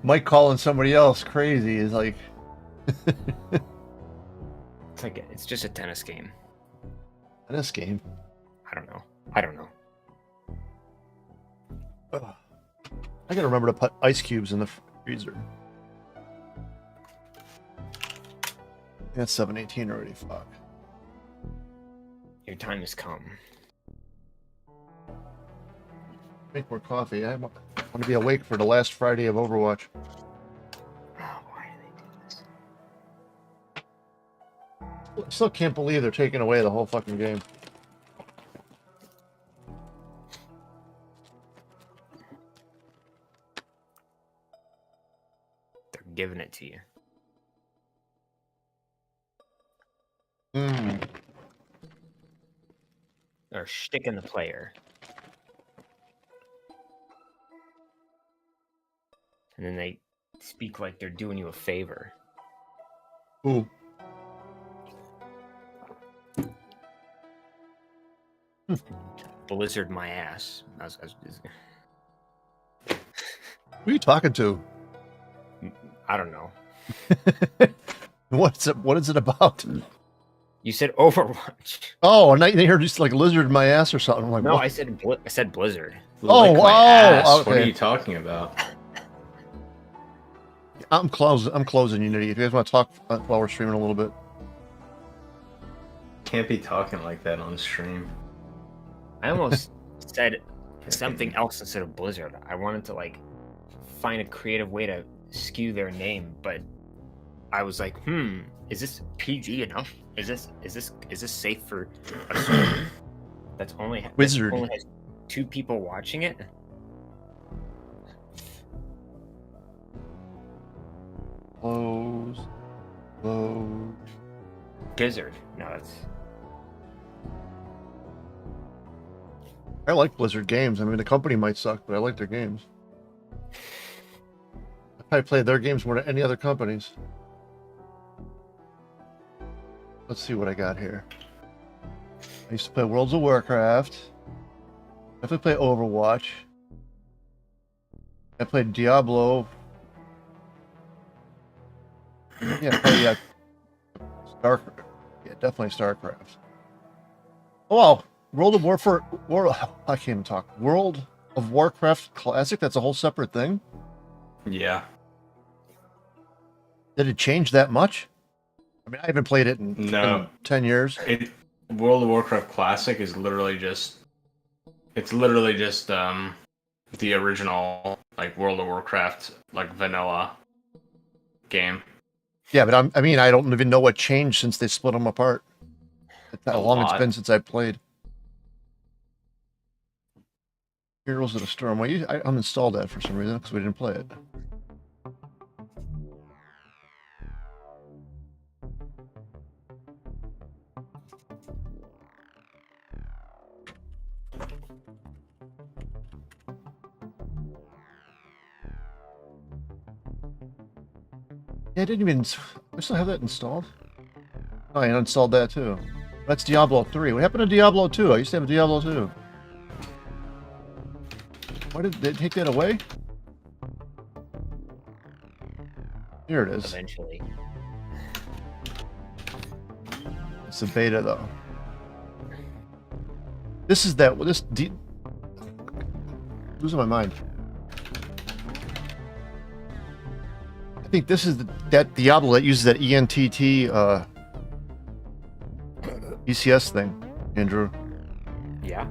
Mike calling somebody else crazy is like It's just a tennis game. in this game. I don't know. Ugh. I gotta remember to put ice cubes in the freezer. That's 7:18 already. Fuck. Your time has come. Make more coffee. I want to be awake for the last Friday of Overwatch. Oh, why do they do this? I still can't believe they're taking away the whole fucking game. They're giving it to you. They're sticking the player. And then they speak like they're doing you a favor. Ooh. Blizzard my ass. Who are you talking to? I don't know. What is it about? You said Overwatch. Oh, and I heard just like lizard in my ass or something. I'm like, No, what? I said Blizzard. Oh, Lick my wow, ass. What are okay. you talking about? I'm closing Unity. If you guys want to talk while we're streaming a little bit. Can't be talking like that on stream. I almost said something else instead of Blizzard. I wanted to like find a creative way to skew their name, but I was like, is this PG enough? Is this safe for a stream that's only Wizard. that only has 2 people watching it? Close. Blizzard. No, that's I like Blizzard games. I mean, the company might suck, but I like their games. I probably played their games more than any other companies. Let's see what I got here. I used to play Worlds of Warcraft. Definitely play Overwatch. I played Diablo. Yeah, StarCraft. Yeah, definitely StarCraft. Oh, wow. World of I can't even talk. World of Warcraft Classic? That's a whole separate thing? Yeah. Did it change that much? I mean, I haven't played it in No. 10 years. World of Warcraft Classic is literally just the original like World of Warcraft like vanilla game. Yeah, but I mean, I don't even know what changed since they split them apart. It's how A long it's lot. been since I played. Heroes of the Storm. Well, I uninstalled that for some reason because we didn't play it. Yeah, I didn't even. I still have that installed. Oh, I uninstalled that too. That's Diablo 3. What happened to Diablo 2? I used to have Diablo 2. Why did they take that away? Here it is. Eventually. It's the beta though. This is that. Losing my mind. I think this is that Diablo that uses that ENTT ECS thing, Andrew. Yeah.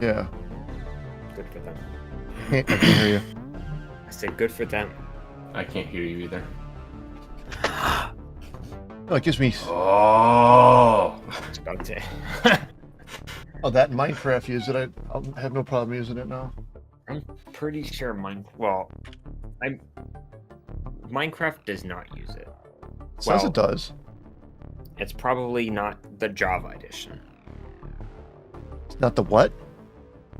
Yeah. Good for them. I can't hear you. I said good for them. I can't hear you either. No, it gives me. Oh. It's about to. Oh, that Minecraft used it. I'll have no problem using it now. I'm pretty sure Minecraft does not use it. It says Well- it does. It's probably not the Java edition. It's not the what?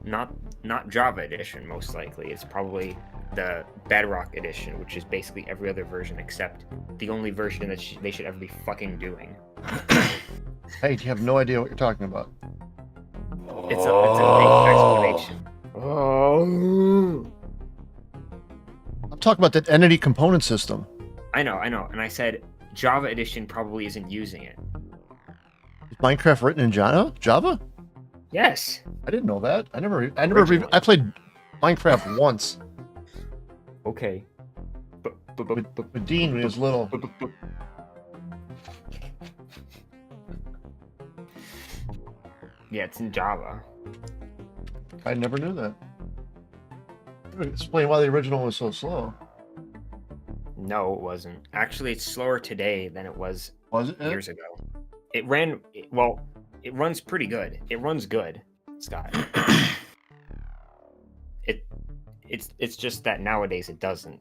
Not Java edition, most likely. It's probably the Bedrock edition, which is basically every other version except the only version that they should ever be fucking doing. Hey, you have no idea what you're talking about. It's a big explanation. Oh. I'm talking about that entity component system. I know, and I said Java edition probably isn't using it. Is Minecraft written in Java? Yes. I didn't know that. I Originally. played Minecraft once Okay. with Dean when he was little. Yeah, it's in Java. I never knew that. Explain why the original was so slow. No, it wasn't. Actually, it's slower today than it was Was it? years ago. It runs pretty good. It runs good, Scott. It's just that nowadays it doesn't.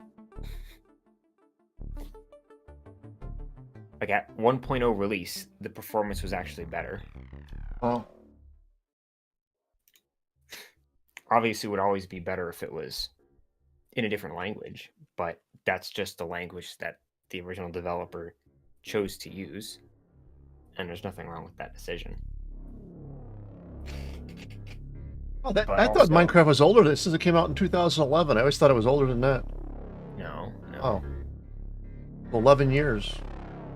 Like at 1.0 release, the performance was actually better. Oh, Obviously, it would always be better if it was in a different language, but that's just the language that the original developer chose to use, and there's nothing wrong with that decision. But I thought also- Minecraft was older. This says it came out in 2011. I always thought it was older than that. No. Oh, 11 years.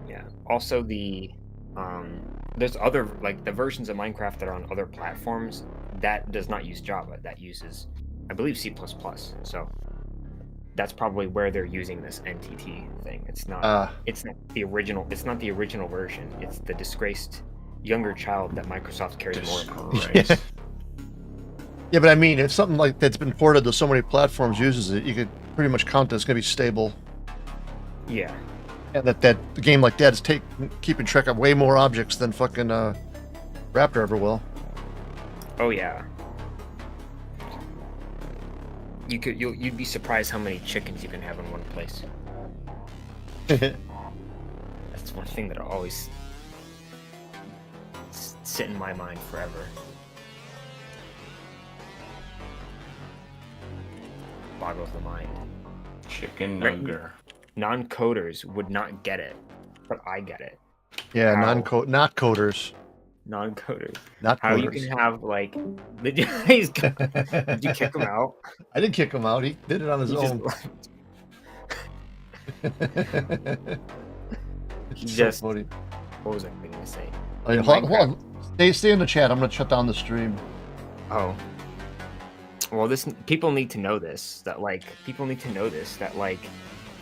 Yeah. Also, there's other like the versions of Minecraft that are on other platforms that does not use Java. That uses, I believe, C++. So that's probably where they're using this NTT thing. It's not. It's not the original. It's not the original version. It's the disgraced younger child that Microsoft cares more about. Yeah. Yeah, but I mean, if something like that's been ported to so many platforms uses it, you could pretty much count that it's going to be stable. Yeah. And that a game like that is keeping track of way more objects than fucking Raptor ever will. Oh yeah. You'd be surprised how many chickens you can have in one place. That's one thing that'll always sit in my mind forever. Boggles the mind. Chicken Right. nugger. Non-coders would not get it, but I get it. Yeah, How? not coders. Non-coders. Not How you coders. can have like did you kick him out? I didn't kick him out. He did it on his He just own. It's just- so funny. What was I going to say? Hey, in hold on. Stay in the chat. I'm gonna shut down the stream. Oh. Well, people need to know this that like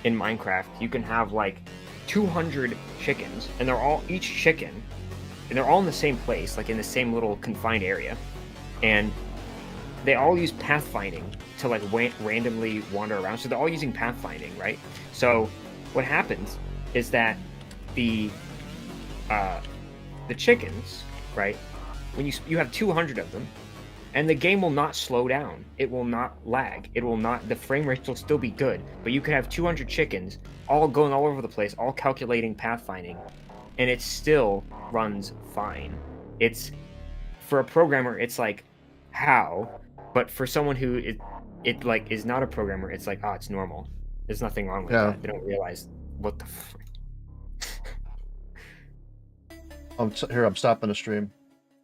in Minecraft you can have like 200 chickens and they're all in the same place, like in the same little confined area. And they all use pathfinding to like randomly wander around. So they're all using pathfinding, right? So what happens is that the chickens, right? When you have 200 of them, and the game will not slow down. It will not lag. It will not. The frame rate will still be good. But you could have 200 chickens all going all over the place, all calculating pathfinding, and it still runs fine. It's for a programmer, it's like how, but for someone who it like is not a programmer, it's like, oh, it's normal. There's nothing wrong with that. They don't realize what the. Here, I'm stopping the stream.